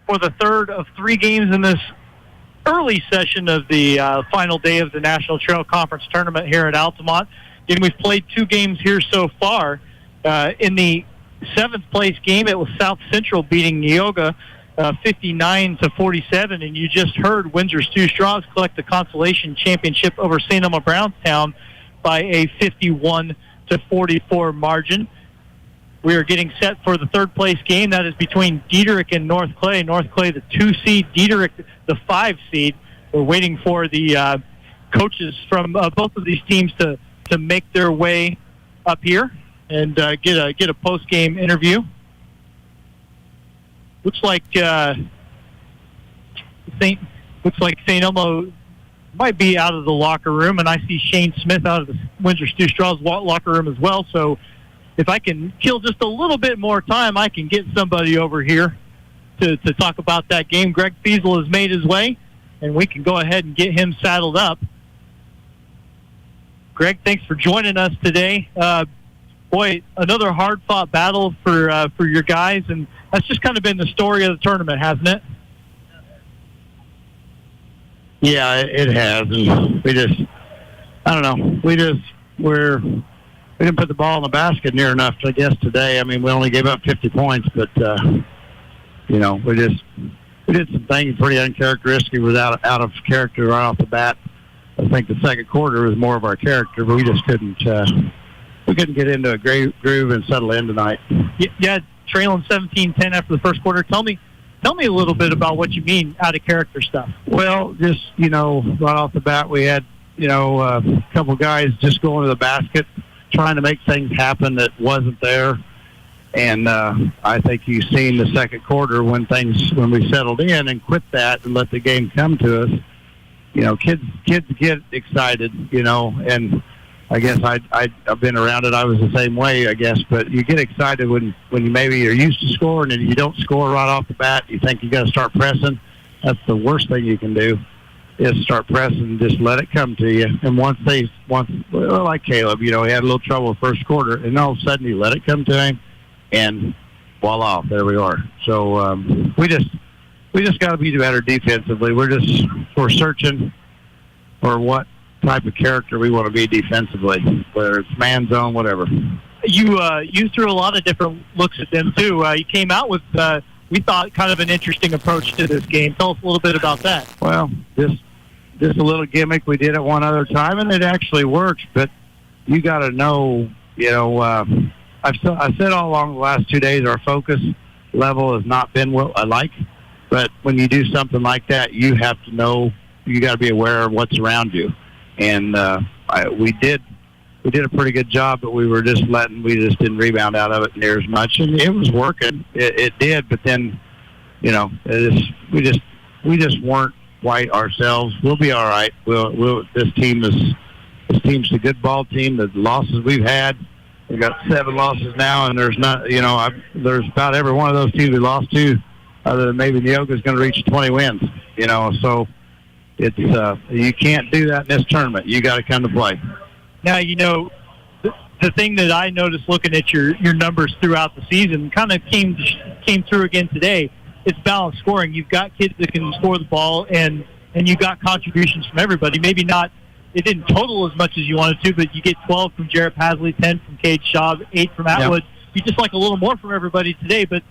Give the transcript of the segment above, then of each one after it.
for the third of 3 games in this early session of the final day of the National Trail Conference Tournament here at Altamont. And we've played 2 games here so far. In the 7th place game, it was South Central beating Neoga 59-47, and you just heard Windsor Stew Straws collect the consolation championship over St. Elmo Brownstown by a 51-44 margin. We are getting set for the 3rd place game. That is between Dieterich and North Clay. North Clay, the 2 seed, Dieterich, the 5 seed. We're waiting for the coaches from both of these teams to make their way up here and get a post-game interview. Looks like St. Elmo might be out of the locker room, and I see Shane Smith out of the Windsor Stew Straws locker room as well. So if I can kill just a little bit more time, I can get somebody over here to talk about that game. Greg Feasel has made his way, and we can go ahead and get him saddled up. Greg, thanks for joining us today. Boy, another hard-fought battle for your guys, and that's just kind of been the story of the tournament, hasn't it? Yeah, it has. And we just, I don't know, we didn't put the ball in the basket near enough, I guess, today. I mean, we only gave up 50 points, but, we did some things pretty uncharacteristic without out of character right off the bat. I think the second quarter was more of our character, but we just couldn't get into a groove and settle in tonight. Yeah, trailing 17-10 after the first quarter. Tell me a little bit about what you mean out of character stuff. Well, just, right off the bat, we had, a couple guys just going to the basket, trying to make things happen that wasn't there. And I think you've seen the second quarter when we settled in and quit that and let the game come to us. Kids get excited, and I guess I've been around it. I was the same way, I guess. But you get excited when you maybe you're used to scoring and you don't score right off the bat. You think you got to start pressing. That's the worst thing you can do, is start pressing and just let it come to you. And once like Caleb, he had a little trouble the first quarter, and all of a sudden you let it come to him, and voila, there we are. So we just got to be better defensively. We're searching for what type of character we want to be defensively, whether it's man zone, whatever. You threw a lot of different looks at them too. You came out with we thought kind of an interesting approach to this game. Tell us a little bit about that. Well, just a little gimmick. We did it one other time, and it actually works. But you got to know, I said all along the last 2 days, our focus level has not been what I like. But when you do something like that, you have to know, you got to be aware of what's around you. And we did a pretty good job, but we just didn't rebound out of it near as much. And it was working. It did, but then, we just weren't quite ourselves. We'll be all right. This team's a good ball team. The losses we've had, we've got 7 losses now, and there's not, there's about every one of those teams we lost to, other than maybe Neoga's going to reach 20 wins, so it's you can't do that in this tournament. You got to come to play. Now, the thing that I noticed looking at your numbers throughout the season kind of came through again today. It's balanced scoring. You've got kids that can score the ball, and you got contributions from everybody. Maybe not, it didn't total as much as you wanted to, but you get 12 from Jarrett Pasley, 10 from Cade Shaw, 8 from Atwood. Yep. You just like a little more from everybody today, but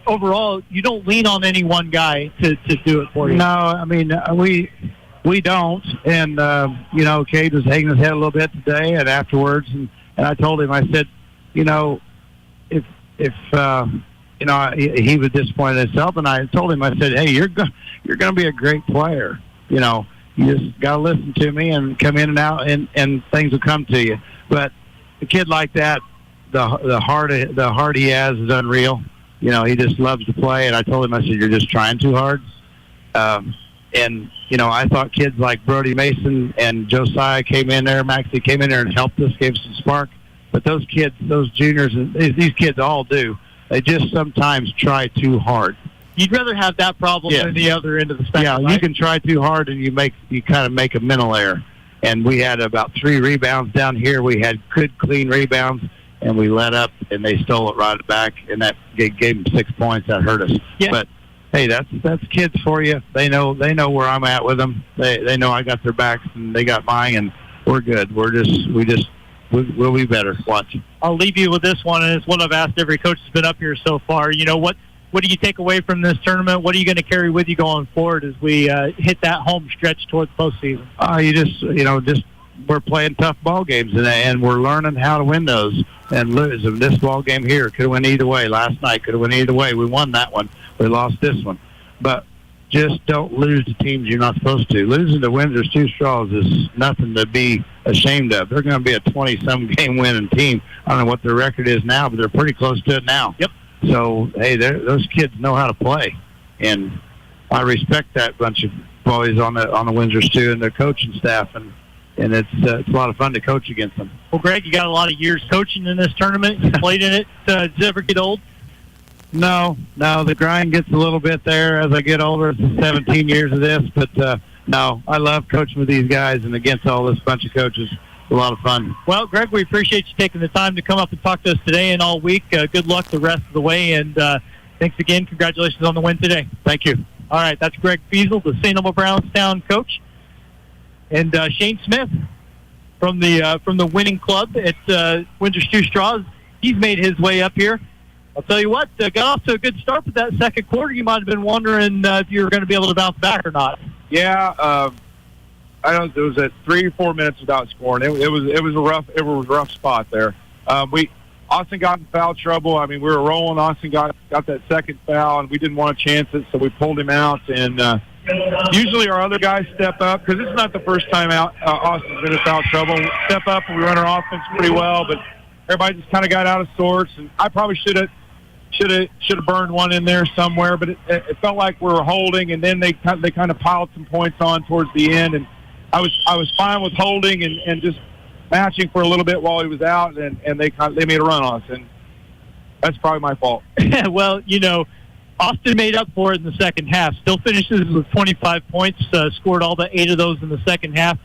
overall, you don't lean on any one guy to do it for you. No, I mean, we don't. And, Cade was hanging his head a little bit today and afterwards. And I told him, I said, if he was disappointed in himself. And I told him, I said, hey, you're going to be a great player. You just got to listen to me and come in and out, and things will come to you. But a kid like that, the heart he has is unreal. He just loves to play, and I told him, I said, you're just trying too hard. And, I thought kids like Brody Mason and Josiah came in there, Maxie came in there and helped us, gave some spark. But those kids, those juniors, and these kids all do, they just sometimes try too hard. You'd rather have that problem than the other end of the spectrum. Yeah, right? You can try too hard, and you kind of make a mental error. And we had about 3 rebounds down here. We had good, clean rebounds. And we let up, and they stole it right back, and that gave them 6 points. That hurt us. Yeah. But hey, that's kids for you. They know where I'm at with them. They know I got their backs and they got mine, and we're good. We'll be better. Watch. I'll leave you with this one, and it's what I've asked every coach that's been up here so far. You know, what do you take away from this tournament? What are you going to carry with you going forward as we hit that home stretch towards postseason? We're playing tough ball games, and we're learning how to win those and lose. And this ball game here could have went either way. Last night could have went either way. We won that one. We lost this one. But just don't lose to teams you're not supposed to. Losing to Windsor's Two Straws is nothing to be ashamed of. They're going to be a 20-some game winning team. I don't know what their record is now, but they're pretty close to it now. Yep. So, hey, those kids know how to play. And I respect that bunch of boys on the Windsor's too, and their coaching staff, and it's a lot of fun to coach against them. Well, Greg, you got a lot of years coaching in this tournament. You played in it. Does it ever get old? No, the grind gets a little bit there as I get older. It's 17 years of this, but no, I love coaching with these guys and against all this bunch of coaches. It's a lot of fun. Well, Greg, we appreciate you taking the time to come up and talk to us today and all week. Good luck the rest of the way, and thanks again. Congratulations on the win today. Thank you. All right, that's Greg Feasel, the St. Elmo Brownstown coach, and Shane Smith from the winning club at Windsor's Two Straws. He's made his way up here. I'll tell you what, got off to a good start with that second quarter. You might have been wondering if you were going to be able to bounce back or not. Yeah, I don't. It was at 3 or 4 minutes without scoring. It was a rough spot there. Austin got in foul trouble. I mean, we were rolling. Austin got that second foul, and we didn't want to chance it, so we pulled him out. And usually our other guys step up because it's not the first time out. Austin's been in foul trouble. We step up and we run our offense pretty well, but everybody just kind of got out of sorts. And I probably should have burned one in there somewhere, but it felt like we were holding, and then they kind of piled some points on towards the end, and I was fine with holding and just matching for a little bit while he was out, and they made a run on us, and that's probably my fault. Well, Austin made up for it in the second half. Still finishes with 25 points, scored all but 8 of those in the second half.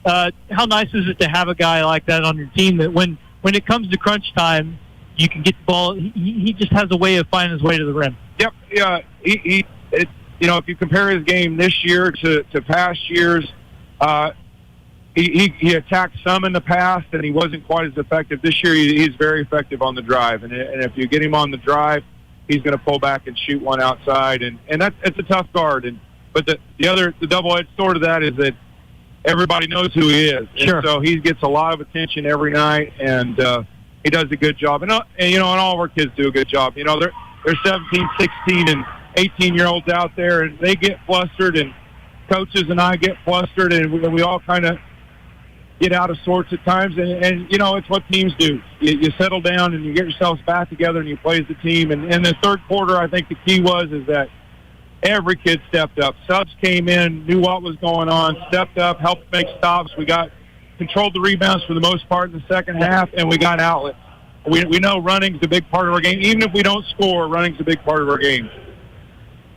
How nice is it to have a guy like that on your team that when it comes to crunch time, you can get the ball. He just has a way of finding his way to the rim. Yep. Yeah. If you compare his game this year to past years, he attacked some in the past, and he wasn't quite as effective. This year, he's very effective on the drive, and if you get him on the drive, he's going to pull back and shoot one outside, and it's a tough guard. But the double-edged sword of that is that everybody knows who he is. Sure. And so he gets a lot of attention every night, and he does a good job. And all of our kids do a good job. They're 17, 16, and 18-year-olds out there, and they get flustered, and coaches and I get flustered, and we all kind of get out of sorts at times. And it's what teams do. You settle down, and you get yourselves back together, and you play as a team. And in the third quarter, I think the key is that every kid stepped up. Subs came in, knew what was going on, stepped up, helped make stops. We controlled the rebounds for the most part in the second half, and we got outlets. We know running's a big part of our game. Even if we don't score, running's a big part of our game.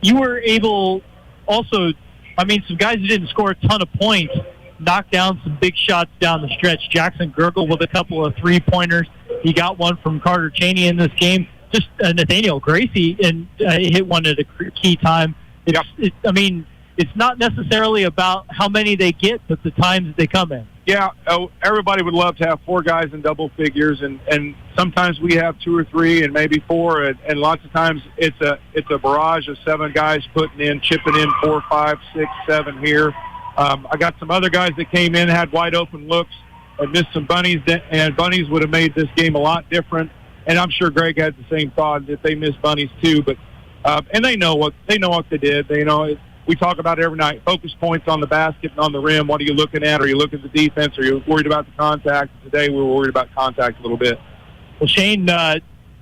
You were able also, some guys who didn't score a ton of points knocked down some big shots down the stretch. Jackson Gergel with a couple of three-pointers. He got one from Carter Cheney in this game. Just Nathaniel Gracie hit one at a key time. It's not necessarily about how many they get, but the times they come in. Yeah, everybody would love to have 4 guys in double figures, and sometimes we have 2 or 3 and maybe 4, and lots of times it's a barrage of 7 guys chipping in 4, 5, 6, 7 here. I got some other guys that came in, had wide open looks, and missed some bunnies, and bunnies would have made this game a lot different. And I'm sure Greg had the same thought that they missed bunnies too, but and they know what they did. We talk about it every night. Focus points on the basket and on the rim. What are you looking at? Are you looking at the defense? Are you worried about the contact? Today we were worried about contact a little bit. Well, Shane,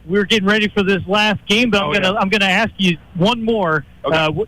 we're getting ready for this last game, but I'm gonna ask you one more. Okay.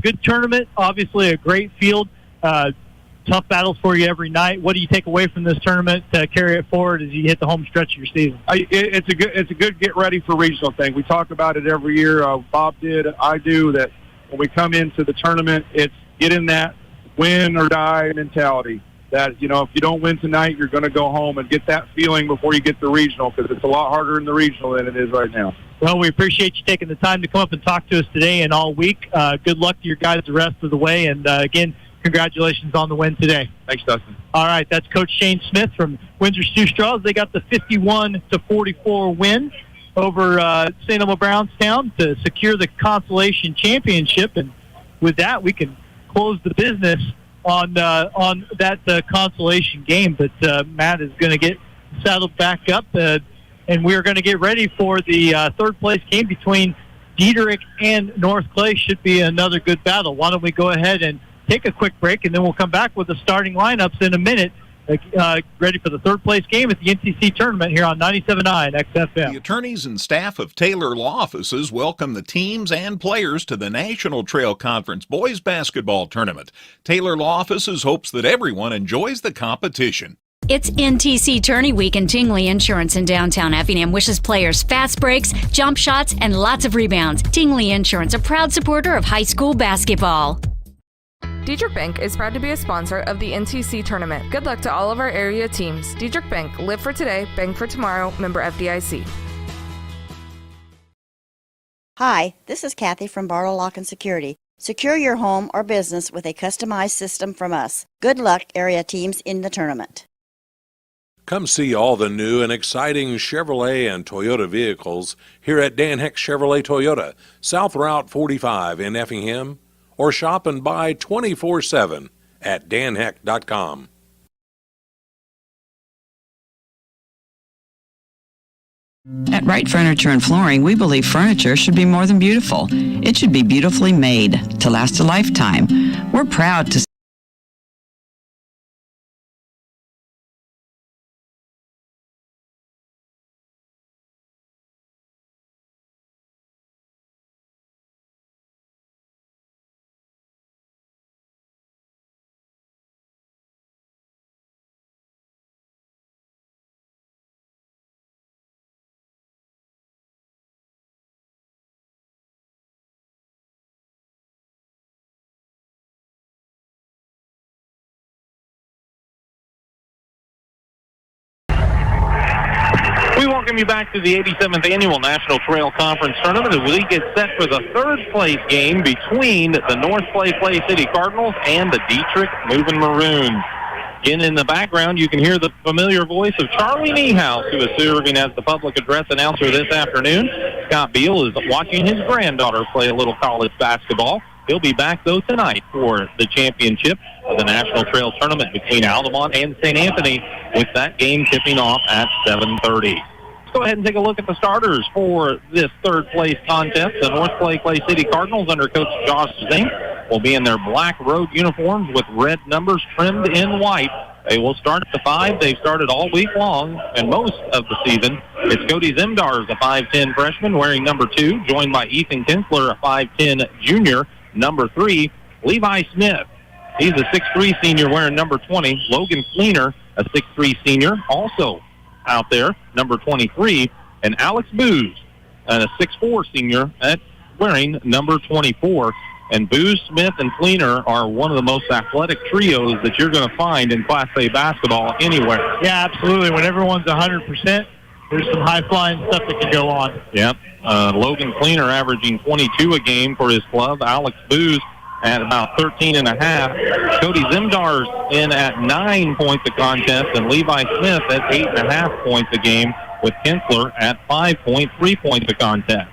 Good tournament, obviously a great field. Tough battles for you every night. What do you take away from this tournament to carry it forward as you hit the home stretch of your season? It's a good get ready for regional thing. We talk about it every year. Bob did, I do. That when we come into the tournament, it's get in that win or die mentality. That if you don't win tonight, you're going to go home and get that feeling before you get to regional, because it's a lot harder in the regional than it is right now. Well, we appreciate you taking the time to come up and talk to us today and all week. Good luck to your guys the rest of the way. And, again, congratulations on the win today. Thanks, Dustin. All right, that's Coach Shane Smith from Windsor Stew Straws. They got the 51-44 win over St. Elmo Brownstown to secure the consolation championship. And with that, we can close the business on that consolation game. But Matt is going to get saddled back up, and we're going to get ready for the third-place game between Dieterich and North Clay. Should be another good battle. Why don't we go ahead and take a quick break, and then we'll come back with the starting lineups in a minute, ready for the third-place game at the NTC tournament here on 97.9 XFM. The attorneys and staff of Taylor Law Offices welcome the teams and players to the National Trail Conference Boys Basketball Tournament. Taylor Law Offices hopes that everyone enjoys the competition. It's NTC Tourney Week, and Tingley Insurance in downtown Effingham wishes players fast breaks, jump shots, and lots of rebounds. Tingley Insurance, a proud supporter of high school basketball. Dieterich Bank is proud to be a sponsor of the NTC tournament. Good luck to all of our area teams. Dieterich Bank, live for today, bank for tomorrow, member FDIC. Hi, this is Kathy from Barlow Lock and Security. Secure your home or business with a customized system from us. Good luck, area teams, in the tournament. Come see all the new and exciting Chevrolet and Toyota vehicles here at Dan Heck Chevrolet Toyota, South Route 45 in Effingham, or shop and buy 24/7 at danheck.com. At Wright Furniture and Flooring, we believe furniture should be more than beautiful. It should be beautifully made to last a lifetime. We're proud to We welcome you back to the 87th Annual National Trail Conference Tournament. The league is set for the third-place game between the North Clay City Cardinals and the Dieterich Moving Maroons. Again, in the background, you can hear the familiar voice of Charlie Niehaus, who is serving as the public address announcer this afternoon. Scott Beal is watching his granddaughter play a little college basketball. He'll be back, though, tonight for the championship of the National Trail Tournament between Altamont and St. Anthony, with that game tipping off at 7:30. Let's go ahead and take a look at the starters for this third-place contest. The North Clay City Cardinals, under Coach Josh Zink, will be in their black road uniforms with red numbers trimmed in white. They will start at the 5. They've started all week long and most of the season. It's Cody Zimdars, a 5'10 freshman, wearing number 2, joined by Ethan Kinsler, a 5'10 junior, number 3. Levi Smith, he's a 6'3 senior, wearing number 20. Logan Fleener, a 6'3 senior, also out there, number 23. And Alex Booz, a 6'4 senior, wearing number 24. And Booz, Smith, and Fleener are one of the most athletic trios that you're going to find in Class A basketball anywhere. Yeah, absolutely. When everyone's 100%, there's some high-flying stuff that can go on. Yep. Logan Fleener averaging 22 a game for his club. Alex Booz at about 13.5. Cody Zimdars in at 9 points a contest, and Levi Smith at 8.5 points a game, with Kinsler at 5.3 points a contest.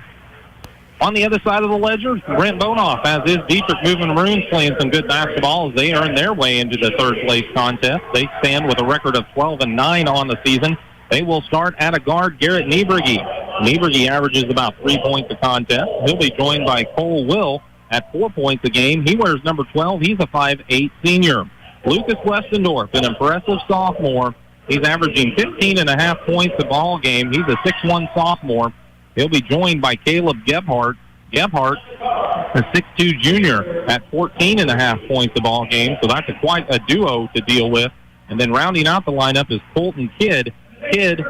On the other side of the ledger, Brent Bonoff, as is Dieterich Moving Maroons, playing some good basketball as they earn their way into the third-place contest. They stand with a record of 12-9 on the season. They will start at a guard, Garrett Nieberge. Nieberge averages about 3 points a contest. He'll be joined by Cole Will at 4 points a game. He wears number 12. He's a 5'8 senior. Lucas Westendorf, an impressive sophomore. He's averaging 15.5 points a ball game. He's a 6'1 sophomore. He'll be joined by Caleb Gebhardt. Gebhardt, a 6'2 junior, at 14.5 points a ball game. So that's quite a duo to deal with. And then rounding out the lineup is Colton Kidd. Kidd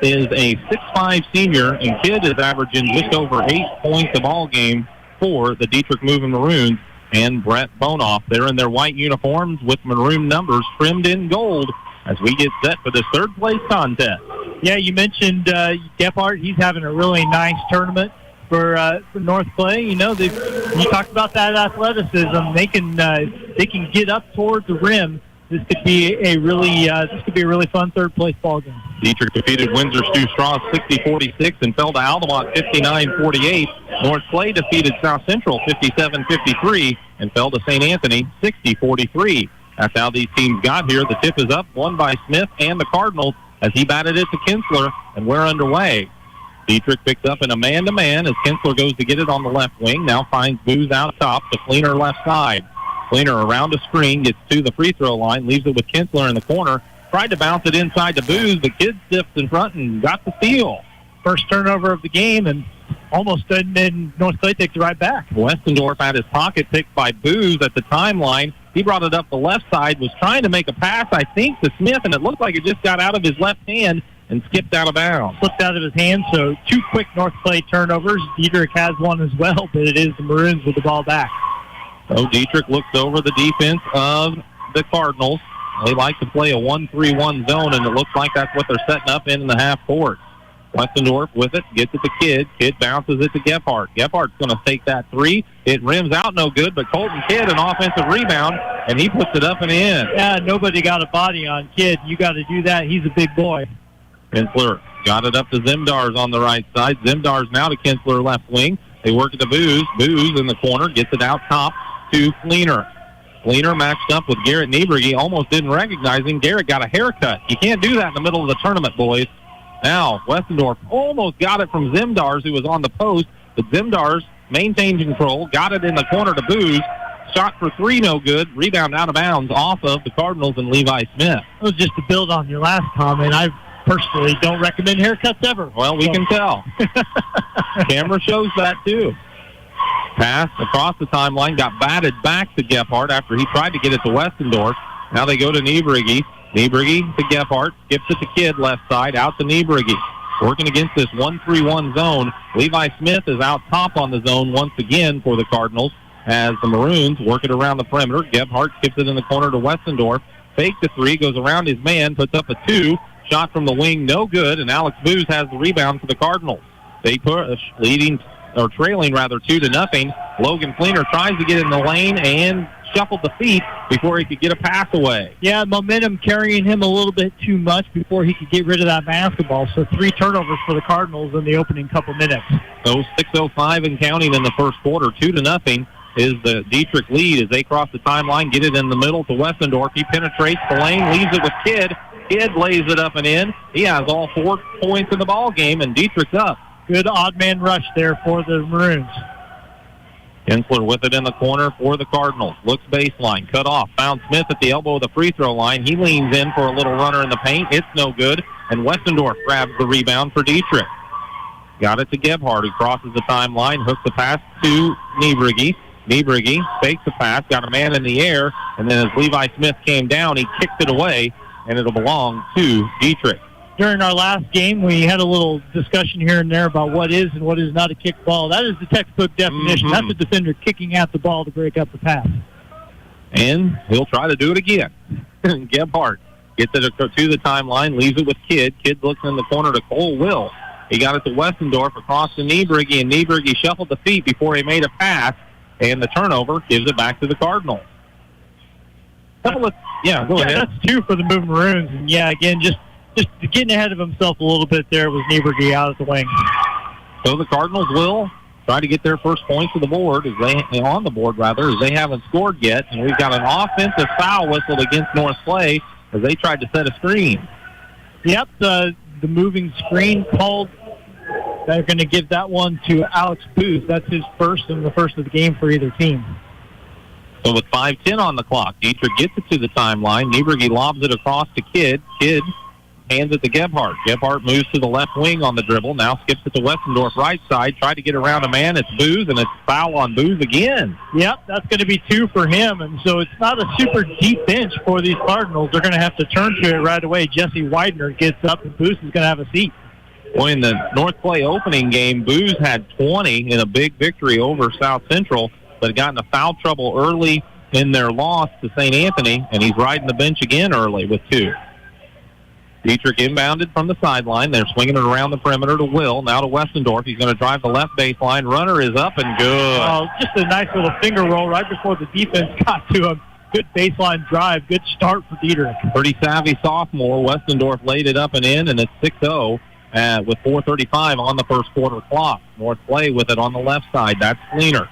is a 6'5 senior, and Kidd is averaging just over 8 points a ball game for the Dieterich Moving Maroons. And Brett Bonoff, they're in their white uniforms with maroon numbers trimmed in gold. as we get set for the third place contest. Yeah, you mentioned Gephardt. He's having a really nice tournament for North Clay. You know, you talked about that athleticism. They can get up toward the rim. This could be a really fun third place ball game. Dieterich defeated Windsor Stu Straw 60-46 and fell to Altamont 59-48. North Clay defeated South Central 57-53 and fell to St. Anthony 60-43. That's how these teams got here. The tip is up, won by Smith and the Cardinals as he batted it to Kinsler, and we're underway. Dieterich picks up in a man-to-man as Kinsler goes to get it on the left wing. Now finds Booz out top to Fleener left side. Fleener around a screen, gets to the free throw line, leaves it with Kinsler in the corner. Tried to bounce it inside to Booz, but Kidd stiffs in front and got the steal. First turnover of the game, and almost then North Clay takes it right back. Westendorf had his pocket picked by Booz at the timeline. He brought it up the left side, was trying to make a pass, I think, to Smith, and it looked like it just got out of his left hand and skipped out of bounds. Slipped out of his hand, so 2 quick North Clay turnovers. Dieterich has one as well, but it is the Maroons with the ball back. So Dieterich looks over the defense of the Cardinals. They like to play a 1-3-1 zone, and it looks like that's what they're setting up in the half court. Westendorf with it, gets it to Kidd. Kidd bounces it to Gephardt. Gephardt's going to take that three. It rims out no good, but Colton Kidd, an offensive rebound, and he puts it up and in. Yeah, nobody got a body on Kidd. You got to do that. He's a big boy. Kinsler got it up to Zimdars on the right side. Zimdars now to Kinsler left wing. They work it to Booz. Booz in the corner, gets it out top to Fleener. Fleener matched up with Garrett Niebrugge. Almost didn't recognize him. Garrett got a haircut. You can't do that in the middle of the tournament, boys. Now, Westendorf almost got it from Zimdars, who was on the post, but Zimdars maintained control, got it in the corner to Booz. Shot for three, no good. Rebound out of bounds off of the Cardinals and Levi Smith. It was just to build on your last comment. I personally don't recommend haircuts ever. Well, we can tell. Camera shows that, too. Pass across the timeline, got batted back to Gephardt after he tried to get it to Westendorf. Now they go to Niebrugge. Niebrugge to Gephardt, skips it to Kidd left side, out to Niebrugge. Working against this 1-3-1 zone. Levi Smith is out top on the zone once again for the Cardinals as the Maroons work it around the perimeter. Gephardt skips it in the corner to Westendorf. Fake the three, goes around his man, puts up a two. Shot from the wing, no good, and Alex Booz has the rebound for the Cardinals. They push, trailing 2-0. Logan Fleener tries to get in the lane and shuffled the feet before he could get a pass away. Yeah, momentum carrying him a little bit too much before he could get rid of that basketball. So 3 turnovers for the Cardinals in the opening couple minutes. So 6:05 and counting in the first quarter. 2-0 is the Dieterich lead as they cross the timeline, get it in the middle to Westendorf. He penetrates the lane, leaves it with Kidd. Kidd lays it up and in. He has all 4 points in the ball game, and Dietrich's up. Good odd man rush there for the Maroons. Kinsler with it in the corner for the Cardinals. Looks baseline, cut off. Found Smith at the elbow of the free throw line. He leans in for a little runner in the paint. It's no good. And Westendorf grabs the rebound for Dieterich. Got it to Gebhardt, who crosses the timeline, hooks the pass to Niebrugge. Niebrugge fakes the pass, got a man in the air, and then as Levi Smith came down, he kicked it away, and it'll belong to Dieterich. During our last game, we had a little discussion here and there about what is and what is not a kick ball. That is the textbook definition. That's a defender kicking at the ball to break up the pass. And he'll try to do it again. Gebhardt gets it to the timeline, leaves it with Kidd. Kidd looks in the corner to Cole Will. He got it to Westendorf across to Niebrugge, and Niebrugge shuffled the feet before he made a pass, and the turnover gives it back to the Cardinals. Go ahead. That's 2 for the Maroons. And again, just getting ahead of himself a little bit there was Niebrugge out at the wing. So the Cardinals will try to get their first points on the board as they haven't scored yet. And we've got an offensive foul whistled against North Clay as they tried to set a screen. Yep, the moving screen called. They're going to give that one to Alex Booth. That's his first and the first of the game for either team. So with 5:10 on the clock, Dieterich gets it to the timeline. Niebrugge lobs it across to Kidd. Kidd hands it to Gebhardt. Gebhardt moves to the left wing on the dribble. Now skips it to Westendorf right side. Tried to get around a man. It's Booz, and it's foul on Booz again. Yep, that's going to be 2 for him. And so it's not a super deep bench for these Cardinals. They're going to have to turn to it right away. Jesse Widener gets up, and Booz is going to have a seat. Well, in the North Clay opening game, Booz had 20 in a big victory over South Central, but got into foul trouble early in their loss to St. Anthony, and he's riding the bench again early with 2. Dieterich inbounded from the sideline. They're swinging it around the perimeter to Will. Now to Westendorf. He's going to drive the left baseline. Runner is up and good. Oh, just a nice little finger roll right before the defense got to him. Good baseline drive. Good start for Dieterich. Pretty savvy sophomore. Westendorf laid it up and in, and it's 6-0 with 4:35 on the first quarter clock. North Clay with it on the left side. That's Fleener.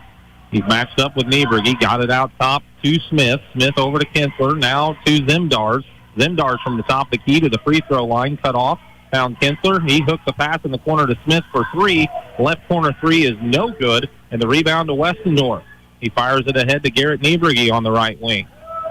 He's matched up with Nieberg. He got it out top to Smith. Smith over to Kinsler. Now to Zemdars. Zemdars from the top of the key to the free throw line. Cut off. Found Kinsler. He hooks a pass in the corner to Smith for three. Left corner three is no good. And the rebound to Westendorf. He fires it ahead to Garrett Nieberg on the right wing.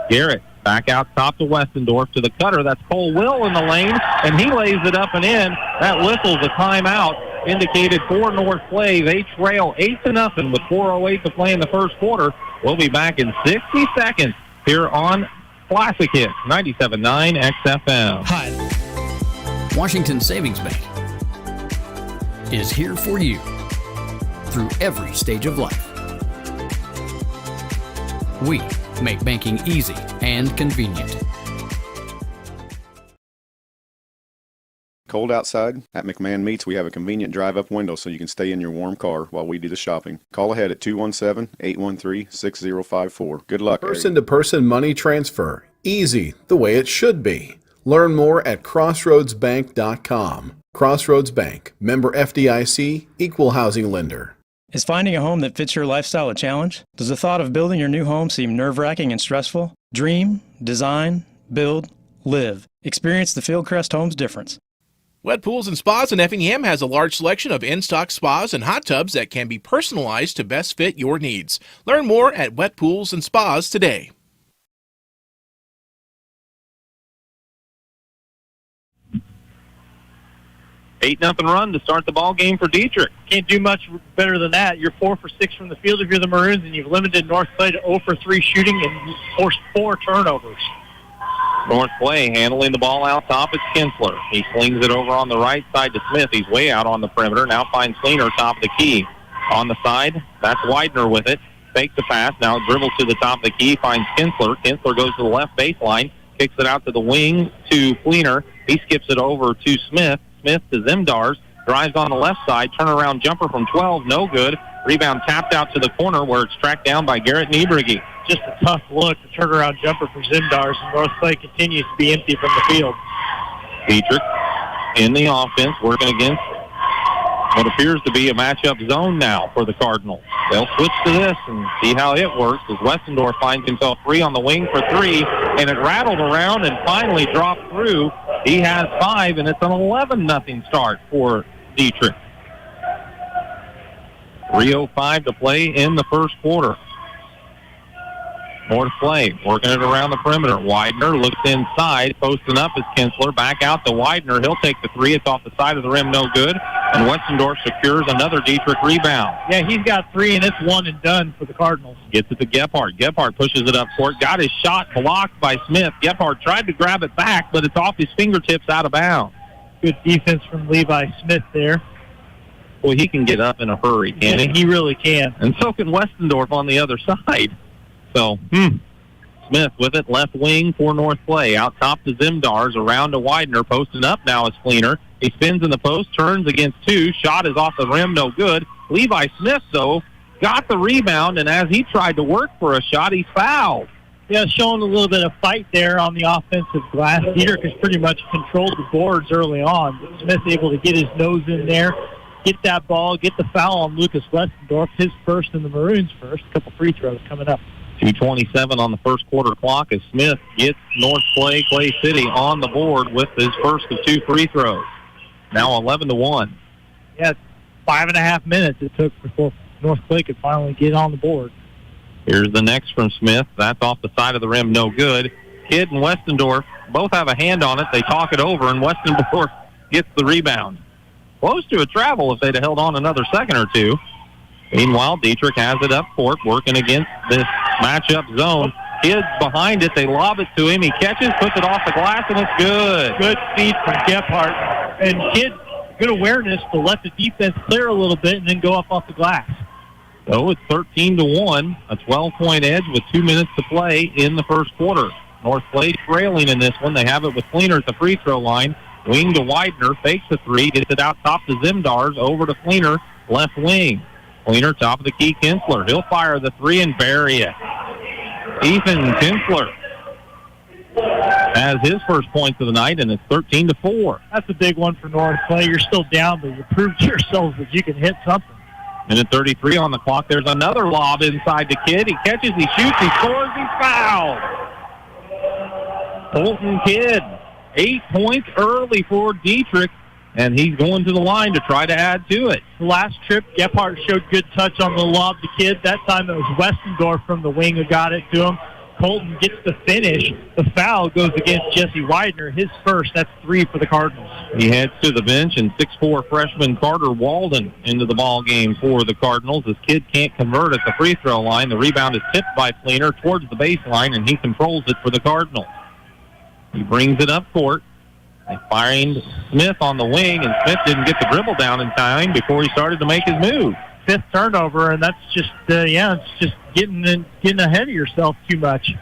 Garrett back out top to Westendorf to the cutter. That's Cole Will in the lane. And he lays it up and in. That whistle's a timeout. Indicated for North Clay. They trail 8-0 with 4:08 to play in the first quarter. We'll be back in 60 seconds here on Classic Hits 97.9 XFM. Hi. Washington Savings Bank is here for you through every stage of life. We make banking easy and convenient. Cold outside? At McMahon Meats, we have a convenient drive-up window so you can stay in your warm car while we do the shopping. Call ahead at 217-813-6054. Good luck. Person-to-person money transfer. Easy, the way it should be. Learn more at crossroadsbank.com. Crossroads Bank. Member FDIC. Equal housing lender. Is finding a home that fits your lifestyle a challenge? Does the thought of building your new home seem nerve-wracking and stressful? Dream, design, build, live. Experience the Fieldcrest Homes difference. Wet Pools and Spas in Effingham has a large selection of in-stock spas and hot tubs that can be personalized to best fit your needs. Learn more at Wet Pools and Spas today. Eight nothing run to start the ball game for Dieterich. Can't do much better than that. You're 4 for 6 from the field if you're the Maroons, and you've limited North Clay to 0 for 3 shooting and forced 4 turnovers. North Clay handling the ball out top. It's Kinsler. He slings it over on the right side to Smith. He's way out on the perimeter. Now finds Fleener top of the key. On the side, that's Widener with it. Fakes the pass. Now dribbles to the top of the key. Finds Kinsler. Kinsler goes to the left baseline. Kicks it out to the wing to Fleener. He skips it over to Smith. Smith to Zemdars. Drives on the left side. Turnaround jumper from 12. No good. Rebound tapped out to the corner where it's tracked down by Garrett Nieberg. Just a tough look. The turnaround jumper for Zemdars, and North Clay continues to be empty from the field. Dieterich in the offense, working against what appears to be a matchup zone now for the Cardinals. They'll switch to this and see how it works as Westendorf finds himself free on the wing for 3, and it rattled around and finally dropped through. He has 5, and it's an 11-0 start for Dieterich. 3:05 to play in the first quarter. North Clay working it around the perimeter. Widener looks inside. Posting up is Kinsler. Back out to Widener. He'll take the 3. It's off the side of the rim. No good. And Westendorf secures another Dieterich rebound. Yeah, he's got 3, and it's 1 and done for the Cardinals. Gets it to Gephardt. Gephardt pushes it up court. Got his shot blocked by Smith. Gephardt tried to grab it back, but it's off his fingertips out of bounds. Good defense from Levi Smith there. Well, he can get up in a hurry, can't he? He really can. And so can Westendorf on the other side. So, Smith with it, left wing for North Clay. Out top to Zemdars, around to Widener. Posting up now is Fleener. He spins in the post, turns against 2. Shot is off the rim, no good. Levi Smith, though, got the rebound, and as he tried to work for a shot, he's fouled. Yeah, showing a little bit of fight there on the offensive glass. Dieterich has pretty much controlled the boards early on. Smith able to get his nose in there, get that ball, get the foul on Lucas Westendorf, his first and the Maroons' first. A couple free throws coming up. 2:27 on the first quarter clock as Smith gets North Clay City on the board with his first of 2 free throws. Now 11-1. Yeah, 5.5 minutes it took before North Clay could finally get on the board. Here's the next from Smith. That's off the side of the rim, no good. Kidd and Westendorf both have a hand on it. They talk it over, and Westendorf gets the rebound. Close to a travel if they'd have held on another second or 2. Meanwhile, Dieterich has it up court, working against this matchup zone. Kidd's behind it. They lob it to him. He catches, puts it off the glass, and it's good. Good feed from Gephardt. And Kidd, good awareness to let the defense clear a little bit and then go up off the glass. So it's 13-1, a 12-point edge with 2 minutes to play in the first quarter. North Clay trailing in this one. They have it with Fleener at the free throw line. Wing to Widener, fakes the three, gets it out top to Zimdars, over to Fleener, left wing. Fleener, top of the key, Kinsler. He'll fire the three and bury it. Ethan Kinsler has his first points of the night, and it's 13-4. That's a big one for North Clay. You're still down, but you proved to yourselves that you can hit something. Minute 33 on the clock. There's another lob inside the Kidd. He catches, he shoots, he scores, he's fouled. Colton Kidd, 8 points early for Dieterich, and he's going to the line to try to add to it. Last trip, Gephardt showed good touch on the lob to Kidd. That time it was Westendorf from the wing who got it to him. Colton gets the finish. The foul goes against Jesse Widener. His first. That's 3 for the Cardinals. He heads to the bench, and 6'4" freshman Carter Walden into the ball game for the Cardinals. This kid can't convert at the free throw line. The rebound is tipped by Fleener towards the baseline, and he controls it for the Cardinals. He brings it up court. They find Smith on the wing, and Smith didn't get the dribble down in time before he started to make his move. 5th turnover, and that's just, it's just getting ahead of yourself too much.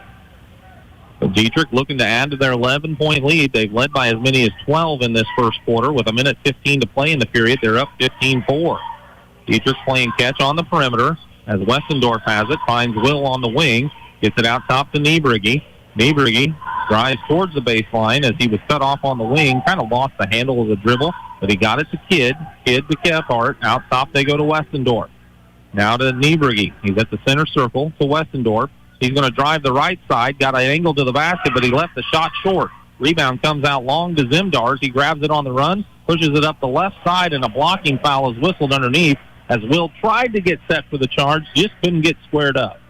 So Dieterich looking to add to their 11-point lead. They've led by as many as 12 in this first quarter. With 1:15 to play in the period, they're up 15-4. Dietrich playing catch on the perimeter as Westendorf has it, finds Will on the wing, gets it out top to Niebrugge. Niebrugge drives towards the baseline as he was cut off on the wing, kind of lost the handle of the dribble, but he got it to Kidd. Kidd to Gephardt. Out top they go to Westendorf. Now to Niebrugge. He's at the center circle to Westendorf. He's going to drive the right side, got an angle to the basket, but he left the shot short. Rebound comes out long to Zimdars. He grabs it on the run, pushes it up the left side, and a blocking foul is whistled underneath as Will tried to get set for the charge, just couldn't get squared up.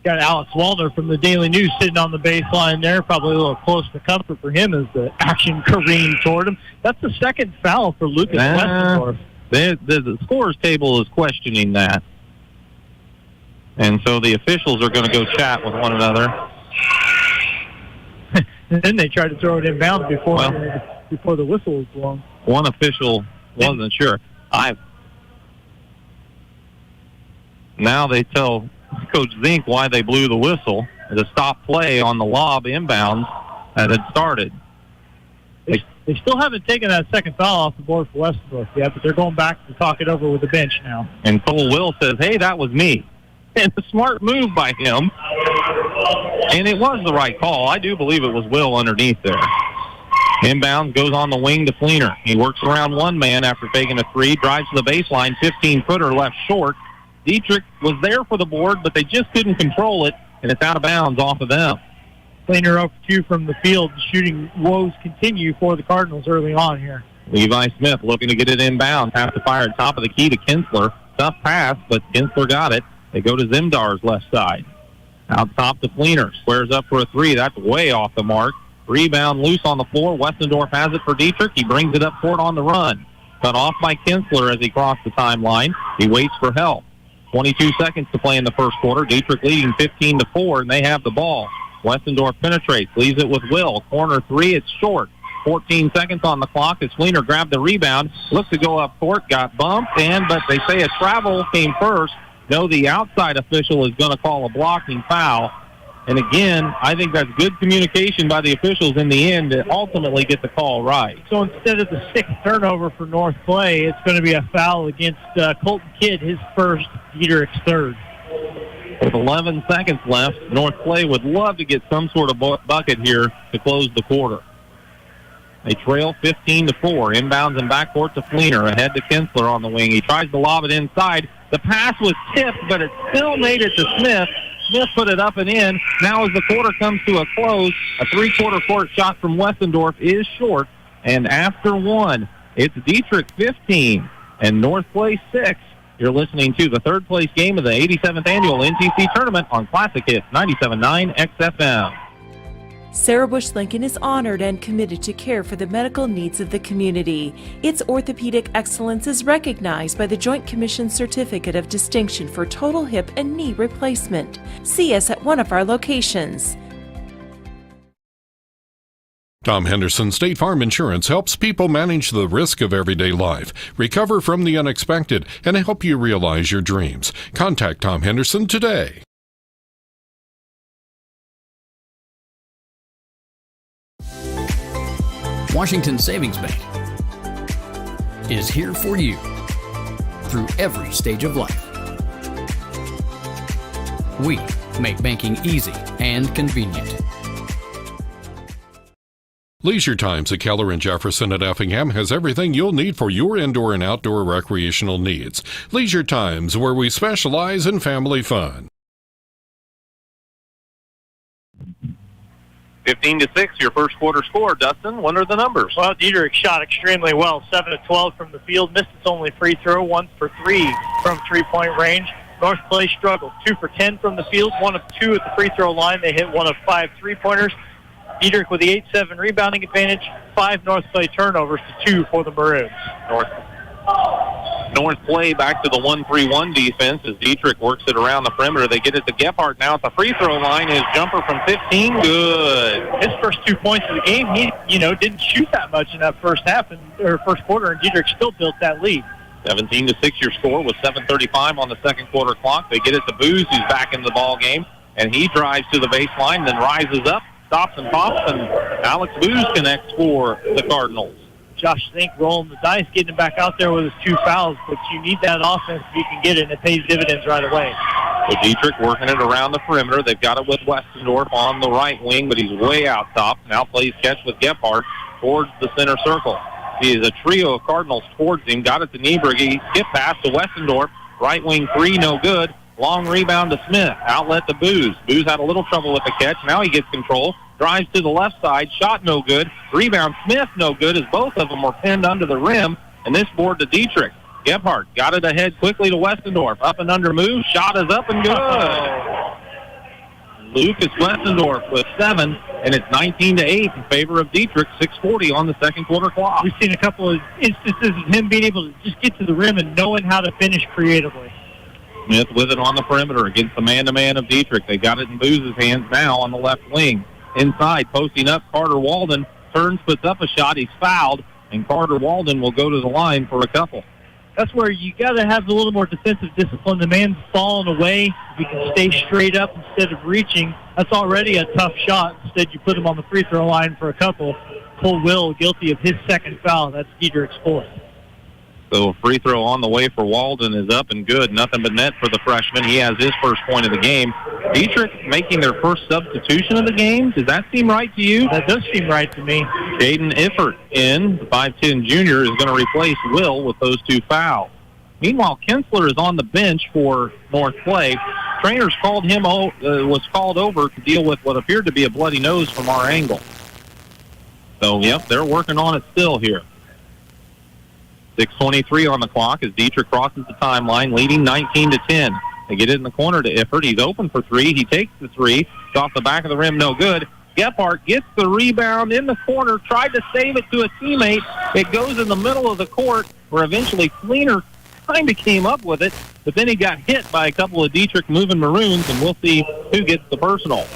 Got Alex Wallner from the Daily News sitting on the baseline there, probably a little close to comfort for him as the action careened toward him. That's the second foul for Lucas Westendorf. The scorer's table is questioning that. And so the officials are going to go chat with one another. And then they tried to throw it inbounds before the whistle was blown. One official wasn't sure. Now they tell Coach Zink why they blew the whistle to stop play on the lob inbounds that had started. They still haven't taken that second foul off the board for Westendorf yet, but they're going back to talk it over with the bench now. And Cole Will says, hey, that was me. And a smart move by him. And it was the right call. I do believe it was Will underneath there. Inbounds goes on the wing to Fleener. He works around one man after taking a three, drives to the baseline, 15-footer left short. Dietrich was there for the board, but they just couldn't control it, and it's out of bounds off of them. Fleener 0-2 from the field. Shooting woes continue for the Cardinals early on here. Levi Smith looking to get it inbound. Have to fire at top of the key to Kinsler. Tough pass, but Kinsler got it. They go to Zimdar's left side. Out top to Fleener. Squares up for a three. That's way off the mark. Rebound loose on the floor. Westendorf has it for Dietrich. He brings it up court on the run. Cut off by Kinsler as he crossed the timeline. He waits for help. 22 seconds to play in the first quarter. Dietrich leading 15-4, and they have the ball. Westendorf penetrates, leaves it with Will. Corner three, it's short. 14 seconds on the clock as Fleener grabbed the rebound. Looks to go up court, got bumped, but they say a travel came first. No, the outside official is going to call a blocking foul. And again, I think that's good communication by the officials in the end to ultimately get the call right. So instead of the 6th turnover for North Clay, it's going to be a foul against Colton Kidd, his first, Dieterich's third. With 11 seconds left, North Clay would love to get some sort of bucket here to close the quarter. They trail 15-4. Inbounds and backcourt to Fleener. Ahead to Kinsler on the wing. He tries to lob it inside. The pass was tipped, but it still made it to Smith. Smith put it up and in. Now as the quarter comes to a close, a three-quarter court shot from Westendorf is short. And after one, it's Dietrich 15 and North Clay 6. You're listening to the third-place game of the 87th Annual NTC Tournament on Classic Hits 97.9 XFM. Sarah Bush Lincoln is honored and committed to care for the medical needs of the community. Its orthopedic excellence is recognized by the Joint Commission Certificate of Distinction for Total Hip and Knee Replacement. See us at one of our locations. Tom Henderson State Farm Insurance helps people manage the risk of everyday life, recover from the unexpected, and help you realize your dreams. Contact Tom Henderson today. Washington Savings Bank is here for you through every stage of life. We make banking easy and convenient. Leisure Times at Keller and Jefferson at Effingham has everything you'll need for your indoor and outdoor recreational needs. Leisure Times, where we specialize in family fun. 15-6, your first quarter score. Dustin, what are the numbers? Well, Dieterich shot extremely well. 7 of 12 from the field. Missed its only free throw. 1 for 3 from three-point range. North Clay struggled. 2 for 10 from the field. 1 of 2 at the free throw line. They hit 1 of 5 three-pointers. Dieterich with the 8-7 rebounding advantage. 5 North Clay turnovers to 2 for the Maroons. North Clay back to the 1-3-1 defense as Dieterich works it around the perimeter. They get it to Gephardt now at the free throw line. His jumper from 15, good. His first 2 points of the game, he didn't shoot that much in that first quarter, and Dieterich still built that lead. 17-6 your score with 7:35 on the second quarter clock. They get it to Booz, who's back in the ball game, and he drives to the baseline, then rises up, stops and pops, and Alex Booz connects for the Cardinals. Josh Zink rolling the dice, getting him back out there with his 2 fouls, but you need that offense if you can get it, and it pays dividends right away. So Dieterich working it around the perimeter. They've got it with Westendorf on the right wing, but he's way out top. Now plays catch with Gephardt towards the center circle. He is a trio of Cardinals towards him. Got it to Nieberg. He skip pass to Westendorf. Right wing 3, no good. Long rebound to Smith. Outlet to Booz. Booz had a little trouble with the catch. Now he gets control. Drives to the left side. Shot no good. Rebound Smith no good as both of them were pinned under the rim. And this board to Dieterich. Gephardt got it ahead quickly to Westendorf. Up and under move. Shot is up and good. Lucas Westendorf with 7, and it's 19-8 in favor of Dieterich. 6:40 on the second quarter clock. We've seen a couple of instances of him being able to just get to the rim and knowing how to finish creatively. Smith with it on the perimeter against the man-to-man of Dieterich. They got it in Booz's hands now on the left wing. Inside, posting up, Carter Walden turns, puts up a shot. He's fouled, and Carter Walden will go to the line for a couple. That's where you got to have a little more defensive discipline. The man's falling away. If you can stay straight up instead of reaching, that's already a tough shot. Instead, you put him on the free throw line for a couple. Cole Will guilty of his second foul. That's Dieterich's 4th. So a free throw on the way for Walden is up and good. Nothing but net for the freshman. He has his first point of the game. Dieterich making their first substitution of the game. Does that seem right to you? That does seem right to me. Jaden Iffert in, the 5'10 junior, is going to replace Will with those 2 fouls. Meanwhile, Kinsler is on the bench for North Clay. Trainers called him was called over to deal with what appeared to be a bloody nose from our angle. So, yep, they're working on it still here. 6:23 on the clock as Dieterich crosses the timeline, leading 19-10. They get it in the corner to Iffert. He's open for 3. He takes the 3. It's off the back of the rim, no good. Gephardt gets the rebound in the corner, tried to save it to a teammate. It goes in the middle of the court where eventually Fleener kind of came up with it, but then he got hit by a couple of Dieterich moving Maroons, and we'll see who gets the personal.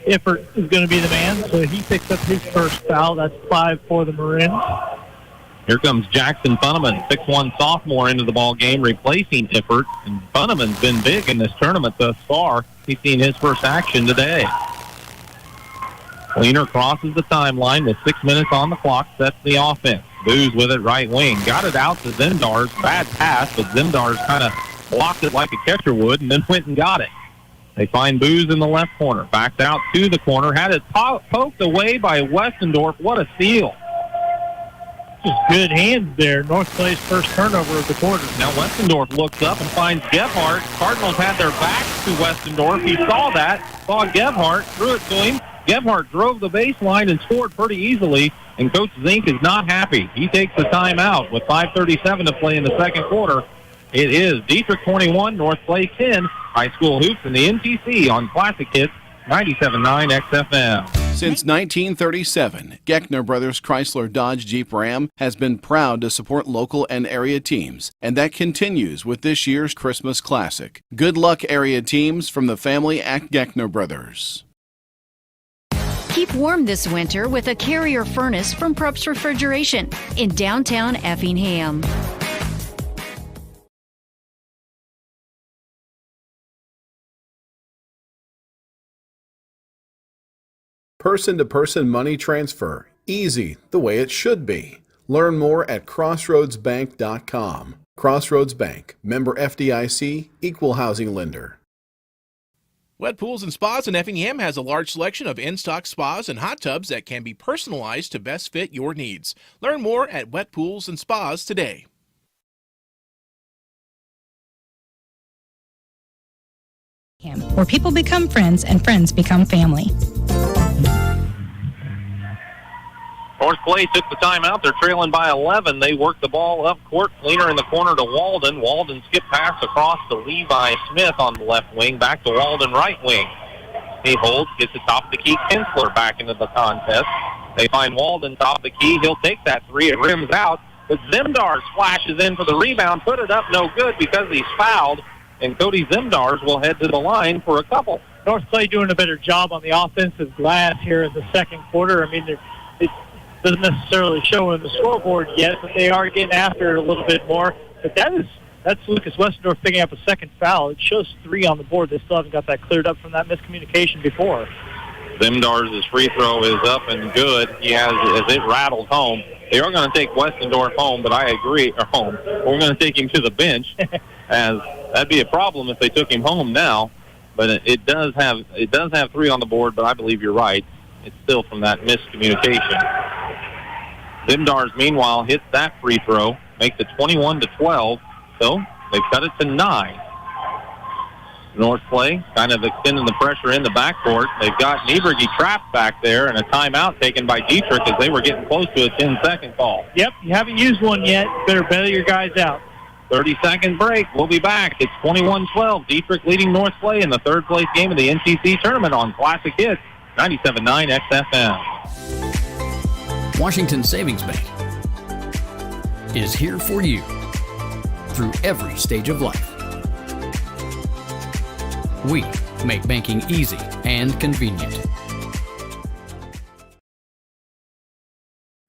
Iffert is going to be the man, so he picks up his first foul. That's 5 for the Maroons. Here comes Jackson Bunneman, 6'1 sophomore into the ball game, replacing Iffert. And Bunneman's been big in this tournament thus far. He's seen his first action today. Fleener crosses the timeline with 6 minutes on the clock, sets the offense. Booz with it right wing. Got it out to Zendars. Bad pass, but Zendars kind of blocked it like a catcher would and then went and got it. They find Booz in the left corner. Backed out to the corner. Had it poked away by Westendorf. What a steal. Just good hands there. North Clay's first turnover of the quarter. Now Westendorf looks up and finds Gephardt. Cardinals had their backs to Westendorf. He saw that, saw Gephardt, threw it to him. Gephardt drove the baseline and scored pretty easily, and Coach Zink is not happy. He takes the timeout with 5:37 to play in the second quarter. It is Dieterich 21, North Clay 10, high school hoops in the NTC on Classic Hits 97.9 XFM. Since 1937, Geckner Brothers Chrysler Dodge Jeep Ram has been proud to support local and area teams, and that continues with this year's Christmas Classic. Good luck, area teams, from the family at Geckner Brothers. Keep warm this winter with a Carrier furnace from Probst Refrigeration in downtown Effingham. Person-to-person money transfer, Easy, the way it should be. Learn more at crossroadsbank.com. Crossroads Bank, member FDIC, equal housing lender. Wet Pools and Spas in Effingham has a large selection of in-stock spas and hot tubs that can be personalized to best fit your needs. Learn more at Wet Pools and Spas today. Where people become friends and friends become family. North Clay took the timeout. They're trailing by 11. They work the ball up court. Fleener in the corner to Walden. Walden skip pass across to Levi Smith on the left wing. Back to Walden right wing. He holds, gets the top of the key. Kinsler back into the contest. They find Walden top of the key. He'll take that three. It rims out. But Zimdars flashes in for the rebound. Put it up no good because he's fouled. And Cody Zimdars will head to the line for a couple. North Clay doing a better job on the offensive glass here in the second quarter. I mean, it doesn't necessarily show in the scoreboard yet, but they are getting after it a little bit more. But that's Lucas Westendorf picking up a second foul. It shows 3 on the board. They still haven't got that cleared up from that miscommunication before. Zimdars' free throw is up and good. He has, as it rattles home. They are going to take Westendorf home, but I agree, or home. We're going to take him to the bench, as that'd be a problem if they took him home now. But it does have 3 on the board, but I believe you're right. It's still from that miscommunication. Zimdars, meanwhile, hits that free throw, makes it 21-12, so they cut it to 9. North Clay kind of extending the pressure in the backcourt. They've got Nieberge trapped back there, and a timeout taken by Dieterich as they were getting close to a 10-second call. Yep, you haven't used one yet. Better bail your guys out. 30-second break. We'll be back. It's 21-12. Dieterich leading North Clay in the third-place game of the NTC tournament on Classic Hits, 97.9 XFM. Washington Savings Bank is here for you through every stage of life. We make banking easy and convenient.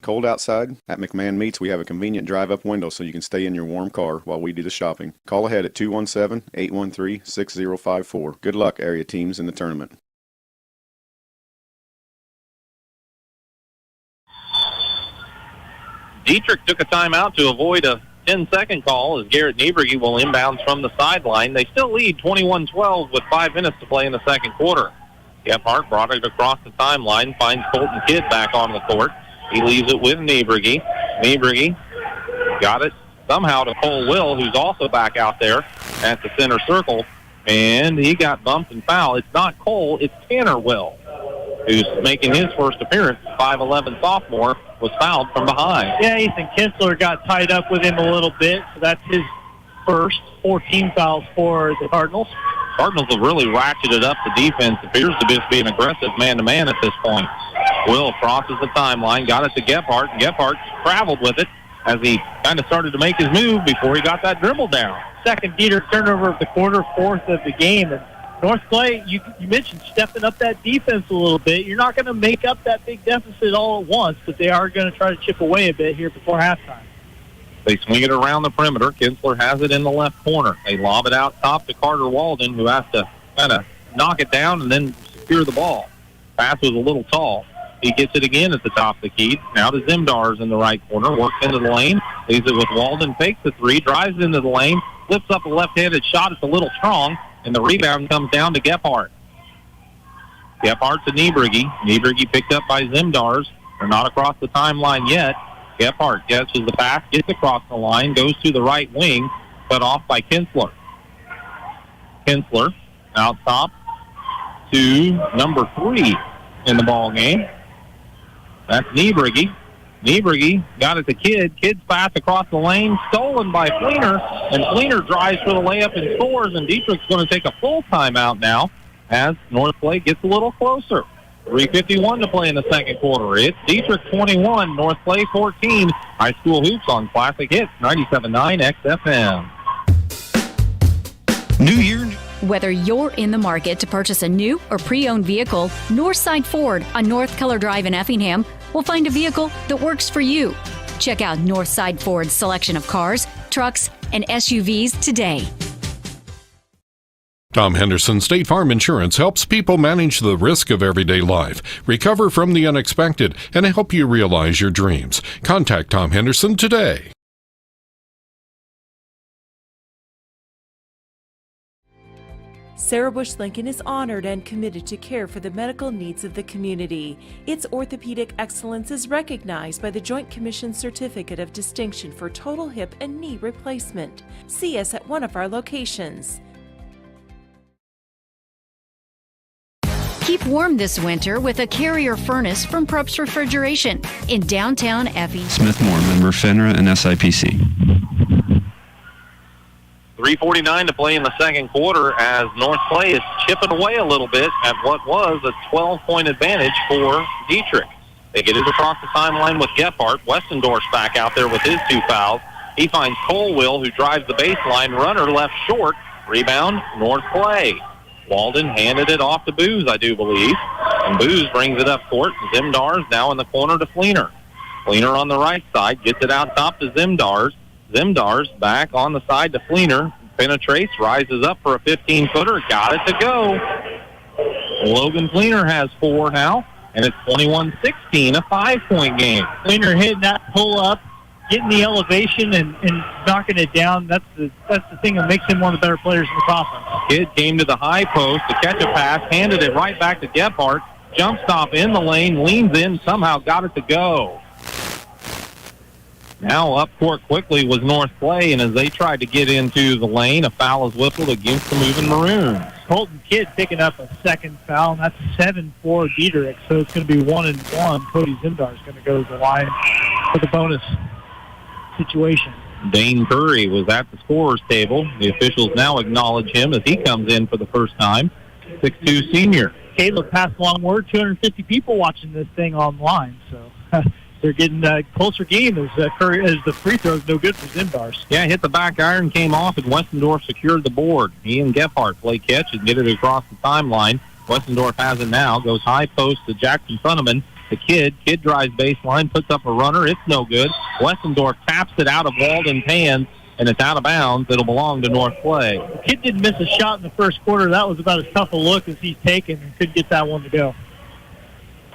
Cold outside? At McMahon Meats, we have a convenient drive-up window so you can stay in your warm car while we do the shopping. Call ahead at 217-813-6054. Good luck, area teams, in the tournament. Dieterich took a timeout to avoid a 10-second call as Garrett Nieberge will inbounds from the sideline. They still lead 21-12 with 5 minutes to play in the second quarter. Gephardt brought it across the timeline, finds Colton Kidd back on the court. He leaves it with Nieberge. Nieberge got it somehow to Cole Will, who's also back out there at the center circle, and he got bumped and fouled. It's not Cole, it's Tanner Will, who's making his first appearance. 5'11" sophomore was fouled from behind. Yeah, Ethan Kinsler got tied up with him a little bit, so that's his first 14 fouls for the Cardinals. Cardinals have really ratcheted up the defense. Appears to just be an aggressive man-to-man at this point. Will crosses the timeline, got it to Gephardt, and Gephardt traveled with it as he kind of started to make his move before he got that dribble down. Second Dieterich turnover of the quarter, 4th of the game. And North Clay, you mentioned stepping up that defense a little bit. You're not going to make up that big deficit all at once, but they are going to try to chip away a bit here before halftime. They swing it around the perimeter. Kinsler has it in the left corner. They lob it out top to Carter Walden, who has to kind of knock it down and then secure the ball. Pass was a little tall. He gets it again at the top of the key. Now to Zimdars in the right corner. Works into the lane. Leaves it with Walden. Fakes the three. Drives into the lane. Flips up a left-handed shot. It's a little strong. And the rebound comes down to Gephardt. Gephardt to Nieberge. Nieberge picked up by Zimdars. They're not across the timeline yet. Gephardt catches the pass, gets across the line, goes to the right wing, cut off by Kinsler. Kinsler out top to number 3 in the ball game. That's Nieberge. Nieberge got it to Kidd. Kidd's pass across the lane, stolen by Fleener, and Fleener drives for the layup and scores, and Dietrich's going to take a full timeout now as North Clay gets a little closer. 3:51 to play in the second quarter. It's Dieterich 21, North Clay 14. High School Hoops on Classic Hits, 97.9 XFM. New year. Whether you're in the market to purchase a new or pre-owned vehicle, Northside Ford on North Keller Drive in Effingham will find a vehicle that works for you. Check out Northside Ford's selection of cars, trucks, and SUVs today. Tom Henderson State Farm Insurance helps people manage the risk of everyday life, recover from the unexpected, and help you realize your dreams. Contact Tom Henderson today. Sarah Bush Lincoln is honored and committed to care for the medical needs of the community. Its orthopedic excellence is recognized by the Joint Commission Certificate of Distinction for Total Hip and Knee Replacement. See us at one of our locations. Keep warm this winter with a Carrier furnace from Probst Refrigeration in downtown Effie. Smith Moore, member FINRA and SIPC. 3:49 to play in the second quarter as North Clay is chipping away a little bit at what was a 12-point advantage for Dieterich. They get it across the timeline with Gephardt. Westendorf's back out there with his 2 fouls. He finds Colwill, who drives the baseline. Runner left short. Rebound, North Clay. Walden handed it off to Booz, I do believe. And Booz brings it up court. Zimdar's now in the corner to Fleener. Fleener on the right side gets it out top to Zimdar's. Zimdar's back on the side to Fleener. Penetrates, rises up for a 15-footer. Got it to go. Logan Fleener has 4 now, and it's 21-16, a 5-point game. Fleener hitting that pull-up, getting the elevation and knocking it down. That's the thing that makes him one of the better players in the offense. Kid came to the high post to catch a pass, handed it right back to Gephardt. Jump stop in the lane, leans in, somehow got it to go. Now up court quickly was North Clay, and as they tried to get into the lane, a foul is whistled against the moving Maroons. Colton Kidd picking up a second foul, and that's 7 for Dieterich, so it's going to be 1-1. Cody Zimdar is going to go to the line for the bonus situation. Dane Curry was at the scorer's table. The officials now acknowledge him as he comes in for the first time. 6'2" senior. Caleb passed along word, 250 people watching this thing online, so they're getting a closer game as the free throw's no good for Zimdars. Yeah, hit the back iron, came off, and Westendorf secured the board. He and Gephardt play catch and get it across the timeline. Westendorf has it now, goes high post to Jackson Funneman. The Kid drives baseline, puts up a runner. It's no good. Westendorf taps it out of Walden's hands, and it's out of bounds. It'll belong to North Clay. The Kid didn't miss a shot in the first quarter. That was about as tough a look as he's taken and couldn't get that one to go.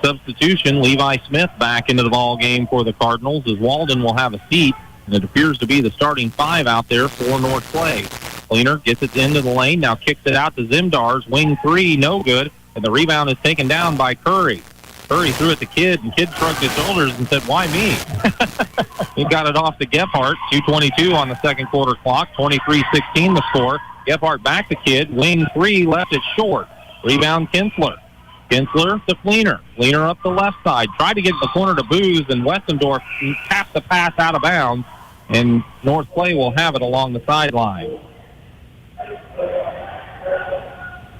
Substitution, Levi Smith back into the ball game for the Cardinals as Walden will have a seat, and it appears to be the starting 5 out there for North Clay. Fleener gets it into the lane, now kicks it out to Zimdar's. Wing 3, no good, and the rebound is taken down by Curry. Curry threw it to Kidd, and Kidd shrugged his shoulders and said, "Why me?" He got it off to Gephardt. 2:22 on the second quarter clock. 23-16 the score. Gephardt back to Kidd. Wing 3 left it short. Rebound Kinsler. Kinsler to Fleener. Fleener up the left side. Tried to get in the corner to Booz, and Westendorf tapped the pass out of bounds, and North Clay will have it along the sideline.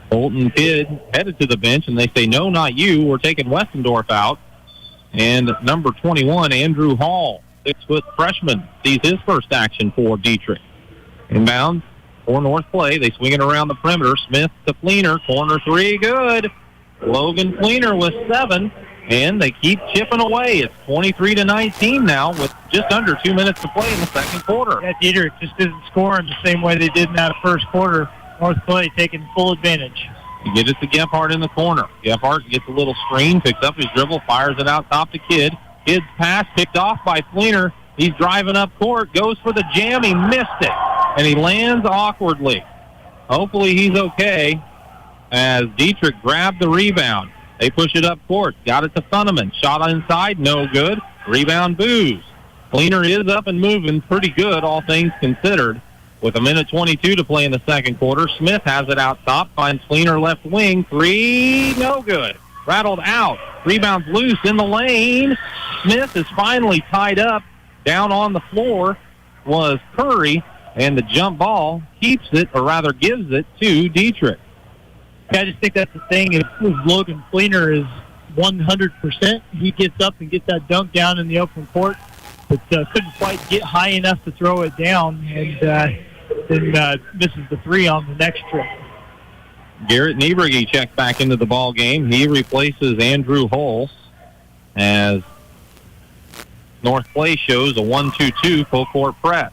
Colton Kidd headed to the bench, and they say, "No, not you. We're taking Westendorf out." And number 21, Andrew Hall, 6-foot freshman, sees his first action for Dieterich. Inbound for North Clay. They swing it around the perimeter. Smith to Fleener. Corner 3, good. Logan Fleener with 7, and they keep chipping away. It's 23-19 now with just under 2 minutes to play in the second quarter. Yeah, Dieterich just isn't scoring the same way they did in that first quarter. North Clay taking full advantage. You get it to Gephardt in the corner. Gephardt gets a little screen, picks up his dribble, fires it out top to Kidd. Kidd's pass picked off by Fleener. He's driving up court, goes for the jam. He missed it, and he lands awkwardly. Hopefully he's okay as Dieterich grabbed the rebound. They push it up court. Got it to Funneman. Shot inside, no good. Rebound Booz. Fleener is up and moving pretty good, all things considered. With 1:22 to play in the second quarter, Smith has it out top, finds Fleener left wing. 3, no good. Rattled out. Rebounds loose in the lane. Smith is finally tied up. Down on the floor was Curry, and the jump ball keeps it, or rather gives it, to Dieterich. I just think that's the thing. If Logan Fleener is 100%, he gets up and gets that dunk down in the open court, but couldn't quite get high enough to throw it down, and then misses the 3 on the next trip. Garrett Niebrugge checks back into the ball game. He replaces Andrew Hull as North Clay shows a 1-2-2 full court press.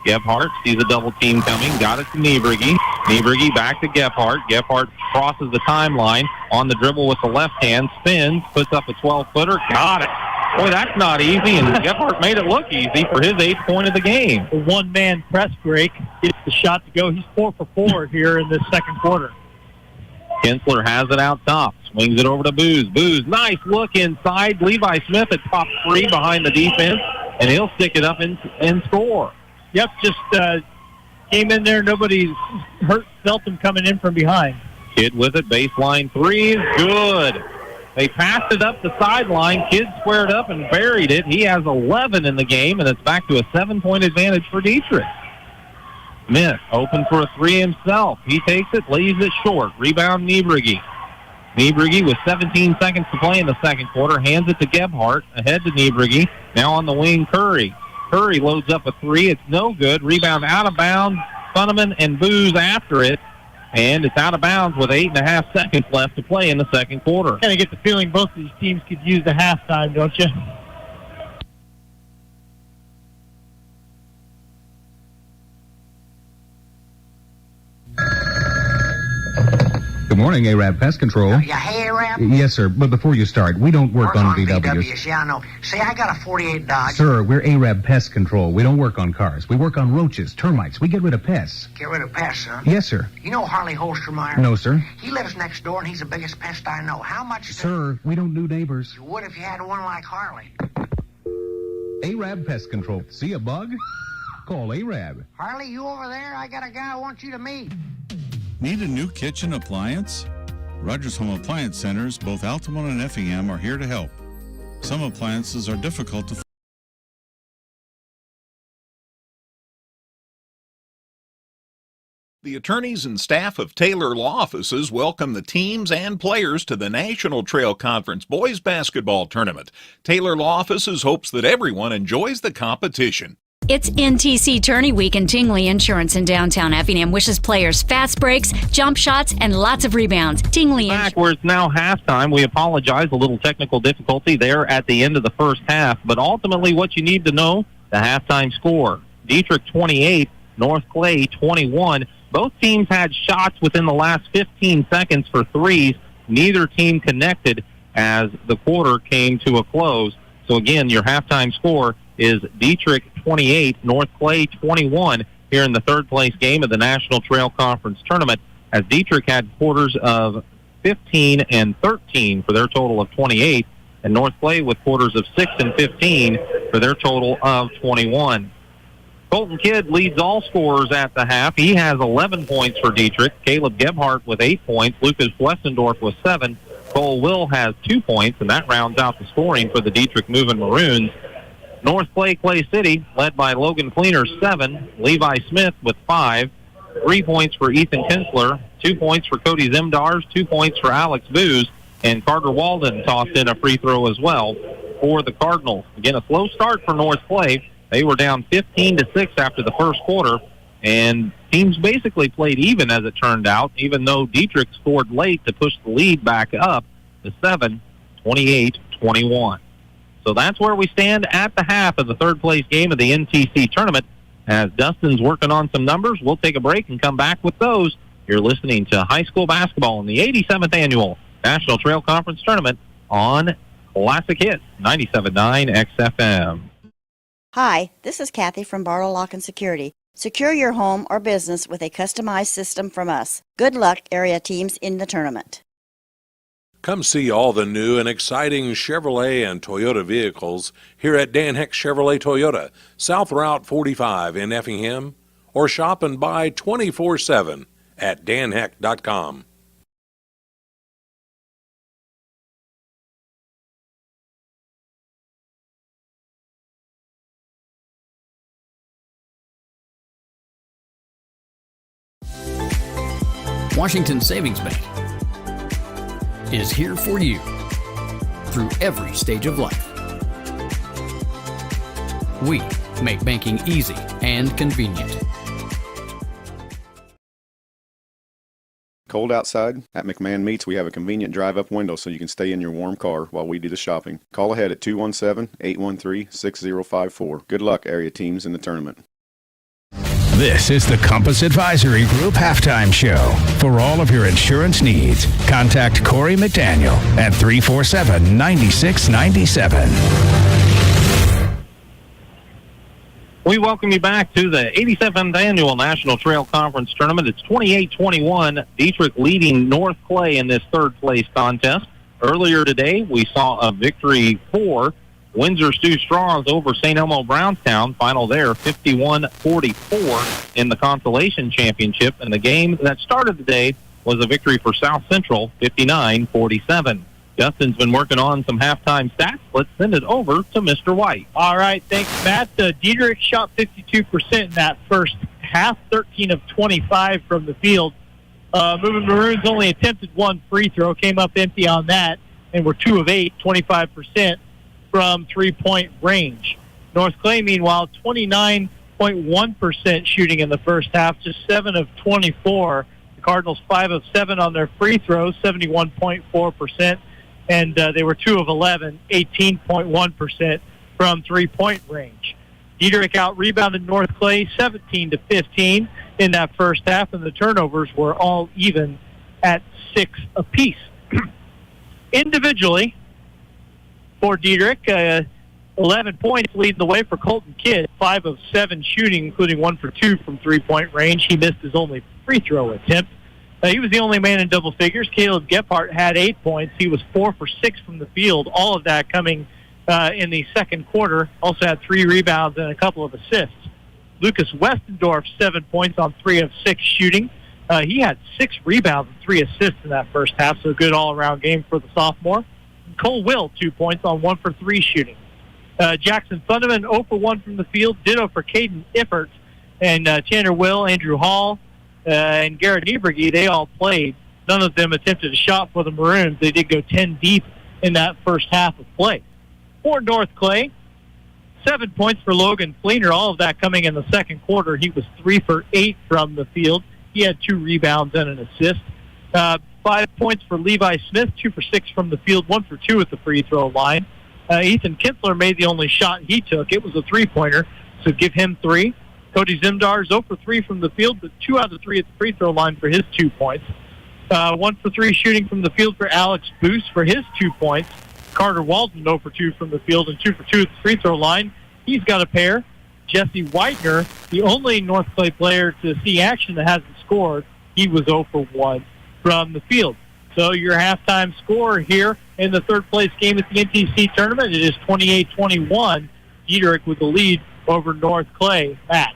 Gebhardt sees a double team coming, got it to Niebrugge. Niebrugge back to Gebhardt. Gebhardt crosses the timeline on the dribble with the left hand, spins, puts up a 12-footer. Got it. Boy, that's not easy, and Gebhardt made it look easy for his 8th point of the game. A one-man press break gets the shot to go. He's 4 for 4 here in this second quarter. Kinsler has it out top. Swings it over to Booz. Booz, nice look inside. Levi Smith at top 3 behind the defense, and he'll stick it up and score. Yep, just came in there. Nobody's felt him coming in from behind. Kidd with it. Baseline 3 is good. They passed it up the sideline. Kidd squared up and buried it. He has 11 in the game, and it's back to a 7-point advantage for Dieterich. Smith open for a 3 himself. He takes it, lays it short. Rebound Niebrugge. Niebrugge with 17 seconds to play in the second quarter. Hands it to Gebhardt. Ahead to Niebrugge. Now on the wing, Curry. Curry loads up a 3. It's no good. Rebound out of bounds. Funneman and Booz after it. And it's out of bounds with 8.5 seconds left to play in the second quarter. Kind of get the feeling both of these teams could use the halftime, don't you? Good morning, Arab Pest Control. Yeah, hey, Arab? Yes, sir. But before you start, we don't work on VWs. Yeah, I know. See, I got a 48 Dodge. Sir, we're Arab Pest Control. We don't work on cars. We work on roaches, termites. We get rid of pests. Get rid of pests, huh? Yes, sir. You know Harley Holstermeyer? No, sir. He lives next door, and he's the biggest pest I know. How much... Sir, we don't do neighbors. You would if you had one like Harley. Arab Pest Control. See a bug? Call Arab. Harley, you over there? I got a guy I want you to meet. Need a new kitchen appliance? Rogers Home Appliance Centers, both Altamont and Effingham, are here to help. Some appliances are difficult to find. The attorneys and staff of Taylor Law Offices welcome the teams and players to the National Trail Conference Boys Basketball Tournament. Taylor Law Offices hopes that everyone enjoys the competition. It's NTC Tourney Week, and Tingley Insurance in downtown Effingham wishes players fast breaks, jump shots, and lots of rebounds. Tingley Back where it's now halftime. We apologize, a little technical difficulty there at the end of the first half, but ultimately what you need to know, the halftime score. Dieterich 28, North Clay 21. Both teams had shots within the last 15 seconds for threes. Neither team connected as the quarter came to a close. So again, your halftime score is Dieterich 28, North Clay 21 here in the third place game of the National Trail Conference Tournament, as Dieterich had quarters of 15 and 13 for their total of 28, and North Clay with quarters of 6 and 15 for their total of 21. Colton Kidd leads all scorers at the half. He has 11 points for Dieterich. Caleb Gebhardt with 8 points. Lucas Westendorf with 7. Cole Will has 2 points, and that rounds out the scoring for the Dieterich Moving Maroons. North Clay City, led by Logan Fleener, 7. Levi Smith with 5. 3 points for Ethan Kinsler. 2 points for Cody Zemdars. 2 points for Alex Booz. And Carter Walden tossed in a free throw as well for the Cardinals. Again, a slow start for North Clay. They were down 15-6 after the first quarter, and teams basically played even as it turned out, even though Dieterich scored late to push the lead back up to 7, 28-21. So that's where we stand at the half of the third-place game of the NTC tournament. As Dustin's working on some numbers, we'll take a break and come back with those. You're listening to high school basketball in the 87th Annual National Trail Conference Tournament on Classic Hits 97.9 XFM. Hi, this is Kathy from Barlow Lock and Security. Secure your home or business with a customized system from us. Good luck, area teams in the tournament. Come see all the new and exciting Chevrolet and Toyota vehicles here at Dan Heck Chevrolet Toyota, South Route 45 in Effingham, or shop and buy 24/7 at danheck.com. Washington Savings Bank is here for you through every stage of life. We make banking easy and convenient. Cold outside? At McMahon Meats, we have a convenient drive-up window so you can stay in your warm car while we do the shopping. Call ahead at 217-813-6054. Good luck, area teams in the tournament. This is the Compass Advisory Group Halftime Show. For all of your insurance needs, contact Corey McDaniel at 347-9697. We welcome you back to the 87th Annual National Trail Conference Tournament. It's 28-21, Dieterich leading North Clay in this third-place contest. Earlier today, we saw a victory for Windsor Stu Straws over St. Elmo Brownstown. Final there, 51-44 in the Consolation Championship. And the game that started the day was a victory for South Central, 59-47. Justin's been working on some halftime stats. Let's send it over to Mr. White. All right, thanks, Matt. Dieterich shot 52% in that first half, 13 of 25 from the field. Moving Maroons only attempted one free throw, came up empty on that, and were 2 of 8, 25% from three-point range. North Clay, meanwhile, 29.1% shooting in the first half, just 7 of 24. The Cardinals 5 of 7 on their free throws, 71.4%. And they were 2 of 11, 18.1% from three-point range. Dieterich out-rebounded North Clay 17-15 in that first half, and the turnovers were all even at 6 apiece. Individually, for Dieterich, 11 points leading the way for Colton Kidd, 5 of 7 shooting, including 1 for 2 from three-point range. He missed his only free throw attempt. He was the only man in double figures. Caleb Gephardt had 8 points. He was 4 for 6 from the field, all of that coming in the second quarter. Also had 3 rebounds and a couple of assists. Lucas Westendorf, 7 points on 3 of 6 shooting. He had 6 rebounds and 3 assists in that first half, so a good all-around game for the sophomore. And Cole Will, 2 points on 1 for 3 shooting. Jackson Thunderman, 0 for 1 from the field. Ditto for Caden Iffert. And Tanner Will, Andrew Hall, and Garrett Nieberge, they all played. None of them attempted a shot for the Maroons. They did go 10 deep in that first half of play. For North Clay, 7 points for Logan Fleener, all of that coming in the second quarter. He was 3 for 8 from the field. He had 2 rebounds and an assist. 5 points for Levi Smith, 2 for 6 from the field, 1 for 2 at the free throw line. Ethan Kinsler made the only shot he took. It was a three-pointer, so give him 3. Cody Zimdar is 0 for 3 from the field, but 2 out of 3 at the free throw line for his 2 points. 1 for 3 shooting from the field for Alex Boos for his 2 points. Carter Walden 0 for 2 from the field and 2 for 2 at the free throw line. He's got a pair. Jesse Whitener, the only North Clay player to see action that hasn't scored, he was 0 for 1 from the field. So your halftime score here in the third-place game at the NTC tournament, it is 28-21. Dieterich with the lead over North Clay. Matt.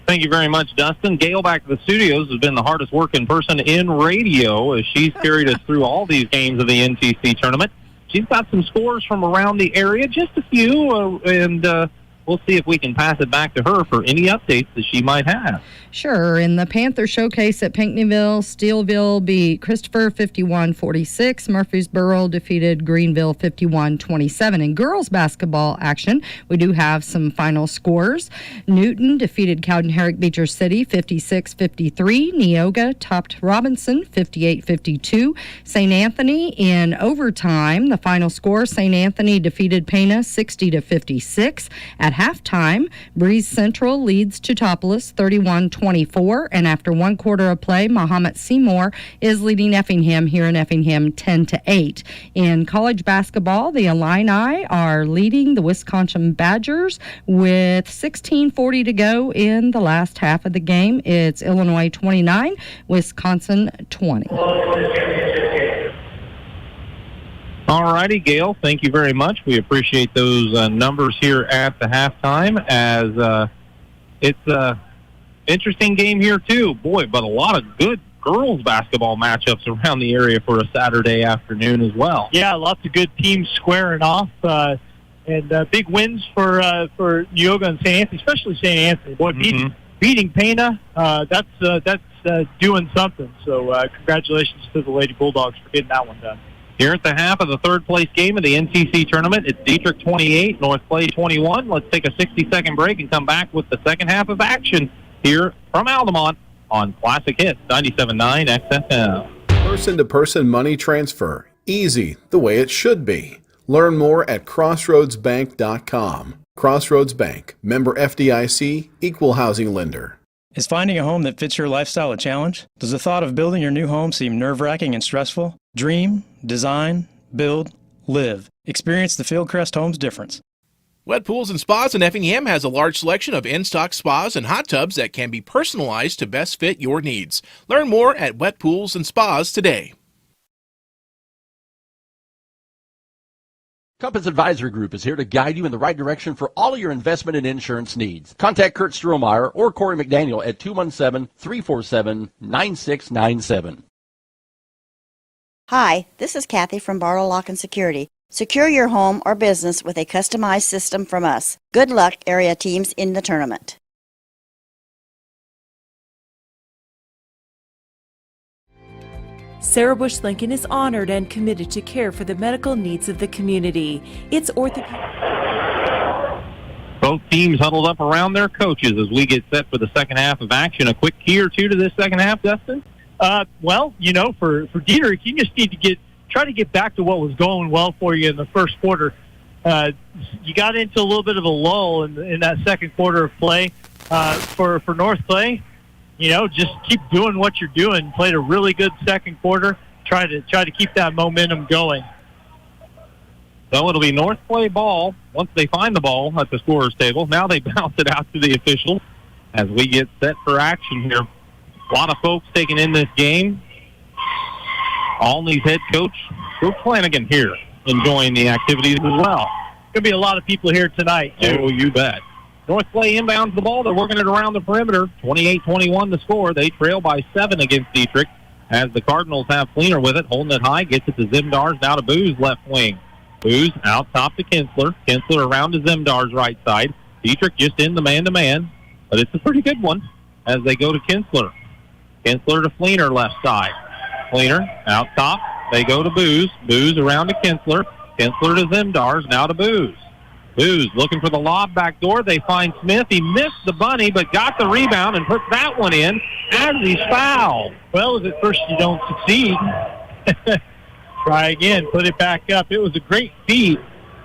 Thank you very much, Dustin. Gail back to the studios has been the hardest working person in radio as she's carried us through all these games of the NTC tournament. She's got some scores from around the area, just a few, and we'll see if we can pass it back to her for any updates that she might have. Sure. In the Panther Showcase at Pinckneyville, Steelville beat Christopher 51-46. Murfreesboro defeated Greenville 51-27. In girls basketball action, we do have some final scores. Newton defeated Cowden Herrick Beecher City 56-53. Neoga topped Robinson 58-52. St. Anthony in overtime, the final score, St. Anthony defeated Pana 60-56. At halftime, Breeze Central leads Teutopolis 31-24, and after 1 quarter of play, Mahomet Seymour is leading Effingham here in Effingham 10-8. In college basketball, the Illini are leading the Wisconsin Badgers with 16:40 to go in the last half of the game. It's Illinois 29, Wisconsin 20. All righty, Gail, thank you very much. We appreciate those numbers here at the halftime as it's an interesting game here, too. Boy, but a lot of good girls basketball matchups around the area for a Saturday afternoon as well. Yeah, lots of good teams squaring off, and big wins for Neoga and St. Anthony, especially St. Anthony. Boy, beating Pana, that's doing something. So congratulations to the Lady Bulldogs for getting that one done. Here at the half of the third-place game of the NTC tournament, it's Dieterich 28, North Clay 21. Let's take a 60-second break and come back with the second half of action here from Altamont on Classic Hits 97.9 XFM. Person-to-person money transfer. Easy, the way it should be. Learn more at crossroadsbank.com. Crossroads Bank, member FDIC, equal housing lender. Is finding a home that fits your lifestyle a challenge? Does the thought of building your new home seem nerve-wracking and stressful? Dream, design, build, live. Experience the Fieldcrest Homes difference. Wet Pools and Spas in Effingham has a large selection of in-stock spas and hot tubs that can be personalized to best fit your needs. Learn more at Wet Pools and Spas today. Compass Advisory Group is here to guide you in the right direction for all of your investment and insurance needs. Contact Kurt Strohmeyer or Corey McDaniel at 217-347-9697. Hi, this is Kathy from Barlow Lock and Security. Secure your home or business with a customized system from us. Good luck, area teams in the tournament. Sarah Bush Lincoln is honored and committed to care for the medical needs of the community. It's orthopedic. Both teams huddled up around their coaches as we get set for the second half of action. A quick key or two to this second half, Dustin? Well, for Dieterich, you just need to try to get back to what was going well for you in the first quarter. You got into a little bit of a lull in that second quarter of play. For North Clay, just keep doing what you're doing. Played a really good second quarter. Try to keep that momentum going. So it'll be North Clay ball once they find the ball at the scorer's table. Now they bounce it out to the officials as we get set for action here. A lot of folks taking in this game. Alney's head coach, Coach Flanagan, here enjoying the activities as well. Going to be a lot of people here tonight, too. Oh, you bet. North Clay inbounds the ball. They're working it around the perimeter. 28-21 the score. They trail by 7 against Dieterich as the Cardinals have Fleener with it, holding it high, gets it to Zimdars, now to Booz, left wing. Booz out top to Kinsler. Kinsler around to Zimdars' right side. Dieterich just in the man-to-man, but it's a pretty good one as they go to Kinsler. Kinsler to Fleener, left side. Fleener out top. They go to Booz. Booz around to Kinsler. Kinsler to Zimdars, now to Booz. Booz looking for the lob back door. They find Smith. He missed the bunny, but got the rebound and put that one in as he's fouled. Well, if at first you don't succeed, try again. Put it back up. It was a great feed.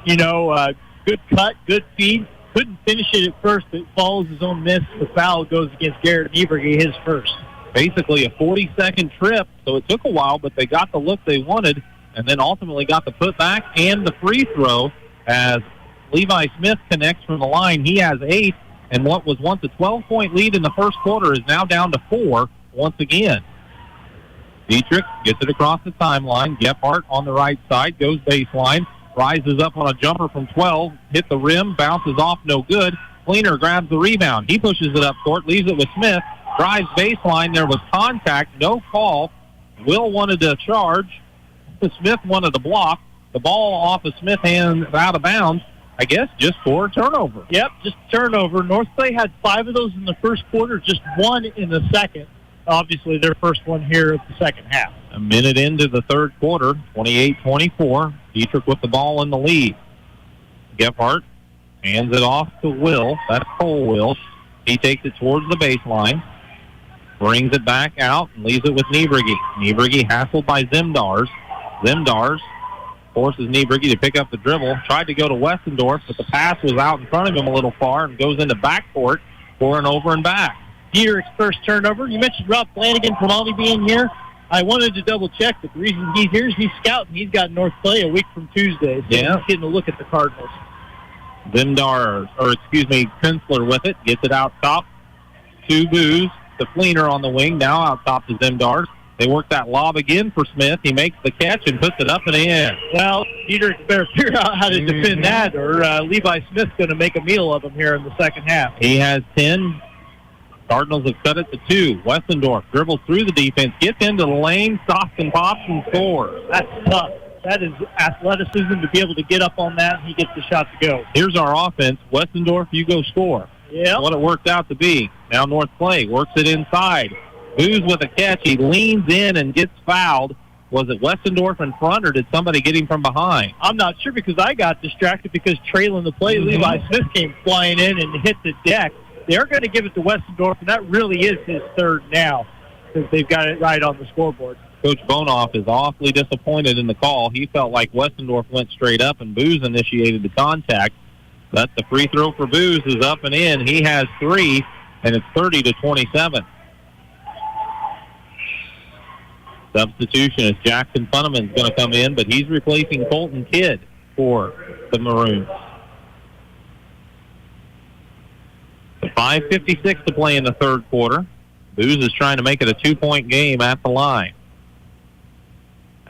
Good cut, good feed. Couldn't finish it at first, but follows his own miss. The foul goes against Garrett Nieberge, his first. Basically a 40-second trip, so it took a while, but they got the look they wanted, and then ultimately got the putback and the free throw as Levi Smith connects from the line. He has 8, and what was once a 12-point lead in the first quarter is now down to 4 once again. Dieterich gets it across the timeline. Gephardt on the right side, goes baseline, rises up on a jumper from 12, hit the rim, bounces off, no good. Fleener grabs the rebound. He pushes it up court, leaves it with Smith, drives baseline. There was contact, no call. Will wanted to charge. Smith wanted to block. The ball off of Smith's hand out of bounds. I guess just for a turnover. Yep, just a turnover. North Clay had 5 of those in the first quarter, just 1 in the second. Obviously, their first one here at the second half. A minute into the third quarter, 28-24. Dieterich with the ball in the lead. Gephardt hands it off to Will. That's Cole Will. He takes it towards the baseline, brings it back out, and leaves it with Nieberge. Nieberge hassled by Zimdars. Zimdars forces Nieberge to pick up the dribble. Tried to go to Westendorf, but the pass was out in front of him a little far and goes into backcourt for an over and back. Dieterich's first turnover. You mentioned Rob Flanagan from Alney being here. I wanted to double-check, but the reason he's here is he's scouting. He's got North Clay a week from Tuesday, so he's getting a look at the Cardinals. Kinsler with it. Gets it out top to Booz. To Fleener on the wing. Now out top to Zimdars. They work that lob again for Smith. He makes the catch and puts it up and in. Well, Dieterich better figure out how to defend that, or Levi Smith's going to make a meal of him here in the second half. He has 10. Cardinals have cut it to 2. Westendorf dribbles through the defense, gets into the lane, stops and pops and scores. That's tough. That is athleticism to be able to get up on that, and he gets the shot to go. Here's our offense. Westendorf, you go score. Yeah. What it worked out to be. Now North Clay works it inside. Booz with a catch. He leans in and gets fouled. Was it Westendorf in front, or did somebody get him from behind? I'm not sure because I got distracted because trailing the play, Levi Smith came flying in and hit the deck. They're going to give it to Westendorf, and that really is his third now because they've got it right on the scoreboard. Coach Bonoff is awfully disappointed in the call. He felt like Westendorf went straight up and Booz initiated the contact. But the free throw for Booz is up and in. He has 3. and it's 30-27. Substitution is Jackson Funneman is going to come in, but he's replacing Colton Kidd for the Maroons. 5:56 to play in the third quarter. Booz is trying to make it a 2-point game at the line.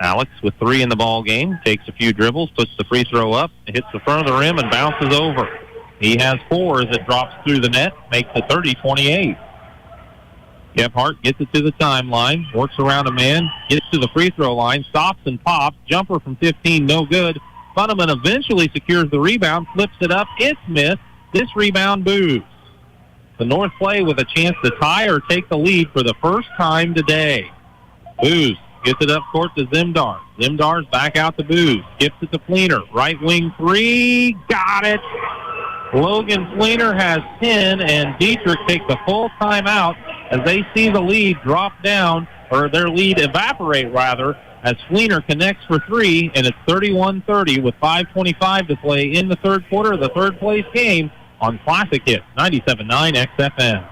Alex with 3 in the ball game, takes a few dribbles, puts the free throw up, hits the front of the rim, and bounces over. He has 4 as it drops through the net, makes it 30-28. Gebhardt gets it to the timeline, works around a man, gets to the free throw line, stops and pops. Jumper from 15, no good. Funneman eventually secures the rebound, flips it up. It's missed. This rebound, Booz. The North play with a chance to tie or take the lead for the first time today. Booz gets it up court to Zimdar. Zimdar's back out to Booz. Gives it to Fleener. Right wing 3. Got it. Logan Fleener has 10, and Dieterich takes a full timeout as they see the lead drop down, or their lead evaporate, rather, as Fleener connects for 3, and it's 31-30 with 5:25 to play in the third quarter of the third-place game on Classic Hits 97.9 XFM.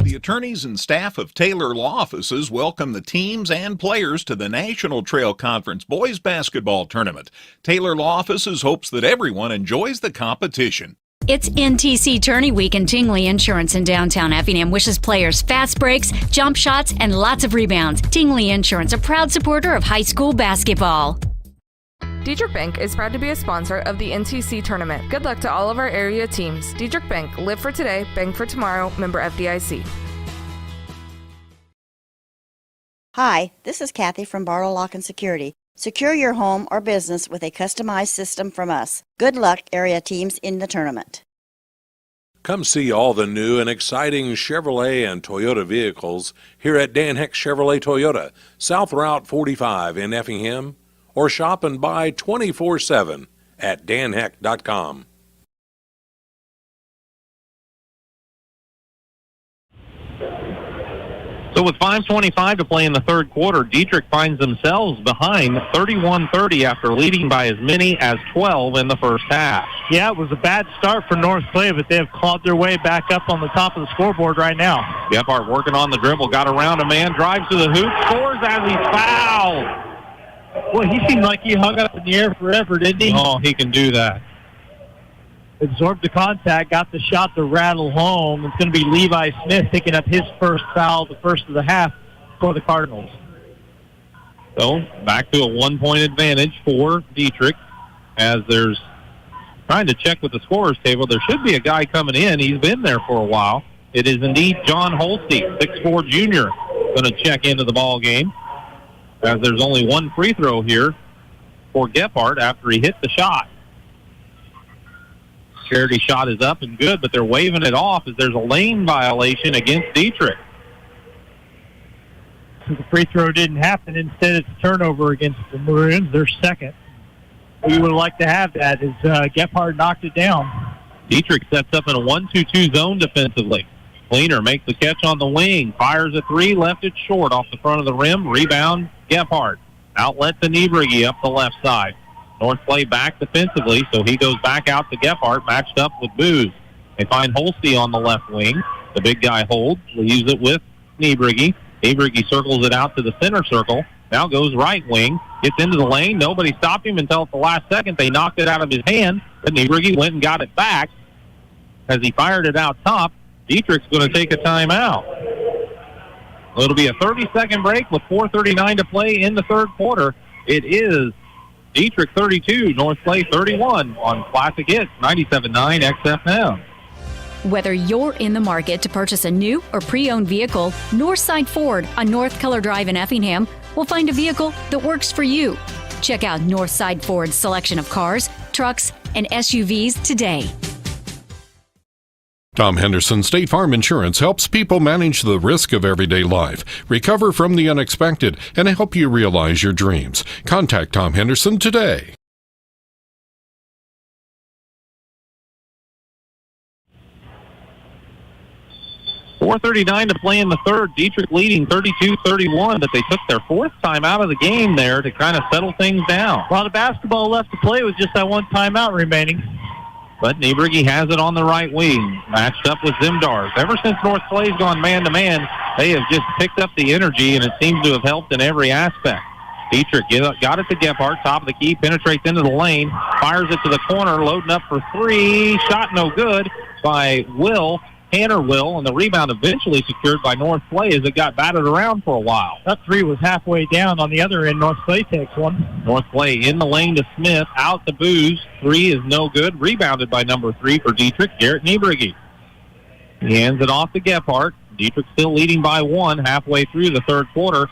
The attorneys and staff of Taylor Law Offices welcome the teams and players to the National Trail Conference Boys Basketball Tournament. Taylor Law Offices hopes that everyone enjoys the competition. It's NTC Tourney Week, and Tingley Insurance in downtown Effingham wishes players fast breaks, jump shots, and lots of rebounds. Tingley Insurance, a proud supporter of high school basketball. Dieterich Bank is proud to be a sponsor of the NTC tournament. Good luck to all of our area teams. Dieterich Bank, live for today, bank for tomorrow, member FDIC. Hi, this is Kathy from Barlow Lock and Security. Secure your home or business with a customized system from us. Good luck, area teams in the tournament. Come see all the new and exciting Chevrolet and Toyota vehicles here at Dan Heck Chevrolet Toyota, South Route 45 in Effingham, or shop and buy 24/7 at danheck.com. So with 5:25 to play in the third quarter, Dieterich finds themselves behind 31-30 after leading by as many as 12 in the first half. Yeah, it was a bad start for North Clay, but they have clawed their way back up on the top of the scoreboard right now. Gebhardt working on the dribble, got around a man, drives to the hoop, scores as he's fouled. Well, he seemed like he hung up in the air forever, didn't he? Oh, he can do that. Absorbed the contact, got the shot to rattle home. It's going to be Levi Smith picking up his first foul, the first of the half for the Cardinals. So back to a 1-point advantage for Dieterich as there's trying to check with the scorer's table. There should be a guy coming in. He's been there for a while. It is indeed John Holste, 6'4 junior, going to check into the ball game as there's only one free throw here for Gebhardt after he hit the shot. Charity shot is up and good, but they're waving it off as there's a lane violation against Dieterich. So the free throw didn't happen. Instead, it's a turnover against the Maroons. They're second. We would like to have that as Gebhardt knocked it down. Dieterich sets up in a 1-2-2 zone defensively. Fleener makes the catch on the wing, fires a 3, left it short off the front of the rim. Rebound, Gebhardt. Outlet to Niebrigi up the left side. North play back defensively, so he goes back out to Gebhardt, matched up with Booz. They find Holste on the left wing. The big guy holds, leaves it with Niebrigi. Niebrigi circles it out to the center circle. Now goes right wing, gets into the lane. Nobody stopped him until at the last second. They knocked it out of his hand, but Niebrigi went and got it back. As he fired it out top, Dieterich's going to take a timeout. It'll be a 30-second break with 4:39 to play in the third quarter. It is Dieterich 32, North Clay 31 on Classic Hits 97.9 XFM. Whether you're in the market to purchase a new or pre-owned vehicle, Northside Ford on North Keller Drive in Effingham will find a vehicle that works for you. Check out Northside Ford's selection of cars, trucks, and SUVs today. Tom Henderson State Farm Insurance helps people manage the risk of everyday life, recover from the unexpected, and help you realize your dreams. Contact Tom Henderson today. .439 to play in the third. Dieterich leading 32-31, but they took their fourth time out of the game there to kind of settle things down. Well, the basketball left to play with just that one timeout remaining. but Niebrigi has it on the right wing, matched up with Zimdars. Ever since North Clay's gone man-to-man, they have just picked up the energy, and it seems to have helped in every aspect. Dietrich got it to Gebhardt, top of the key, penetrates into the lane, fires it to the corner, loading up for three. Shot no good by Tanner Will, and the rebound eventually secured by North Clay as it got batted around for a while. That three was halfway down on the other end. North Clay takes one. North Clay in the lane to Smith, out to Booz. Three is no good. Rebounded by number 3 for Dietrich, Garrett Niebrigi. He hands it off to Gebhardt. Dietrich still leading by 1 halfway through the third quarter.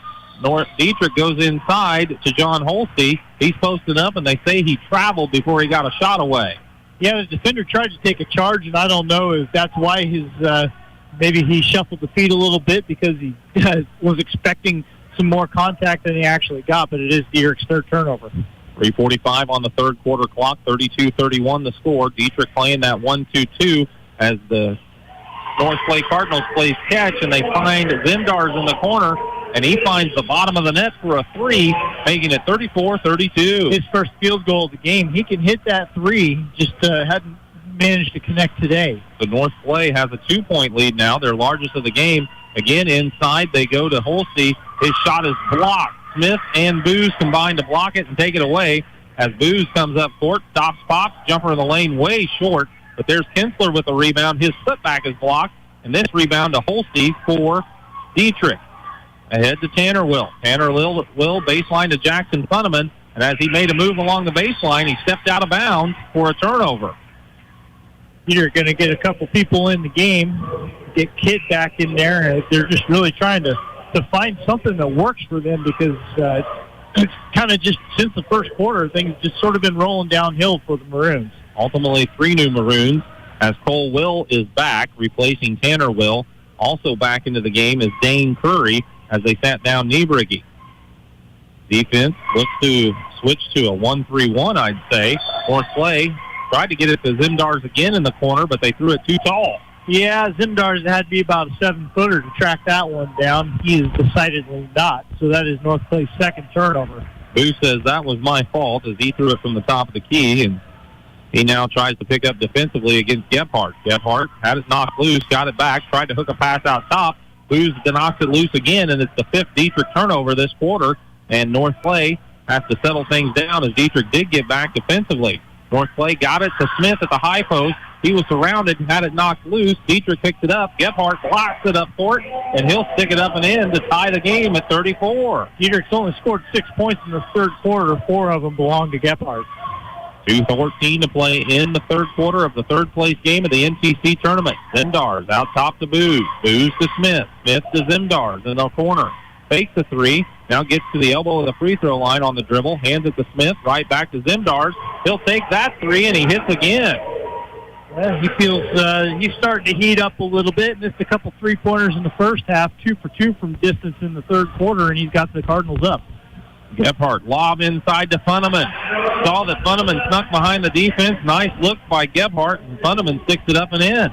Dietrich goes inside to John Holste. He's posted up, and they say he traveled before he got a shot away. Yeah, the defender tried to take a charge, and I don't know if that's why maybe he shuffled the feet a little bit because he was expecting some more contact than he actually got, but it is Dietrich's third turnover. 3:45 on the third quarter clock, 32-31 the score. Dietrich playing that 1-2-2 as the North Clay Cardinals plays catch, and they find Zimdars in the corner, and he finds the bottom of the net for a three, making it 34-32. His first field goal of the game. He can hit that three, just hadn't managed to connect today. The North Clay has a 2-point lead now, their largest of the game. Again, inside, they go to Holste. His shot is blocked. Smith and Booz combine to block it and take it away as Booz comes up court, stops, pops, jumper in the lane way short. But there's Kinsler with the rebound. His putback is blocked, and this rebound to Holste for Dietrich. Ahead to Tanner Will. Tanner Will baseline to Jackson Funneman, and as he made a move along the baseline, he stepped out of bounds for a turnover. You're going to get a couple people in the game, get Kidd back in there. They're just really trying to find something that works for them because it's kind of just since the first quarter, things just sort of been rolling downhill for the Maroons. Ultimately, 3 new Maroons as Cole Will is back, replacing Tanner Will. Also back into the game is Dane Curry as they sat down Niebrigi. Defense looks to switch to a 1-3-1, I'd say. North Clay tried to get it to Zimdars again in the corner, but they threw it too tall. Yeah, Zimdars had to be about a 7-footer to track that one down. He is decidedly not, so that is North Clay's second turnover. Boo says that was my fault as he threw it from the top of the key, and he now tries to pick up defensively against Gebhardt. Gebhardt had it knocked loose, got it back, tried to hook a pass out top. Booz knocks it loose again, and it's the 5th Dietrich turnover this quarter, and North Clay has to settle things down as Dietrich did get back defensively. North Clay got it to Smith at the high post. He was surrounded, had it knocked loose. Dietrich picks it up. Gebhardt blocks it up court, and he'll stick it up and in to tie the game at 34. Dietrich's only scored 6 points in the third quarter. 4 of them belong to Gebhardt. 2:14 to play in the third quarter of the third-place game of the NTC tournament. Zimdars out top to Booz. Booz to Smith. Smith to Zimdars in the corner. Fakes the three. Now gets to the elbow of the free throw line on the dribble. Hands it to Smith. Right back to Zimdars. He'll take that three, and he hits again. Well, he feels he's starting to heat up a little bit. Missed a couple three-pointers in the first half. 2 for 2 from distance in the third quarter, and he's got the Cardinals up. Gebhardt lob inside to Funneman. Saw that Funneman snuck behind the defense. Nice look by Gebhardt, and Funneman sticks it up and in.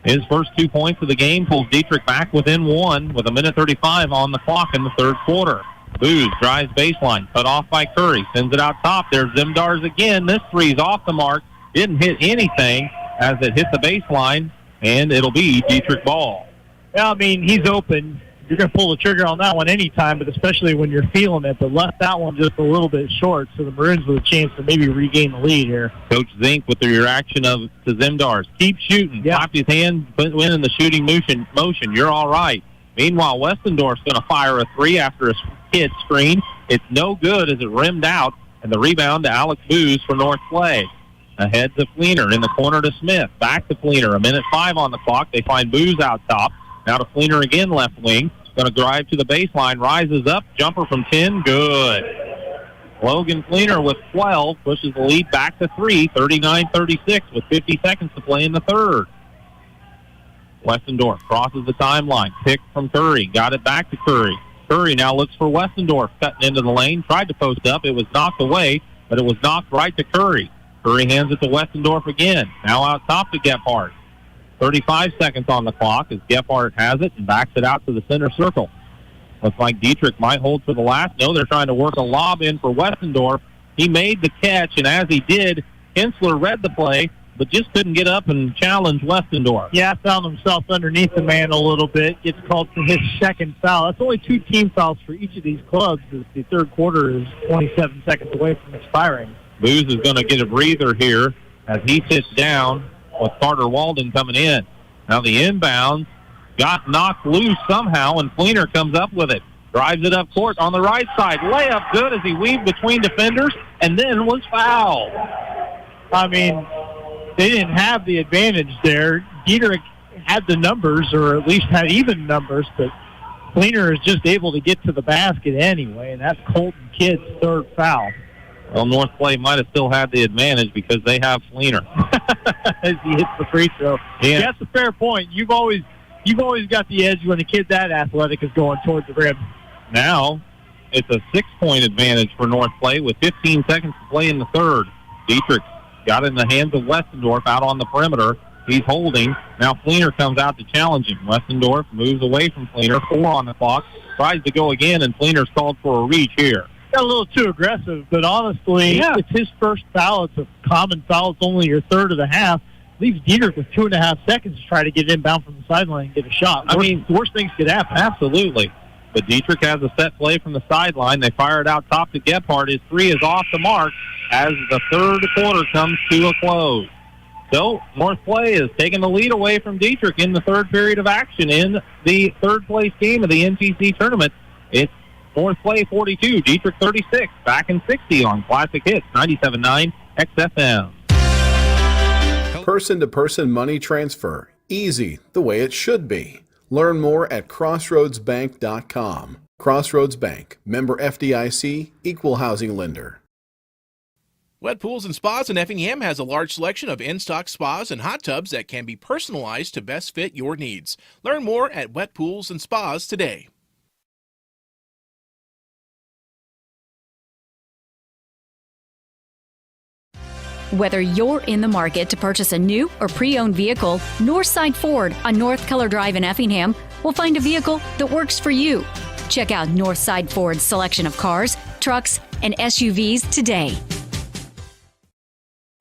His first 2 points of the game pulls Dietrich back within 1 with 1:35 on the clock in the third quarter. Booz drives baseline, cut off by Curry. Sends it out top. There's Zimdars again. This three's off the mark. Didn't hit anything as it hit the baseline, and it'll be Dietrich ball. Yeah, I mean, he's open. You're going to pull the trigger on that one anytime, but especially when you're feeling it, but left that one just a little bit short, so the Maroons with a chance to maybe regain the lead here. Coach Zink with the reaction to Zimdars. Keep shooting. Yeah. Clapped his hands, went in the shooting motion. You're all right. Meanwhile, Westendorf's going to fire a three after a kid screen. It's no good as it rimmed out, and the rebound to Alex Booz for North Clay. Ahead to Fleener in the corner to Smith. Back to Fleener. 1:05 on the clock. They find Booz out top. Now to Fleener again, left wing. Going to drive to the baseline. Rises up. Jumper from 10. Good. Logan Fleener with 12 pushes the lead back to 3. 39-36 with 50 seconds to play in the third. Westendorf crosses the timeline. Picked from Curry. Got it back to Curry. Curry now looks for Westendorf. Cutting into the lane. Tried to post up. It was knocked away, but it was knocked right to Curry. Curry hands it to Westendorf again. Now out top to Gebhardt. 35 seconds on the clock as Gebhardt has it and backs it out to the center circle. Looks like Dietrich might hold for the last. No, they're trying to work a lob in for Westendorf. He made the catch, and as he did, Hensler read the play, but just couldn't get up and challenge Westendorf. Yeah, found himself underneath the man a little bit. Gets called for his second foul. That's only 2 team fouls for each of these clubs as the third quarter is 27 seconds away from expiring. Booz is going to get a breather here as he sits down with Carter Walden coming in. Now the inbounds got knocked loose somehow, and Fleener comes up with it. Drives it up court on the right side. Layup good as he weaved between defenders and then was fouled. I mean, they didn't have the advantage there. Dieterich had the numbers, or at least had even numbers, but Fleener is just able to get to the basket anyway, and that's Colton Kidd's third foul. Well, North Clay might have still had the advantage because they have Fleener. As he hits the free throw. Yeah. That's a fair point. You've always got the edge when a kid that athletic is going toward the rim. Now it's a 6-point advantage for North Clay with 15 seconds to play in the third. Dietrich got in the hands of Westendorf out on the perimeter. He's holding. Now Fleener comes out to challenge him. Westendorf moves away from Fleener. 4 on the clock. Tries to go again, and Fleener's called for a reach here. Got a little too aggressive, but honestly, It's his first foul. It's a common foul. It's only your third of the half. Leaves Dietrich with 2.5 seconds to try to get inbound from the sideline and get a shot. Worst things could happen. Absolutely. But Dietrich has a set play from the sideline. They fire it out top to Gephardt. His 3 is off the mark as the third quarter comes to a close. So North Clay is taking the lead away from Dietrich in the third period of action in the third place game of the NTC tournament. It's North Clay 42, Dietrich 36, back in 60 on Classic Hits 97.9 XFM. Person-to-person money transfer. Easy, the way it should be. Learn more at crossroadsbank.com. Crossroads Bank, member FDIC, equal housing lender. Wet Pools and Spas in Effingham has a large selection of in-stock spas and hot tubs that can be personalized to best fit your needs. Learn more at Wet Pools and Spas today. Whether you're in the market to purchase a new or pre-owned vehicle, Northside Ford on North Color Drive in Effingham will find a vehicle that works for you. Check out Northside Ford's selection of cars, trucks, and SUVs today.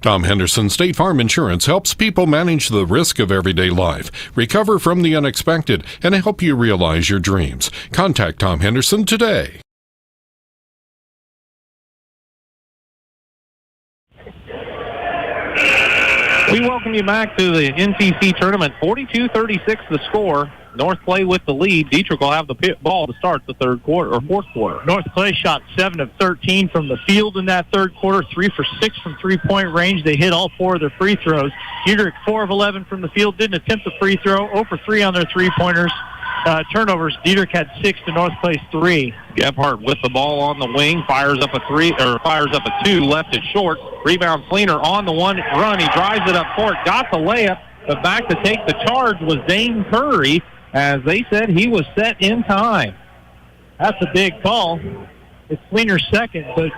Tom Henderson State Farm Insurance helps people manage the risk of everyday life, recover from the unexpected, and help you realize your dreams. Contact Tom Henderson today. We welcome you back to the NTC tournament. 42-36 the score. North Clay with the lead. Dietrich will have the ball to start the third quarter or fourth quarter. North Clay shot 7 of 13 from the field in that third quarter, 3 for 6 from three-point range. They hit all 4 of their free throws. Dietrich 4 of 11 from the field, didn't attempt the free throw, 0 for 3 on their three-pointers. Turnovers, Dietrich had 6 to North Clay's 3. Gephardt with the ball on the wing, fires up a 2, left it short. Rebound Fleener on the one run. He drives it up court, got the layup, but back to take the charge was Dane Curry, as they said he was set in time. That's a big call. It's Fleener's second, but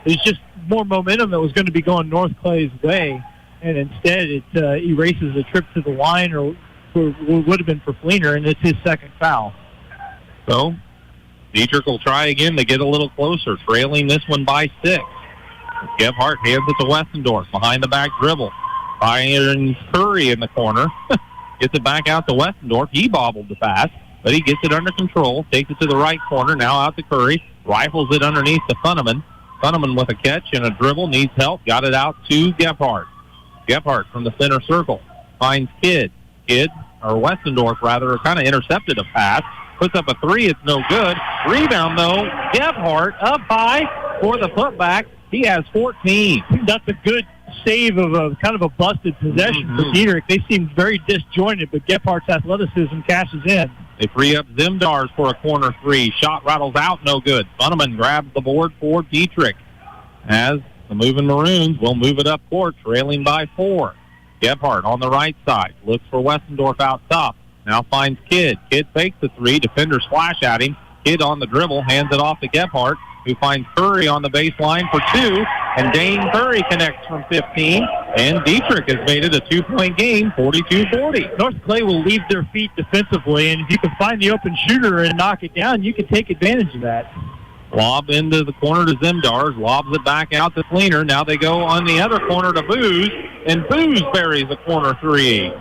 there's just more momentum that was going to be going North Clay's way, and instead it erases a trip to the line or would have been for Fleener, and it's his second foul. So Dietrich will try again to get a little closer, trailing this one by 6. Gephardt hands it to Westendorf, behind the back dribble. Finds Curry in the corner. Gets it back out to Westendorf. He bobbled the pass, but he gets it under control. Takes it to the right corner, now out to Curry. Rifles it underneath to Funneman. Funneman with a catch and a dribble, needs help. Got it out to Gephardt. Gephardt from the center circle. Finds Westendorf rather, kind of intercepted a pass. Puts up a 3, it's no good. Rebound, though, Gephardt up high for the putback. He has 14. That's a good save of a kind of a busted possession for Dietrich. They seemed very disjointed, but Gephardt's athleticism cashes in. They free up Zimdars for a corner 3. Shot rattles out, no good. Funneman grabs the board for Dietrich, as the moving Maroons will move it up court, trailing by 4. Gephardt on the right side, looks for Westendorf out top. Now finds Kidd. Kidd fakes the 3. Defenders flash at him. Kidd on the dribble, hands it off to Gephardt, who finds Curry on the baseline for 2. And Dane Curry connects from 15. And Dietrich has made it a 2-point game, 42-40. North Clay will leave their feet defensively, and if you can find the open shooter and knock it down, you can take advantage of that. Lob into the corner to Zemdars. Lobs it back out to Fleener. Now they go on the other corner to Booz, and Booz buries a corner three.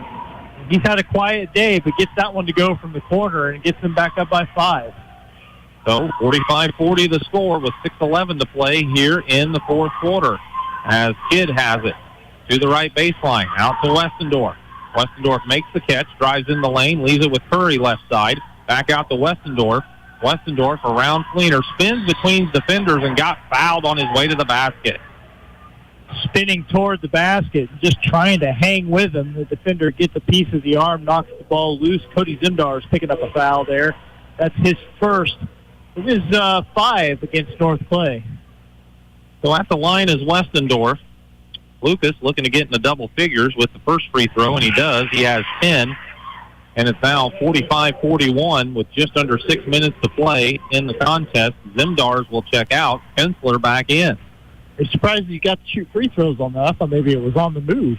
He's had a quiet day, but gets that one to go from the corner and gets them back up by 5. So 45-40 the score with 6:11 to play here in the fourth quarter. As Kidd has it to the right baseline, out to Westendorf. Westendorf makes the catch, drives in the lane, leaves it with Curry left side. Back out to Westendorf. Westendorf around Fleener, spins between defenders and got fouled on his way to the basket. Spinning toward the basket, just trying to hang with him. The defender gets a piece of the arm, knocks the ball loose. Cody Zemdar is picking up a foul there. That's his first. It is 5 against North Clay. So at the line is Westendorf. Lucas looking to get in the double figures with the first free throw, and he does. He has 10, and it's now 45-41 with just under 6 minutes to play in the contest. Zemdars will check out. Hensler back in. I'm surprised he got to shoot free throws on that. I thought maybe it was on the move.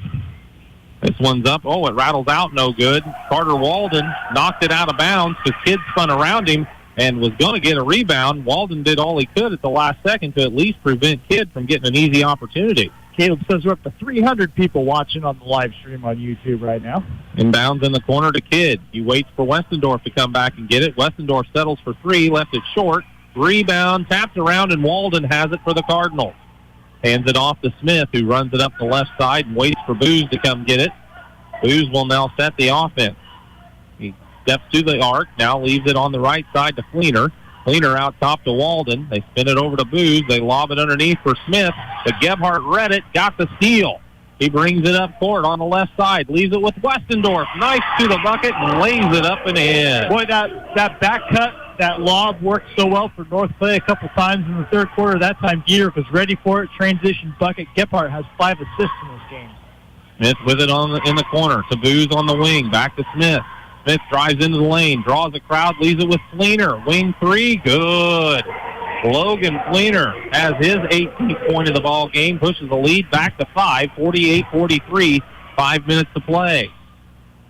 This one's up. Oh, it rattles out. No good. Carter Walden knocked it out of bounds because Kidd spun around him and was going to get a rebound. Walden did all he could at the last second to at least prevent Kidd from getting an easy opportunity. Caleb says we're up to 300 people watching on the live stream on YouTube right now. Inbounds in the corner to Kidd. He waits for Westendorf to come back and get it. Westendorf settles for 3, left it short. Rebound, tapped around, and Walden has it for the Cardinals. Hands it off to Smith, who runs it up the left side and waits for Booz to come get it. Booz will now set the offense. He steps to the arc, now leaves it on the right side to Fleener. Fleener out top to Walden. They spin it over to Booz. They lob it underneath for Smith. But Gebhardt read it, got the steal. He brings it up court on the left side, leaves it with Westendorf. Nice to the bucket and lays it up and in. Boy, that back cut, that lob worked so well for North Clay a couple times in the third quarter. That time Dieterich was ready for it. Transition bucket. Gebhardt has 5 assists in this game. Smith with it in the corner. To Booz on the wing. Back to Smith. Smith drives into the lane. Draws the crowd. Leaves it with Fleener. Wing 3. Good. Logan Fleener has his 18th point of the ball game. Pushes the lead back to 5. 48-43. 5 minutes to play.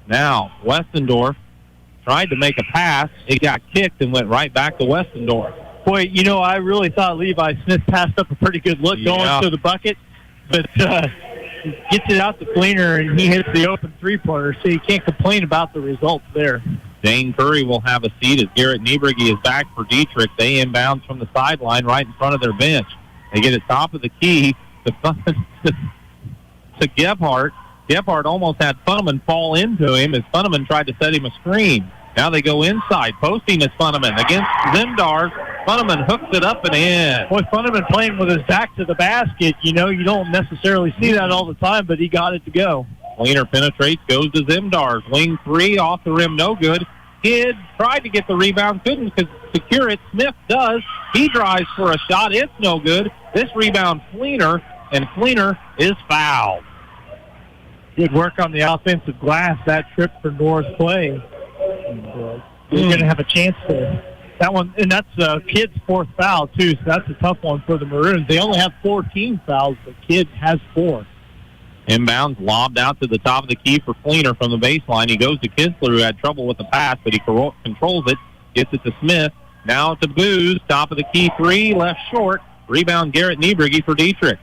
Now, Westendorf tried to make a pass. It got kicked and went right back to Westendorf. Boy, you know, I really thought Levi Smith passed up a pretty good look going to the bucket, but gets it out to Fleener, and he hits the open three-pointer, so you can't complain about the results there. Dane Curry will have a seat as Garrett Niebrigi is back for Dieterich. They inbounds from the sideline right in front of their bench. They get it top of the key to Gebhardt. Gebhardt almost had Funneman fall into him as Funneman tried to set him a screen. Now they go inside. Posting is Funneman against Zemdars. Funneman hooks it up and in. Boy, Funneman playing with his back to the basket. You know, you don't necessarily see that all the time, but he got it to go. Fleener penetrates, goes to Zemdars. Wing 3, off the rim, no good. Kidd tried to get the rebound, couldn't secure it. Smith does. He drives for a shot. It's no good. This rebound, Fleener, and Fleener is fouled. Good work on the offensive glass, that trip for North Clay. And, they're going to have a chance to that one, and that's Kidd's 4th foul, too, so that's a tough one for the Maroons. They only have 14 fouls, but Kidd has 4. Inbounds, lobbed out to the top of the key for Fleener from the baseline. He goes to Kinsler, who had trouble with the pass, but he controls it, gets it to Smith. Now to Booz, top of the key 3, left short. Rebound, Garrett Niebrigi for Dieterich.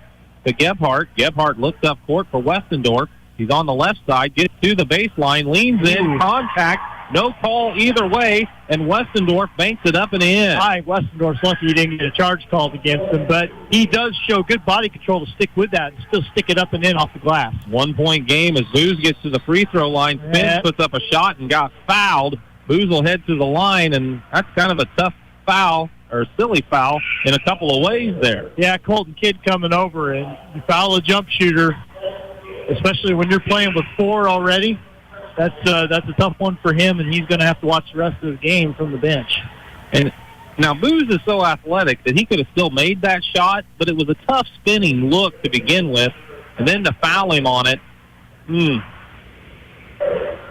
To Gebhardt. Gebhardt looks up court for Westendorf. He's on the left side, gets to the baseline, leans in, contact, no call either way, and Westendorf banks it up and in. Westendorf's lucky he didn't get a charge called against him, but he does show good body control to stick with that and still stick it up and in off the glass. 1-point game as Booz gets to the free throw line, spins, puts up a shot, and got fouled. Booz will head to the line, and that's kind of a tough foul, or a silly foul, in a couple of ways there. Yeah, Colton Kidd coming over, and you foul a jump shooter, especially when you're playing with 4 already. That's a tough one for him, and he's going to have to watch the rest of the game from the bench. And now Booz is so athletic that he could have still made that shot, but it was a tough spinning look to begin with, and then to foul him on it.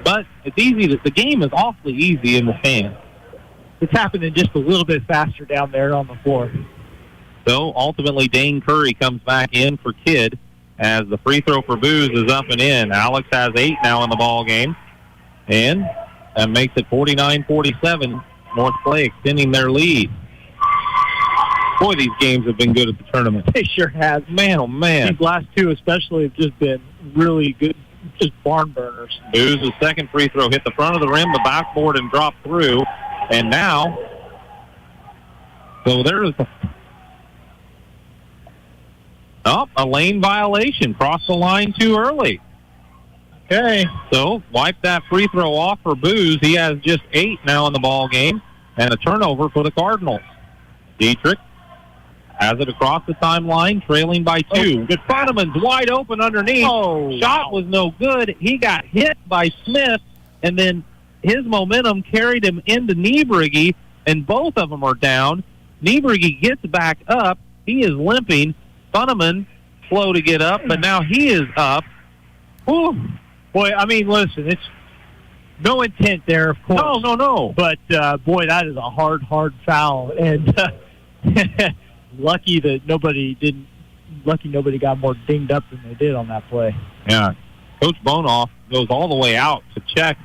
But it's easy. The game is awfully easy in the hand. It's happening just a little bit faster down there on the floor. So ultimately, Dane Curry comes back in for Kidd, as the free throw for Booz is up and in. Alex has 8 now in the ball game, and that makes it 49-47. North Clay extending their lead. Boy, these games have been good at the tournament. They sure have. Man, oh, man. These last two especially have just been really good, just barn burners. Boo's second free throw hit the front of the rim, the backboard, and dropped through. And now, so there's a lane violation. Crossed the line too early. Okay. So wipe that free throw off for Booz. He has just 8 now in the ball game, and a turnover for the Cardinals. Dieterich has it across the timeline, trailing by 2. Good. Funneman's wide open underneath. Shot was no good. He got hit by Smith, and then his momentum carried him into Niebrigi, and both of them are down. Niebrigi gets back up. He is limping. Funneman slow to get up, but now he is up. Whew. Boy, I mean, listen, it's no intent there, of course. No. But, boy, that is a hard foul. And lucky nobody got more dinged up than they did on that play. Yeah. Coach Bonoff goes all the way out to check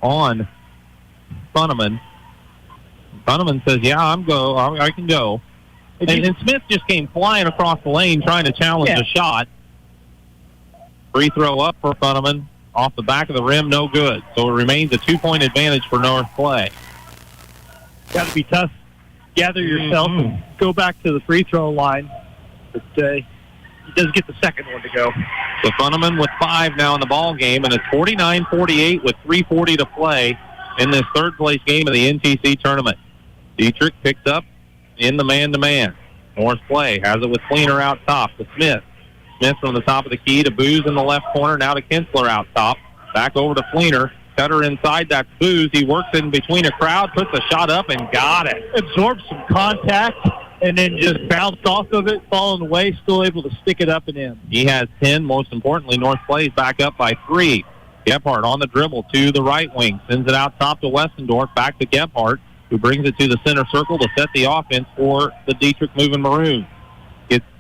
on Funneman. Funneman says, yeah, I can go. And Smith just came flying across the lane trying to challenge the shot. Free throw up for Funneman. Off the back of the rim, no good. So it remains a 2-point advantage for North Clay. Got to be tough. Gather yourself and go back to the free throw line. But he does get the second one to go. So Funneman with 5 now in the ball game, and it's 49-48 with 3:40 to play in this third-place game of the NTC tournament. Dieterich picks up in the man-to-man. North Clay has it with Fleener out top to Smith. Smith from the top of the key to Booz in the left corner. Now to Kinsler out top. Back over to Fleener. Cutter inside. That's Booz. He works in between a crowd, puts a shot up, and got it. Absorbed some contact and then just bounced off of it, falling away, still able to stick it up and in. He has 10. Most importantly, North Clay's back up by 3. Gebhardt on the dribble to the right wing. Sends it out top to Westendorf. Back to Gebhardt, who brings it to the center circle to set the offense for the Dieterich Moving Maroons.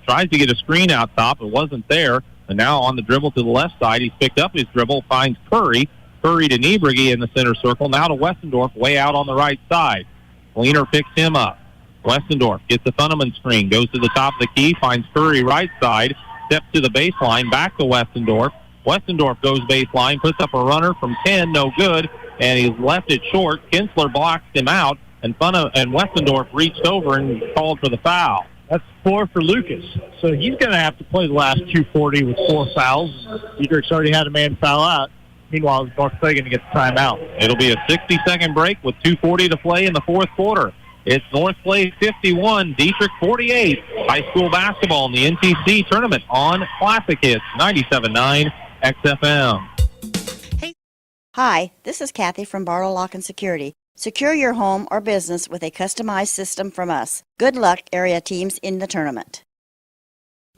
Tries to get a screen out top. It wasn't there. And now on the dribble to the left side, he's picked up his dribble, finds Curry. Curry to Niebrigi in the center circle. Now to Westendorf, way out on the right side. Fleener picks him up. Westendorf gets the Funneman screen, goes to the top of the key, finds Curry right side, steps to the baseline, back to Westendorf. Westendorf goes baseline, puts up a runner from 10, no good, and he's left it short. Kinsler blocks him out, and Westendorf reached over and called for the foul. That's 4 for Lucas. So he's going to have to play the last 2:40 with 4 fouls. Dieterich's already had a man foul out. Meanwhile, North Clay going to get the timeout. It'll be a 60-second break with 2:40 to play in the fourth quarter. It's North Clay 51, Dieterich 48. High school basketball in the NTC tournament on Classic Hits 97.9 XFM. Hi, this is Kathy from Barlow Lock and Security. Secure your home or business with a customized system from us. Good luck, area teams in the tournament.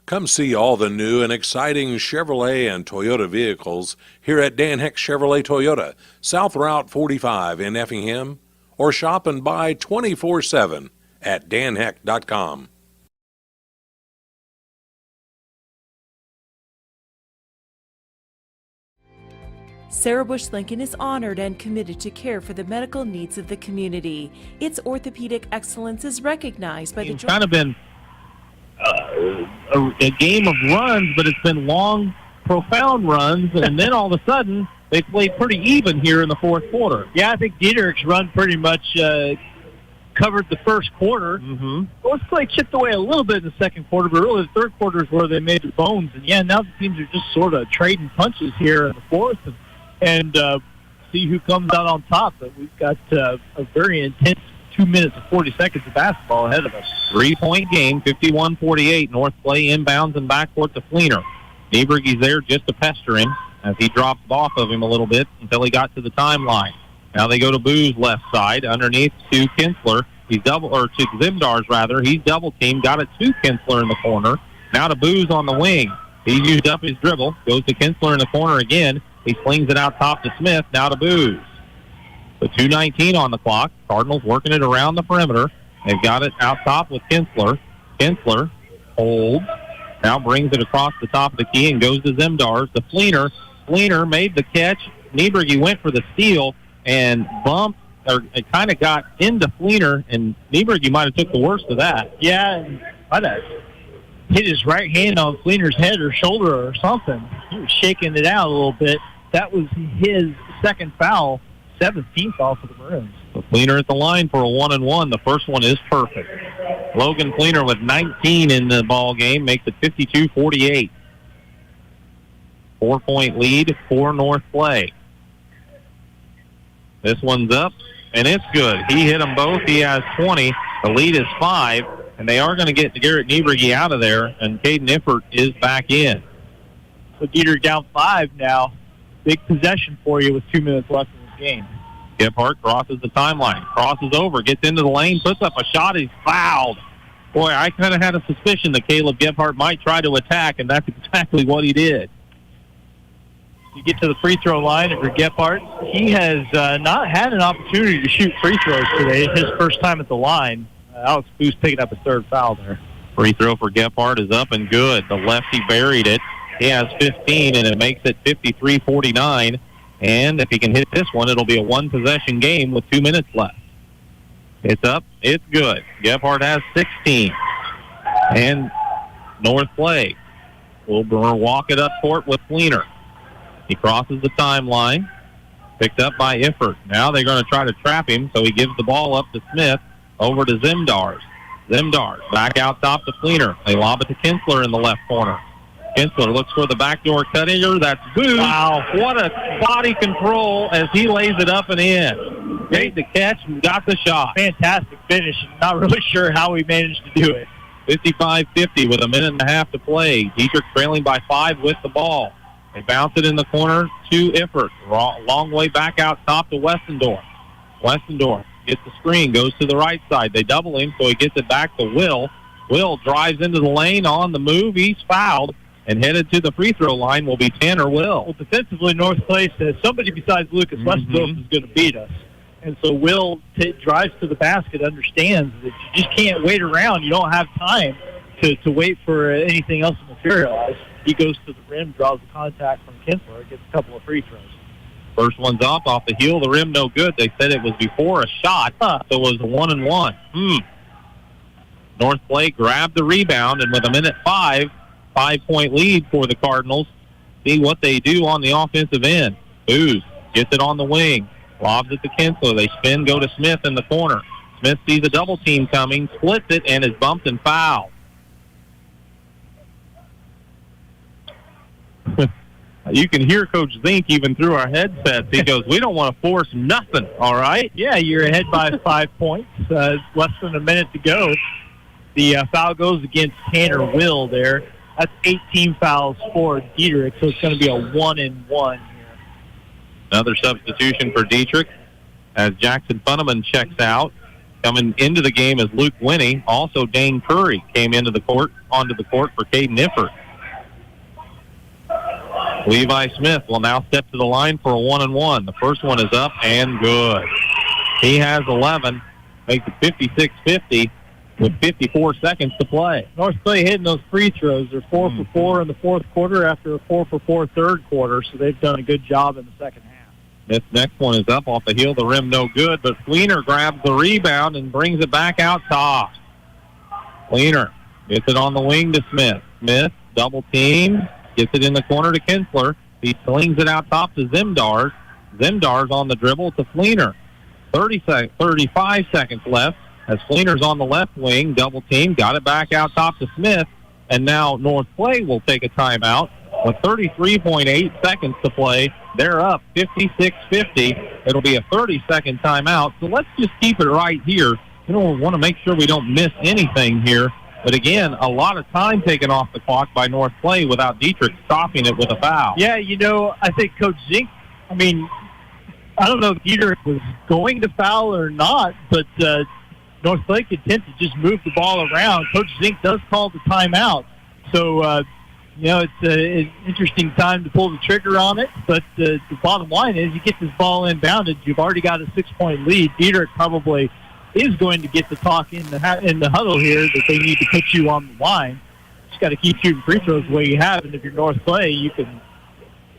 Come see all the new and exciting Chevrolet and Toyota vehicles here at Dan Heck Chevrolet Toyota, South Route 45 in Effingham, or shop and buy 24/7 at danheck.com. Sarah Bush Lincoln is honored and committed to care for the medical needs of the community. Its orthopedic excellence is recognized by the... It's kind of been a game of runs, but it's been long, profound runs, and then all of a sudden, they played pretty even here in the fourth quarter. Yeah, I think Dieterich's run pretty much covered the first quarter. North Clay chipped away a little bit in the second quarter, but really the third quarter is where they made the bones. And, yeah, now the teams are just sort of trading punches here in the fourth and see who comes out on top. But we've got a very intense 2 minutes and 40 seconds of basketball ahead of us. 3-point game, 51-48. North Clay inbounds and backcourt to Fleener. Niebrigi's there just to pester him as he dropped off of him a little bit until he got to the timeline. Now they go to Boo's left side, underneath to Kinsler. To Zimdars, rather. He's double-teamed, got it to Kinsler in the corner. Now to Boo's on the wing. He's used up his dribble, goes to Kinsler in the corner again. He slings it out top to Smith, now to Booz. The 2:19 on the clock. Cardinals working it around the perimeter. They've got it out top with Kinsler. Kinsler holds. Now brings it across the top of the key and goes to Zimdars. The Fleener made the catch. Niebrigi went for the steal and bumped it kind of got into Fleener, and Nieberg, you might have took the worst of that. Yeah, and might have hit his right hand on Fleener's head or shoulder or something. He was shaking it out a little bit. That was his second foul, 17th foul for the Maroons. So Fleener at the line for a 1-and-1. The first one is perfect. Logan Fleener with 19 in the ball game makes it 52-48. 4-point lead for North Clay. This one's up, and it's good. He hit them both. He has 20. The lead is 5, and they are going to get Garrett Nieberg out of there, and Caden Iffert is back in. So Dieterich down 5 now. Big possession for you with 2 minutes left in this game. Gebhardt crosses the timeline, crosses over, gets into the lane, puts up a shot. He's fouled. Boy, I kind of had a suspicion that Caleb Gebhardt might try to attack, and that's exactly what he did. You get to the free throw line for Gebhardt. He has not had an opportunity to shoot free throws today. His first time at the line. Alex Booth picking up his third foul there. Free throw for Gebhardt is up and good. The lefty buried it. He has 15, and it makes it 53-49. And if he can hit this one, it'll be a one-possession game with 2 minutes left. It's up. It's good. Gebhardt has 16. And North Clay will walk it up court with Fleener. He crosses the timeline. Picked up by Iffert. Now they're going to try to trap him, so he gives the ball up to Smith, over to Zemdars. Zemdars back out top to Fleener. They lob it to Kinsler in the left corner. Kinsler looks for the backdoor cut-in. That's Booth. Wow, what a body control as he lays it up and in. Made the catch and got the shot. Fantastic finish. Not really sure how he managed to do it. 55-50 with a minute and a half to play. Dieterich trailing by 5 with the ball. They bounce it in the corner to Iffert. Long way back out top to Westendorf. Westendorf gets the screen, goes to the right side. They double him, so he gets it back to Will. Will drives into the lane on the move. He's fouled. And headed to the free throw line will be Tanner Will. Well, defensively, North Clay says somebody besides Lucas Westendorf is going to beat us. And so Will drives to the basket, understands that you just can't wait around. You don't have time to wait for anything else to materialize. He goes to the rim, draws the contact from Kinsler, gets a couple of free throws. First one's off the heel of the rim, no good. They said it was before a shot, so it was a 1-and-1. North Clay grabbed the rebound, and with a minute 5-point lead for the Cardinals. See what they do on the offensive end. Booth gets it on the wing, lobs it to Kinsler. They spin, go to Smith in the corner. Smith sees a double team coming, splits it, and is bumped and fouled. You can hear Coach Zink even through our headsets. He goes, we don't want to force nothing, all right? Yeah, you're ahead by 5 points. Less than a minute to go. The foul goes against Tanner Will there. That's 18 fouls for Dieterich, so it's going to be a 1-and-1 here. Another substitution for Dieterich as Jackson Funneman checks out. Coming into the game is Luke Winnie. Also, Dane Curry came onto the court for Caden Iffert. Levi Smith will now step to the line for a 1-and-1. The first one is up and good. He has 11, makes it 56-50. With 54 seconds to play. North Clay hitting those free throws. They're 4 for 4 in the fourth quarter after a 4 for 4 third quarter, so they've done a good job in the second half. This next one is up off the heel of the rim, no good, but Fleener grabs the rebound and brings it back out top. Fleener gets it on the wing to Smith. Smith, double team, gets it in the corner to Kinsler. He slings it out top to Zemdars. Zemdars on the dribble to Fleener. 35 seconds left. As Fleener's on the left wing, double team, got it back out top to Smith, and now North Clay will take a timeout with 33.8 seconds to play. They're up 56-50. It'll be a 30-second timeout, so let's just keep it right here. We want to make sure we don't miss anything here. But again, a lot of time taken off the clock by North Clay without Dieterich stopping it with a foul. Yeah, I think Coach Zink, I don't know if Dieterich was going to foul or not, but North Clay could tend to just move the ball around. Coach Zink does call the timeout. So, it's an interesting time to pull the trigger on it. But the bottom line is you get this ball inbounded, you've already got a 6-point lead. Dieterich probably is going to get the talk in the huddle here that they need to put you on the line. Just got to keep shooting free throws the way you have. And if you're North Clay, you can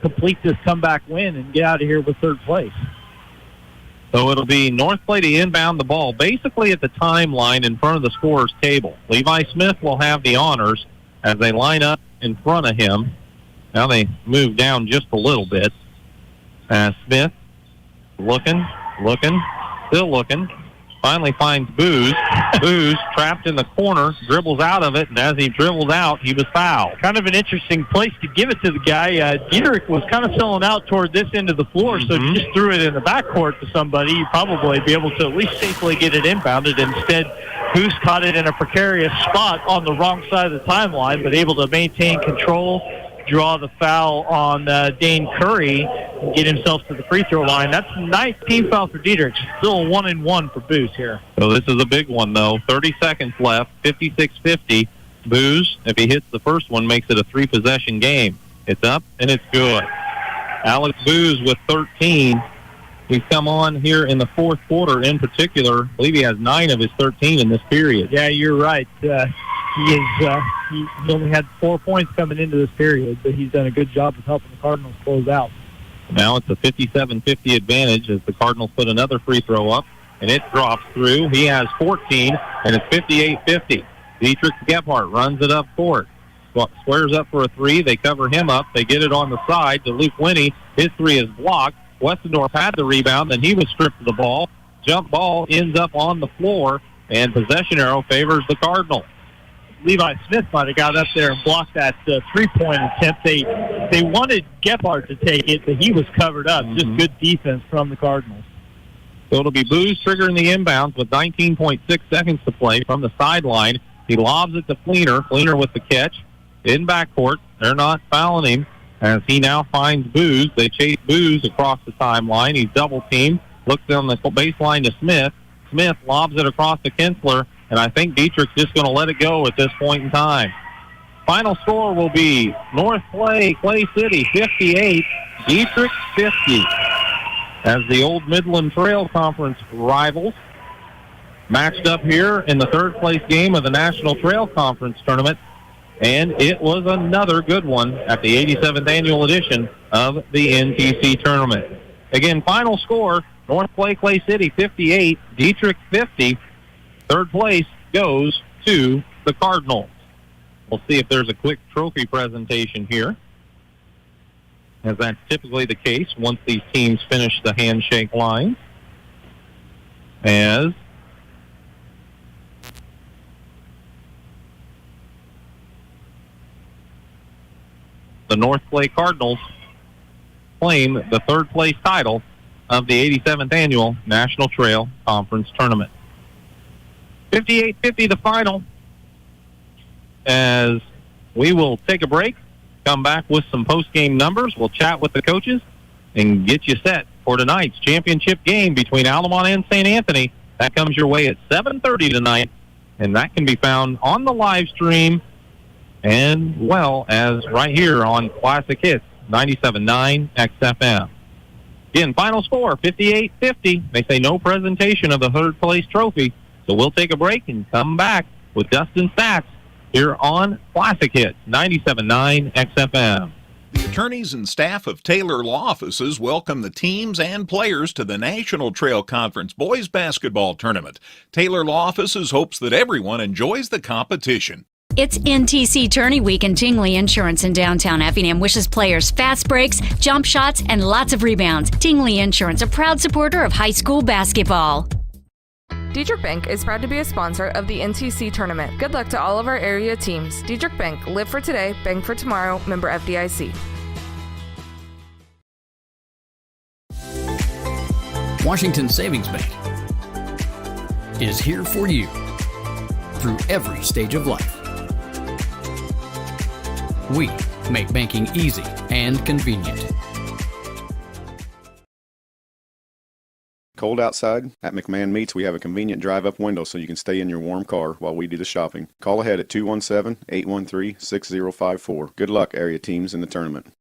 complete this comeback win and get out of here with third place. So it'll be North Clay to inbound the ball, basically at the timeline in front of the scorer's table. Levi Smith will have the honors as they line up in front of him. Now they move down just a little bit. Smith looking, still looking. Finally finds Booz. Booz trapped in the corner, dribbles out of it, and as he dribbled out, he was fouled. Kind of an interesting place to give it to the guy. Dieterich was kind of selling out toward this end of the floor, so if you just threw it in the backcourt to somebody, you'd probably be able to at least safely get it inbounded. Instead, Booz caught it in a precarious spot on the wrong side of the timeline, but able to maintain control, draw the foul on Dane Curry, and get himself to the free throw line. That's 19 foul for Dieterich. Still a 1-and-1 for Booz here. So this is a big one, though. 30 seconds left, 56-50. Booz, if he hits the first one, makes it a 3-possession game. It's up, and it's good. Alex Booz with 13. He's come on here in the fourth quarter in particular. I believe he has 9 of his 13 in this period. Yeah, you're right. He only had 4 points coming into this period, but he's done a good job of helping the Cardinals close out. Now it's a 57-50 advantage as the Cardinals put another free throw up, and it drops through. He has 14, and it's 58-50. Dietrich Gebhardt runs it up court. Squares up for a three. They cover him up. They get it on the side to Luke Winnie. His three is blocked. Westendorf had the rebound, then he was stripped of the ball. Jump ball ends up on the floor, and possession arrow favors the Cardinals. Levi Smith might have got up there and blocked that three-point attempt. They wanted Gebhardt to take it, but he was covered up. Just good defense from the Cardinals. So it'll be Booz triggering the inbounds with 19.6 seconds to play from the sideline. He lobs it to Fleener. Fleener with the catch in backcourt. They're not fouling him as he now finds Booz. They chase Booz across the timeline. He's double-teamed. Looks on the baseline to Smith. Smith lobs it across to Kinsler. And I think Dietrich's just going to let it go at this point in time. Final score will be North Clay City 58, Dietrich 50. As the Old Midland Trail Conference rivals matched up here in the third place game of the National Trail Conference Tournament. And it was another good one at the 87th annual edition of the NTC Tournament. Again, final score, North Clay City 58, Dietrich 50. Third place goes to the Cardinals. We'll see if there's a quick trophy presentation here, as that's typically the case once these teams finish the handshake line. As the North Clay Cardinals claim the third place title of the 87th annual National Trail Conference Tournament. 58-50 the final, as we will take a break, come back with some post-game numbers. We'll chat with the coaches and get you set for tonight's championship game between Altamont and St. Anthony. That comes your way at 7:30 tonight, and that can be found on the live stream and well as right here on Classic Hits 97.9 XFM. Again, final score 58-50. They say no presentation of the third place trophy. So we'll take a break and come back with Dustin Stats here on Classic Hits 97.9 XFM. The attorneys and staff of Taylor Law Offices welcome the teams and players to the National Trail Conference Boys Basketball Tournament. Taylor Law Offices hopes that everyone enjoys the competition. It's NTC Tourney Week, and Tingley Insurance in downtown Effingham wishes players fast breaks, jump shots, and lots of rebounds. Tingley Insurance, a proud supporter of high school basketball. Dietrich Bank is proud to be a sponsor of the NTC Tournament. Good luck to all of our area teams. Dietrich Bank, live for today, bank for tomorrow, member FDIC. Washington Savings Bank is here for you through every stage of life. We make banking easy and convenient. Cold outside? At McMahon Meats, we have a convenient drive-up window so you can stay in your warm car while we do the shopping. Call ahead at 217-813-6054. Good luck, area teams, in the tournament.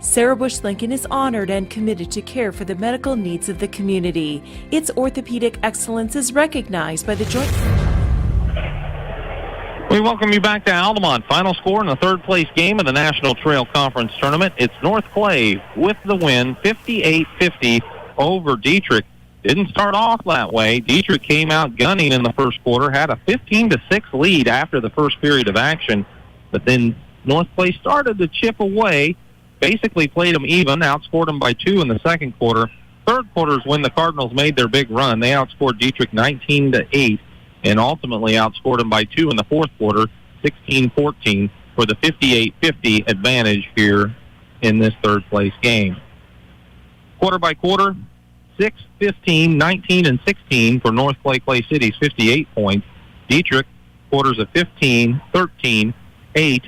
Sarah Bush Lincoln is honored and committed to care for the medical needs of the community. Its orthopedic excellence is recognized by the Joint... We welcome you back to Altamont. Final score in the third place game of the National Trail Conference Tournament. It's North Clay with the win, 58-50 over Dieterich. Didn't start off that way. Dieterich came out gunning in the first quarter, had a 15-6 lead after the first period of action, but then North Clay started to chip away, basically played them even, outscored them by 2 in the second quarter. Third quarter is when the Cardinals made their big run. They outscored Dieterich 19-8 and ultimately outscored them by 2 in the fourth quarter, 16-14 for the 58-50 advantage here in this third-place game. Quarter by quarter, 6, 15, 19, and 16 for North Clay City's 58 points. Dieterich, quarters of 15, 13, 8,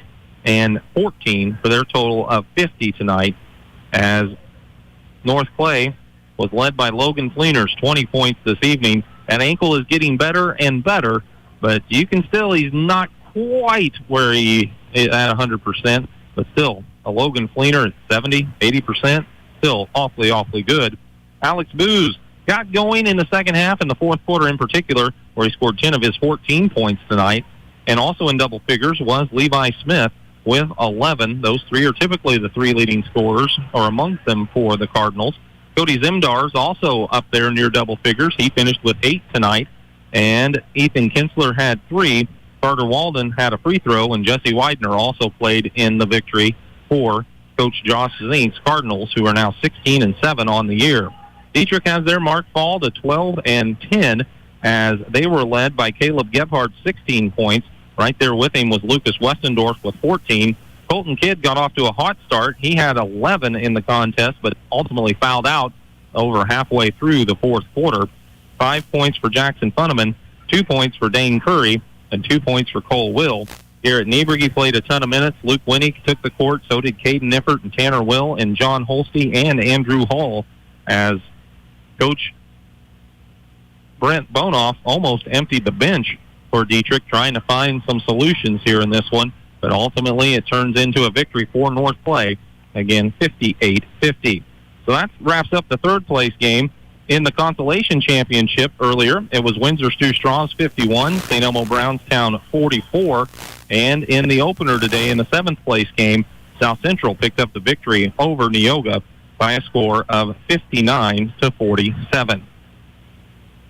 and 14 for their total of 50 tonight, as North Clay was led by Logan Fleeners, 20 points this evening. That ankle is getting better and better, but you can still, he's not quite where he is at 100%, but still, a Logan Fleener at 70, 80%, still awfully good. Alex Booz got going in the second half, in the fourth quarter in particular, where he scored 10 of his 14 points tonight. And also in double figures was Levi Smith with 11. Those three are typically the three leading scorers, or amongst them for the Cardinals. Cody Zimdar's also up there near double figures. He finished with 8 tonight. And Ethan Kinsler had 3. Carter Walden had a free throw, and Jesse Widener also played in the victory for Coach Josh Zink's Cardinals, who are now 16-7 on the year. Dieterich has their mark fall to 12-10, as they were led by Caleb Gebhardt's 16 points. Right there with him was Lucas Westendorf with 14. Colton Kidd got off to a hot start. He had 11 in the contest, but ultimately fouled out over halfway through the fourth quarter. 5 points for Jackson Funneman, 2 points for Dane Curry, and 2 points for Cole Will. Garrett Nieberge played a ton of minutes. Luke Winnick took the court. So did Caden Niffert and Tanner Will and John Holste and Andrew Hall, as Coach Brent Bonoff almost emptied the bench for Dieterich, trying to find some solutions here in this one. But ultimately, it turns into a victory for North Clay. Again, 58-50. So that wraps up the third-place game. In the consolation championship earlier, it was Windsor Stew Straws 51, St. Elmo Brownstown 44. And in the opener today, in the seventh-place game, South Central picked up the victory over Neoga by a score of 59-47.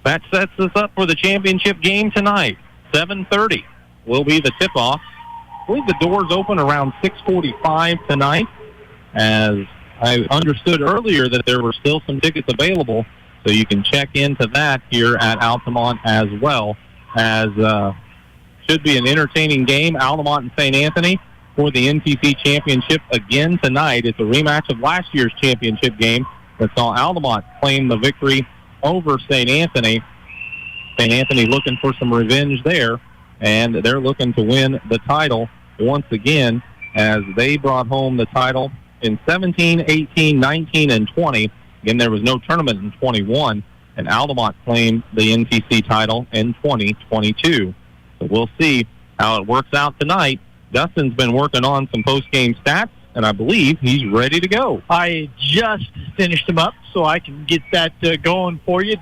That sets us up for the championship game tonight. 7:30 will be the tip-off. I believe the doors open around 6:45 tonight, as I understood earlier that there were still some tickets available, so you can check into that here at Altamont as well, as should be an entertaining game. Altamont and St. Anthony for the NTC championship again tonight. It's a rematch of last year's championship game that saw Altamont claim the victory over St. Anthony. St. Anthony looking for some revenge there, and they're looking to win the title once again, as they brought home the title in 17, 18, 19, and 20. Again, there was no tournament in 21, and Altamont claimed the NTC title in 2022. So we'll see how it works out tonight. Dustin's been working on some post-game stats, and I believe he's ready to go. I just finished them up, so I can get that going for you.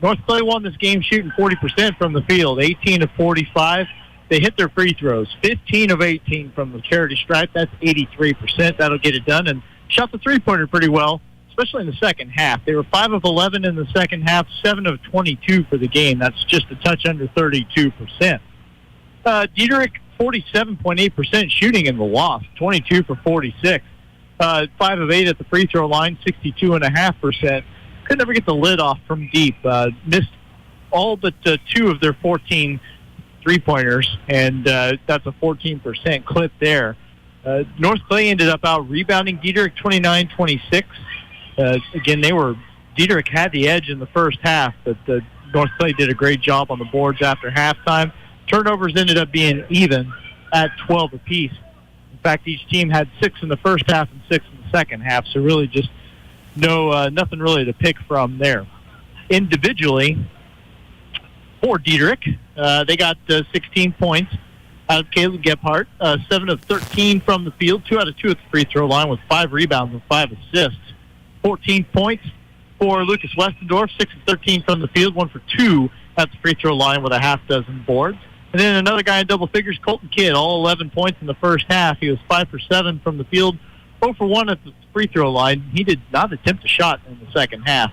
North Clay won this game shooting 40% from the field, 18 of 45. They hit their free throws, 15 of 18 from the charity stripe. That's 83%. That'll get it done. And shot the three-pointer pretty well, especially in the second half. They were 5 of 11 in the second half, 7 of 22 for the game. That's just a touch under 32%. Dieterich, 47.8% shooting in the loft, 22 for 46. 5 of 8 at the free throw line, 62.5%. Could never get the lid off from deep. Missed all but 2 of their 14 three-pointers, and that's a 14% clip there. North Clay ended up out-rebounding Dieterich 29-26. Again, Dieterich had the edge in the first half, but North Clay did a great job on the boards after halftime. Turnovers ended up being even at 12 apiece. In fact, each team had 6 in the first half and 6 in the second half, so really just nothing really to pick from there. Individually, for Dieterich, they got 16 points out of Caleb Gebhardt, 7 of 13 from the field, 2 out of 2 at the free throw line with 5 rebounds and 5 assists. 14 points for Lucas Westendorf, 6 of 13 from the field, 1 for 2 at the free throw line with a half dozen boards. And then another guy in double figures, Colton Kidd, all 11 points in the first half. He was 5 for 7 from the field, 0 for 1 at the free throw line. He did not attempt a shot in the second half.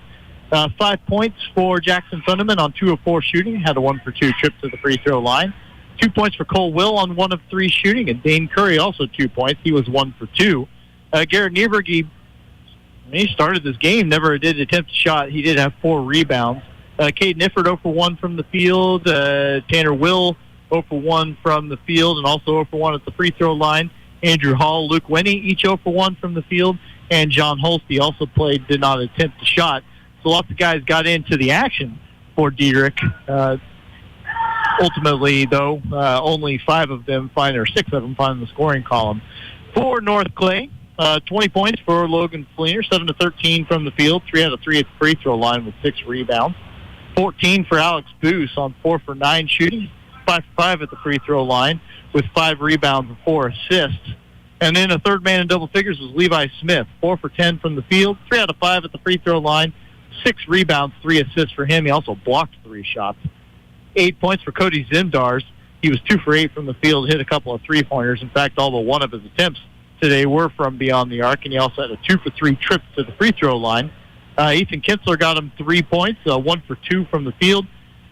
5 points for Jackson Thunderman on 2 of 4 shooting. Had a 1 for 2 trip to the free throw line. 2 points for Cole Will on 1 of 3 shooting. And Dane Curry also 2 points. He was 1 for 2. Garrett Nieberg, he started this game, never did attempt a shot. He did have 4 rebounds. Caden Ifford 0 for 1 from the field. Tanner Will 0 for 1 from the field and also 0 for 1 at the free throw line. Andrew Hall, Luke Winnie, each 0 for 1 from the field. And John Holsty also did not attempt a shot. So lots of guys got into the action for Dieterich. Ultimately, though, only 6 of them find the scoring column. For North Clay, 20 points for Logan Fleener, 7 to 13 from the field, 3 out of 3 at the free throw line with 6 rebounds. 14 for Alex Boos on 4 for 9 shooting, 5 for 5 at the free throw line with 5 rebounds and 4 assists. And then a third man in double figures was Levi Smith, 4 for 10 from the field, 3 out of 5 at the free throw line, 6 rebounds, 3 assists for him. He also blocked 3 shots. 8 points for Cody Zimdars. He was 2 for 8 from the field, hit a couple of 3-pointers. In fact, all but one of his attempts today were from beyond the arc, and he also had a 2 for 3 trip to the free throw line. Ethan Kitzler got him 3 points, 1 for 2 from the field,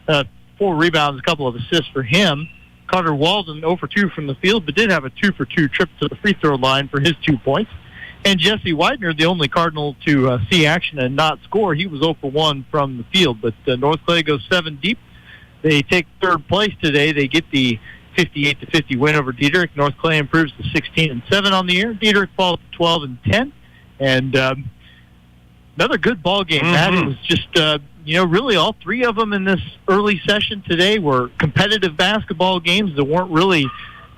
4 rebounds, a couple of assists for him. Carter Walden 0 for 2 from the field, but did have a 2 for 2 trip to the free throw line for his 2 points. And Jesse Widener, the only Cardinal to see action and not score, he was 0 for 1 from the field. But North Clay goes 7 deep. They take third place today. They get the 58-50 win over Dieterich. North Clay improves to 16-7 on the year. Dieterich falls to 12-10. And another good ball game, Matt. It was just, really all 3 of them in this early session today were competitive basketball games that weren't really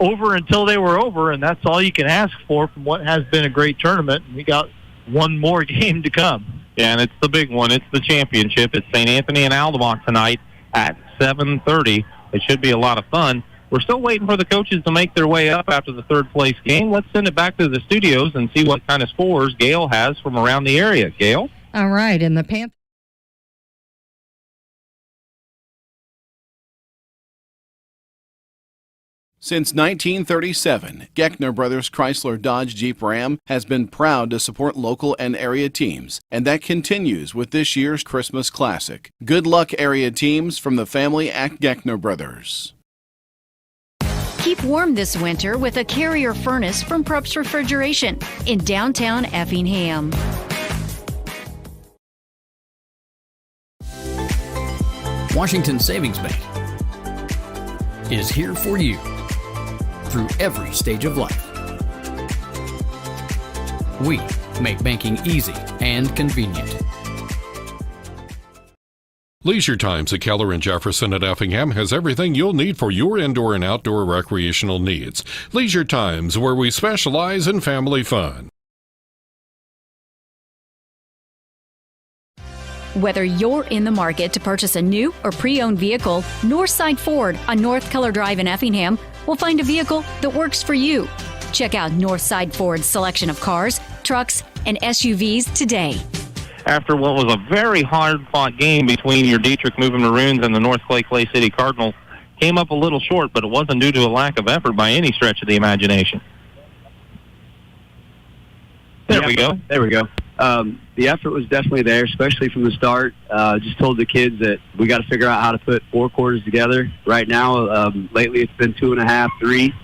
over until they were over, and that's all you can ask for from what has been a great tournament. And we got one more game to come. Yeah, and it's the big one. It's the championship. It's St. Anthony and Altamont tonight at 7:30. It should be a lot of fun. We're still waiting for the coaches to make their way up after the third-place game. Let's send it back to the studios and see what kind of scores Gail has from around the area. Gail? All right, and the Panthers. Since 1937, Geckner Brothers Chrysler Dodge Jeep Ram has been proud to support local and area teams, and that continues with this year's Christmas Classic. Good luck, area teams, from the family at Geckner Brothers. Keep warm this winter with a Carrier furnace from Probst Refrigeration in downtown Effingham. Washington Savings Bank is here for you through every stage of life. We make banking easy and convenient. Leisure Times at Keller and Jefferson at Effingham has everything you'll need for your indoor and outdoor recreational needs. Leisure Times, where we specialize in family fun. Whether you're in the market to purchase a new or pre-owned vehicle, Northside Ford on North Keller Drive in Effingham will find a vehicle that works for you. Check out Northside Ford's selection of cars, trucks, and SUVs today. After what was a very hard-fought game between your Dieterich Moving Maroons and the North Clay City Cardinals, came up a little short, but it wasn't due to a lack of effort by any stretch of the imagination. There we go. The effort was definitely there, especially from the start. Just told the kids that we got to figure out how to put 4 quarters together. Right now, lately it's been 2.5, 3,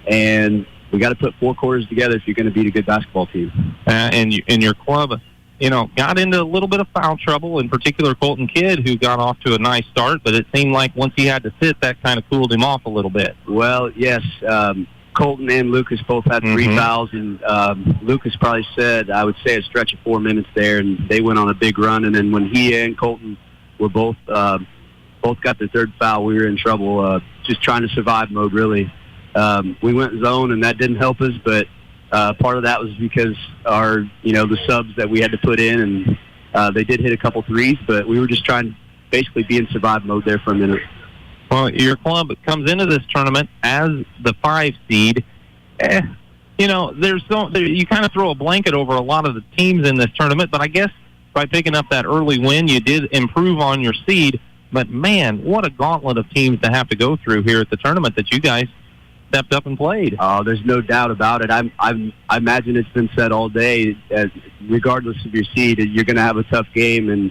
and we got to put 4 quarters together if you're going to beat a good basketball team. And your club, got into a little bit of foul trouble, in particular Colton Kidd, who got off to a nice start, but it seemed like once he had to sit, that kind of cooled him off a little bit. Well, yes, Colton and Lucas both had 3 fouls, and Lucas probably said, I would say, a stretch of 4 minutes there, and they went on a big run. And then when he and Colton were both got their 3rd foul, we were in trouble, just trying to survive mode, really. We went zone, and that didn't help us, but part of that was because the subs that we had to put in, and they did hit a couple threes, but we were just trying to basically be in survive mode there for a minute. Well, your club comes into this tournament as the 5 seed. You kind of throw a blanket over a lot of the teams in this tournament, but I guess by picking up that early win, you did improve on your seed. But, man, what a gauntlet of teams to have to go through here at the tournament that you guys stepped up and played. Oh, there's no doubt about it. I imagine it's been said all day. Regardless of your seed, you're going to have a tough game, and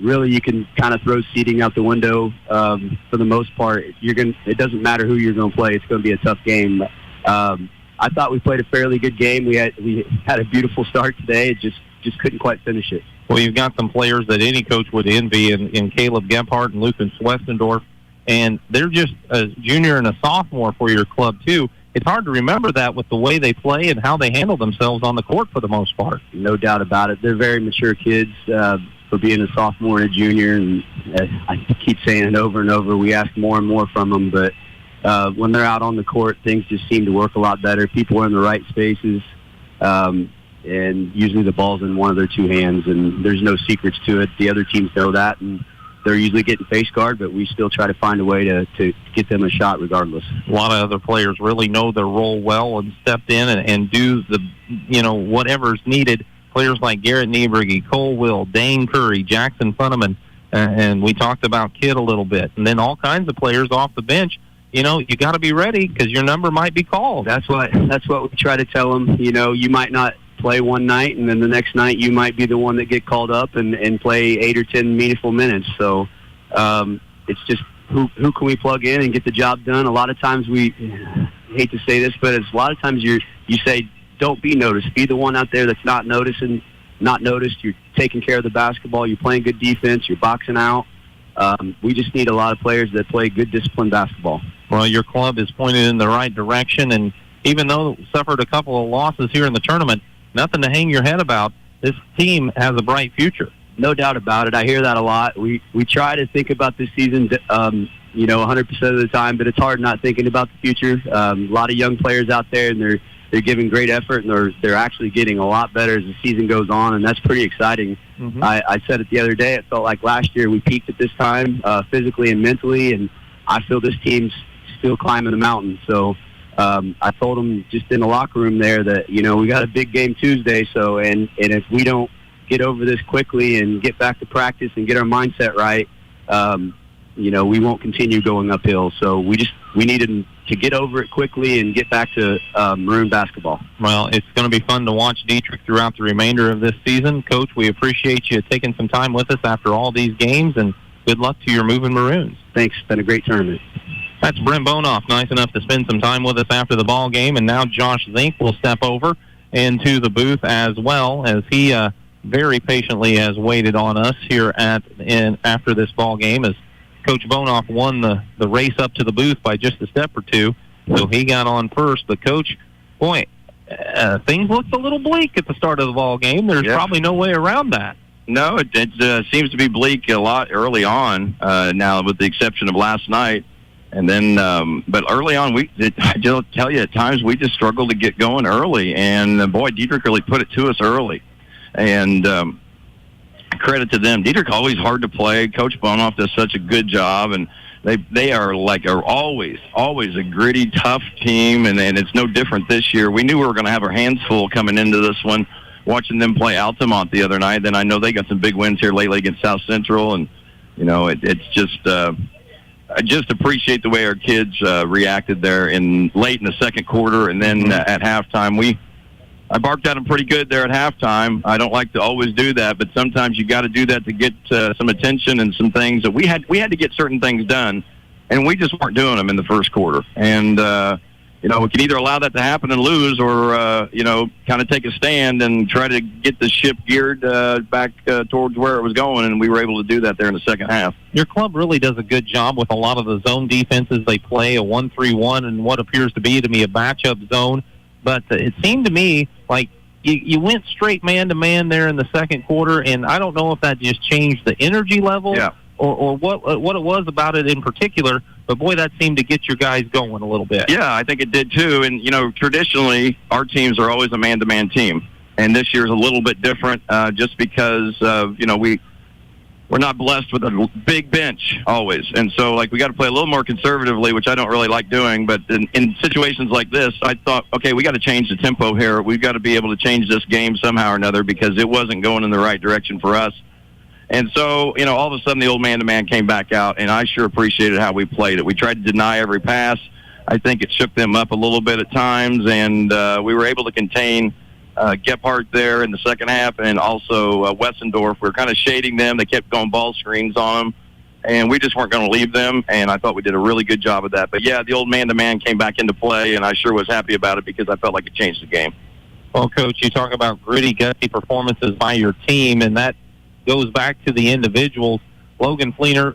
really you can kind of throw seeding out the window for the most part. It doesn't matter who you're going to play. It's going to be a tough game. I thought we played a fairly good game. We had a beautiful start today. It just couldn't quite finish it. Well, you've got some players that any coach would envy in Caleb Gebhardt and Lucas Westendorf, and they're just a junior and a sophomore for your club, too. It's hard to remember that with the way they play and how they handle themselves on the court for the most part. No doubt about it. They're very mature kids for being a sophomore and a junior, and I keep saying it over and over. We ask more and more from them, but when they're out on the court, things just seem to work a lot better. People are in the right spaces, and usually the ball's in one of their two hands, and there's no secrets to it. The other teams know that, and they're usually getting face guard, but we still try to find a way to get them a shot regardless. A lot of other players really know their role well and stepped in and do the, whatever's needed. Players like Garrett Niebrugge, Cole Will, Dane Curry, Jackson Funneman, and we talked about Kidd a little bit. And then all kinds of players off the bench. You got to be ready because your number might be called. That's what we try to tell them. You might not play one night, and then the next night you might be the one that get called up and play 8 or 10 meaningful minutes. So it's just who can we plug in and get the job done. A lot of times we hate to say this, but a lot of times you say don't be noticed. Be the one out there that's not noticed. You're taking care of the basketball. You're playing good defense. You're boxing out. We just need a lot of players that play good, disciplined basketball. Well, your club is pointed in the right direction, and even though it suffered a couple of losses here in the tournament, nothing to hang your head about. This team has a bright future. No doubt about it. I hear that a lot. We try to think about this season, 100% of the time, but it's hard not thinking about the future. A lot of young players out there, and they're giving great effort, and they're actually getting a lot better as the season goes on, and that's pretty exciting. Mm-hmm. I said it the other day. It felt like last year we peaked at this time physically and mentally, and I feel this team's still climbing the mountain. So I told them just in the locker room there that, we got a big game Tuesday, so and if we don't get over this quickly and get back to practice and get our mindset right, we won't continue going uphill. So we needed to get over it quickly and get back to Maroon basketball. Well, it's going to be fun to watch Dieterich throughout the remainder of this season. Coach, we appreciate you taking some time with us after all these games, and good luck to your Moving Maroons. Thanks. It's been a great tournament. That's Brent Bonoff, nice enough to spend some time with us after the ball game, and now Josh Zink will step over into the booth as well, as he very patiently has waited on us here after this ball game, as Coach Bonoff won the race up to the booth by just a step or two, so he got on first. But, Coach, boy, things looked a little bleak at the start of the ball game. There's probably no way around that. No, it seems to be bleak a lot early on now, with the exception of last night. And then, but early on, I'll tell you, at times we just struggled to get going early. And, boy, Dieterich really put it to us early. And credit to them. Dieterich always hard to play. Coach Bonoff does such a good job. And they are always a gritty, tough team. And it's no different this year. We knew we were going to have our hands full coming into this one, watching them play Altamont the other night. Then I know they got some big wins here lately against South Central. And, it's just I just appreciate the way our kids reacted there late in the second quarter, and then at halftime I barked at them pretty good there at halftime. I don't like to always do that, but sometimes you got to do that to get some attention and some things that we had to get certain things done, and we just weren't doing them in the first quarter. And we can either allow that to happen and lose, or kind of take a stand and try to get the ship geared back towards where it was going, and we were able to do that there in the second half. Your club really does a good job with a lot of the zone defenses. They play a 1-3-1 and what appears to me a matchup zone, but it seemed to me like you went straight man-to-man there in the second quarter, and I don't know if that just changed the energy level or what it was about it in particular. But, boy, that seemed to get your guys going a little bit. Yeah, I think it did, too. And, traditionally, our teams are always a man-to-man team. And this year's a little bit different just because, we're not blessed with a big bench always. And so, we got to play a little more conservatively, which I don't really like doing. But in situations like this, I thought, okay, we got to change the tempo here. We've got to be able to change this game somehow or another because it wasn't going in the right direction for us. And so, all of a sudden the old man-to-man came back out, and I sure appreciated how we played it. We tried to deny every pass. I think it shook them up a little bit at times, and we were able to contain Gephardt there in the second half, and also Wessendorf. We were kind of shading them. They kept going ball screens on them, and we just weren't going to leave them, and I thought we did a really good job of that. But, yeah, the old man-to-man came back into play, and I sure was happy about it because I felt like it changed the game. Well, Coach, you talk about gritty, gutsy performances by your team, and that goes back to the individuals. Logan Fleener,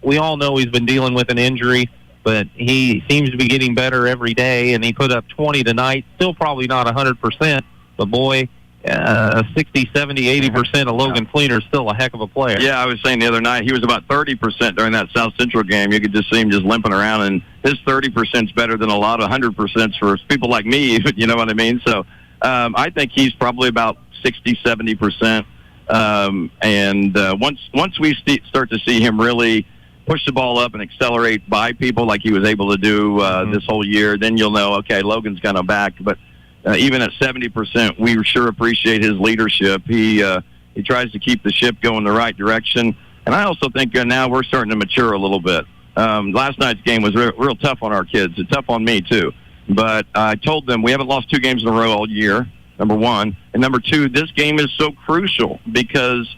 we all know he's been dealing with an injury, but he seems to be getting better every day, and he put up 20 tonight. Still probably not 100%, but, boy, 60, 70, 80% of Logan Fleener is still a heck of a player. Yeah, I was saying the other night, he was about 30% during that South Central game. You could just see him just limping around, and his 30% is better than a lot of 100% for people like me, you know what I mean? So I think he's probably about 60, 70%. Once we start to see him really push the ball up and accelerate by people like he was able to do this whole year, then you'll know, okay, Logan's kind of back. But even at 70%, we sure appreciate his leadership. He tries to keep the ship going the right direction. And I also think now we're starting to mature a little bit. Last night's game was real tough on our kids. It's tough on me, too. But I told them we haven't lost 2 games in a row all year, number one. And number two, this game is so crucial because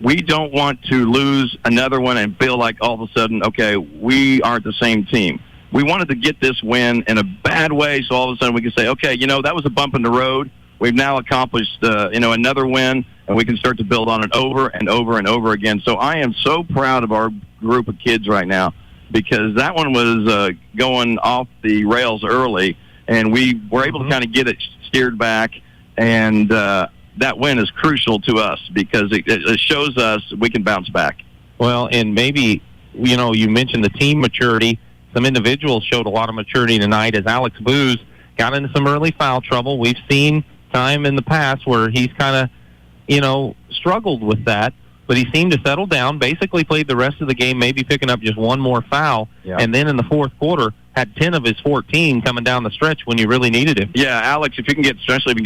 we don't want to lose another one and feel like all of a sudden, okay, we aren't the same team. We wanted to get this win in a bad way, so all of a sudden we can say, okay, that was a bump in the road. We've now accomplished, another win, and we can start to build on it over and over and over again. So I am so proud of our group of kids right now because that one was going off the rails early, and we were able to kind of get it steered back, and that win is crucial to us because it shows us we can bounce back. Well, and maybe, you mentioned the team maturity. Some individuals showed a lot of maturity tonight as Alex Booz got into some early foul trouble. We've seen time in the past where he's kind of, struggled with that, but he seemed to settle down, basically played the rest of the game, maybe picking up just one more foul, and then in the fourth quarter had 10 of his 14 coming down the stretch when you really needed him. Yeah, Alex, if you can get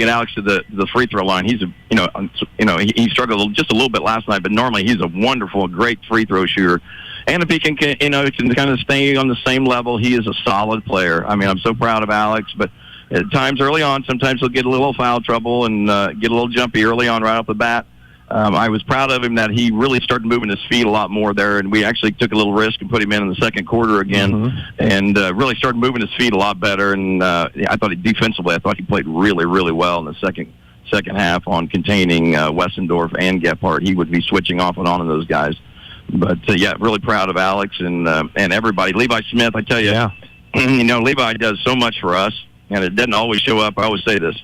Alex to the free throw line, he's he struggled just a little bit last night, but normally he's a wonderful, great free throw shooter. And if he can kind of stay on the same level, he is a solid player. I mean, I'm so proud of Alex, but at times early on, sometimes he'll get a little foul trouble and get a little jumpy early on right off the bat. I was proud of him that he really started moving his feet a lot more there, and we actually took a little risk and put him in the second quarter again, and really started moving his feet a lot better. And I thought defensively, I thought he played really, really well in the second half on containing Wessendorf and Gephardt. He would be switching off and on of those guys. But, really proud of Alex and everybody. Levi Smith, I tell you, Levi does so much for us, and it doesn't always show up. I always say this.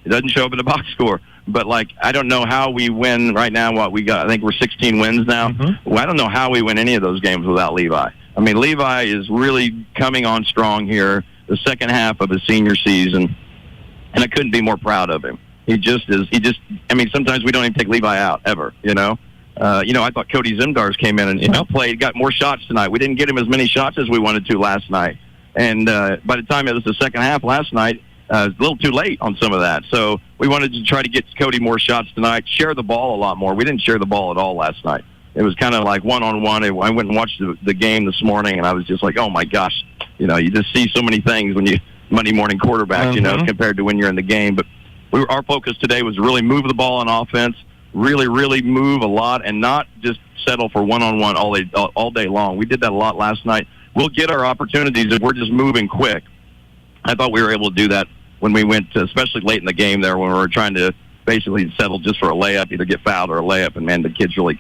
It doesn't show up in the box score. But, I don't know how we win right now what we got. I think we're 16 wins now. Well, I don't know how we win any of those games without Levi. I mean, Levi is really coming on strong here the second half of his senior season, and I couldn't be more proud of him. He just is. Sometimes we don't even take Levi out, ever, I thought Cody Zimdars came in and played, got more shots tonight. We didn't get him as many shots as we wanted to last night. And by the time it was the second half last night, it was a little too late on some of that. So we wanted to try to get Cody more shots tonight, share the ball a lot more. We didn't share the ball at all last night. It was kind of like one-on-one. I went and watched the game this morning, and I was just like, oh, my gosh. You just see so many things when you Monday morning quarterback, compared to when you're in the game. But our focus today was really move the ball on offense, really, really move a lot and not just settle for one-on-one all day long. We did that a lot last night. We'll get our opportunities if we're just moving quick. I thought we were able to do that when we went, especially late in the game there when we were trying to basically settle just for a layup, either get fouled or a layup, and, man, the kids really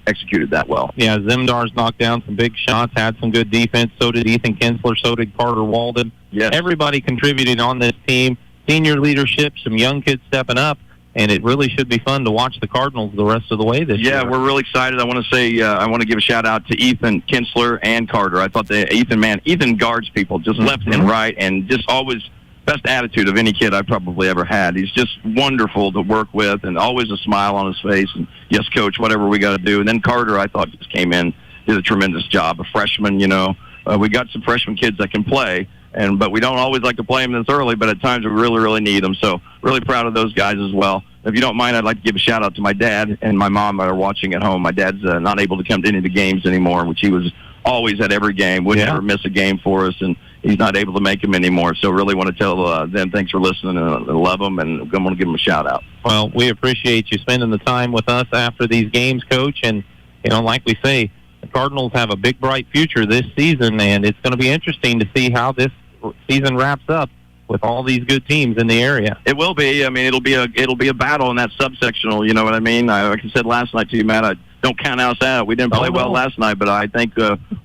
executed that well. Yeah, Zimdars knocked down some big shots, had some good defense. So did Ethan Kinsler, so did Carter Walden. Yes. Everybody contributed on this team. Senior leadership, some young kids stepping up. And it really should be fun to watch the Cardinals the rest of the way this year. Yeah, we're really excited. I want to say, I want to give a shout-out to Ethan Kinsler and Carter. I thought Ethan guards people just left and right and just always best attitude of any kid I've probably ever had. He's just wonderful to work with and always a smile on his face. And, yes, Coach, whatever we got to do. And then Carter, I thought, just came in, did a tremendous job. A freshman, we got some freshman kids that can play. But we don't always like to play them this early, but at times we really, really need them. So really proud of those guys as well. If you don't mind, I'd like to give a shout-out to my dad and my mom that are watching at home. My dad's not able to come to any of the games anymore, which he was always at every game, would never miss a game for us, and he's not able to make them anymore. So really want to tell them thanks for listening, and I love them, and I'm going to give them a shout-out. Well, we appreciate you spending the time with us after these games, Coach, and, like we say, the Cardinals have a big, bright future this season, and it's going to be interesting to see how this season wraps up with all these good teams in the area. It will be. I mean, it'll be a battle in that subsectional. You know what I mean? Like I said last night to you, Matt, I don't count us out. We didn't play well last night, but I think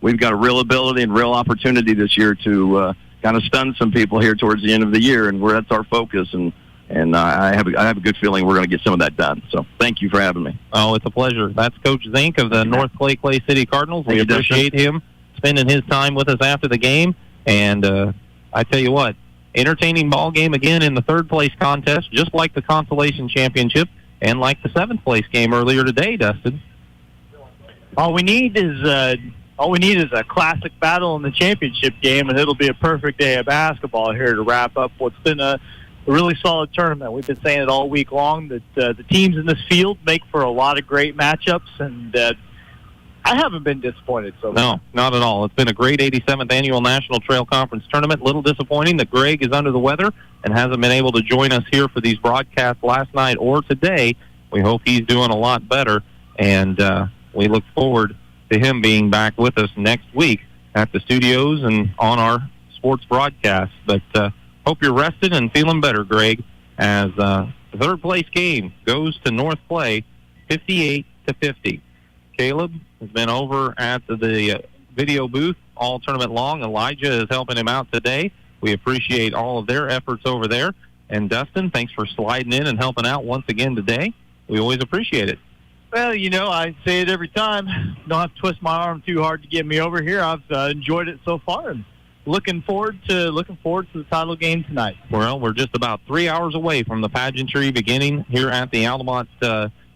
we've got a real ability and real opportunity this year to kind of stun some people here towards the end of the year, and that's our focus. And I have a good feeling we're going to get some of that done. So thank you for having me. Oh, it's a pleasure. That's Coach Zink of the North Clay City Cardinals. We appreciate him spending his time with us after the game. And I tell you what, entertaining ball game again in the third place contest, just like the consolation championship and like the seventh place game earlier today, Dustin. All we need is a classic battle in the championship game, and it'll be a perfect day of basketball here to wrap up what's been a really solid tournament. We've been saying it all week long that the teams in this field make for a lot of great matchups, and I haven't been disappointed so far. No, not at all. It's been a great 87th Annual National Trail Conference Tournament. Little disappointing that Greg is under the weather and hasn't been able to join us here for these broadcasts last night or today. We hope he's doing a lot better, and we look forward to him being back with us next week at the studios and on our sports broadcast. But hope you're rested and feeling better, Greg, as the third place game goes to North Clay 58-50. Caleb has been over at the video booth all tournament long. Elijah is helping him out today. We appreciate all of their efforts over there. And Dustin, thanks for sliding in and helping out once again today. We always appreciate it. Well, I say it every time. Don't have to twist my arm too hard to get me over here. I've enjoyed it so far, and looking forward to the title game tonight. Well, we're just about 3 hours away from the pageantry beginning here at the Altamont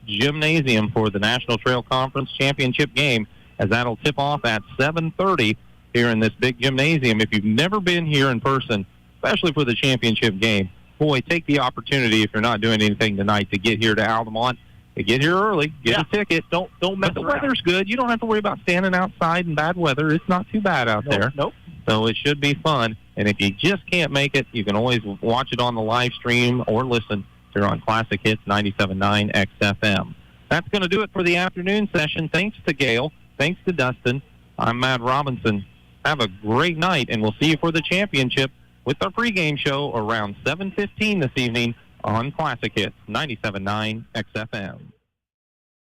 Gymnasium for the National Trail Conference Championship game, as that'll tip off at 7:30 here in this big gymnasium. If you've never been here in person, especially for the championship game, boy, take the opportunity, if you're not doing anything tonight, to get here to Altamont. Get here early, get a ticket. Don't mess around. The weather's good. You don't have to worry about standing outside in bad weather. It's not too bad out there. Nope. So it should be fun. And if you just can't make it, you can always watch it on the live stream or listen here on Classic Hits 97.9 XFM. That's going to do it for the afternoon session. Thanks to Gail. Thanks to Dustin. I'm Matt Robinson. Have a great night, and we'll see you for the championship with our pregame show around 7:15 this evening on Classic Hits 97.9 XFM.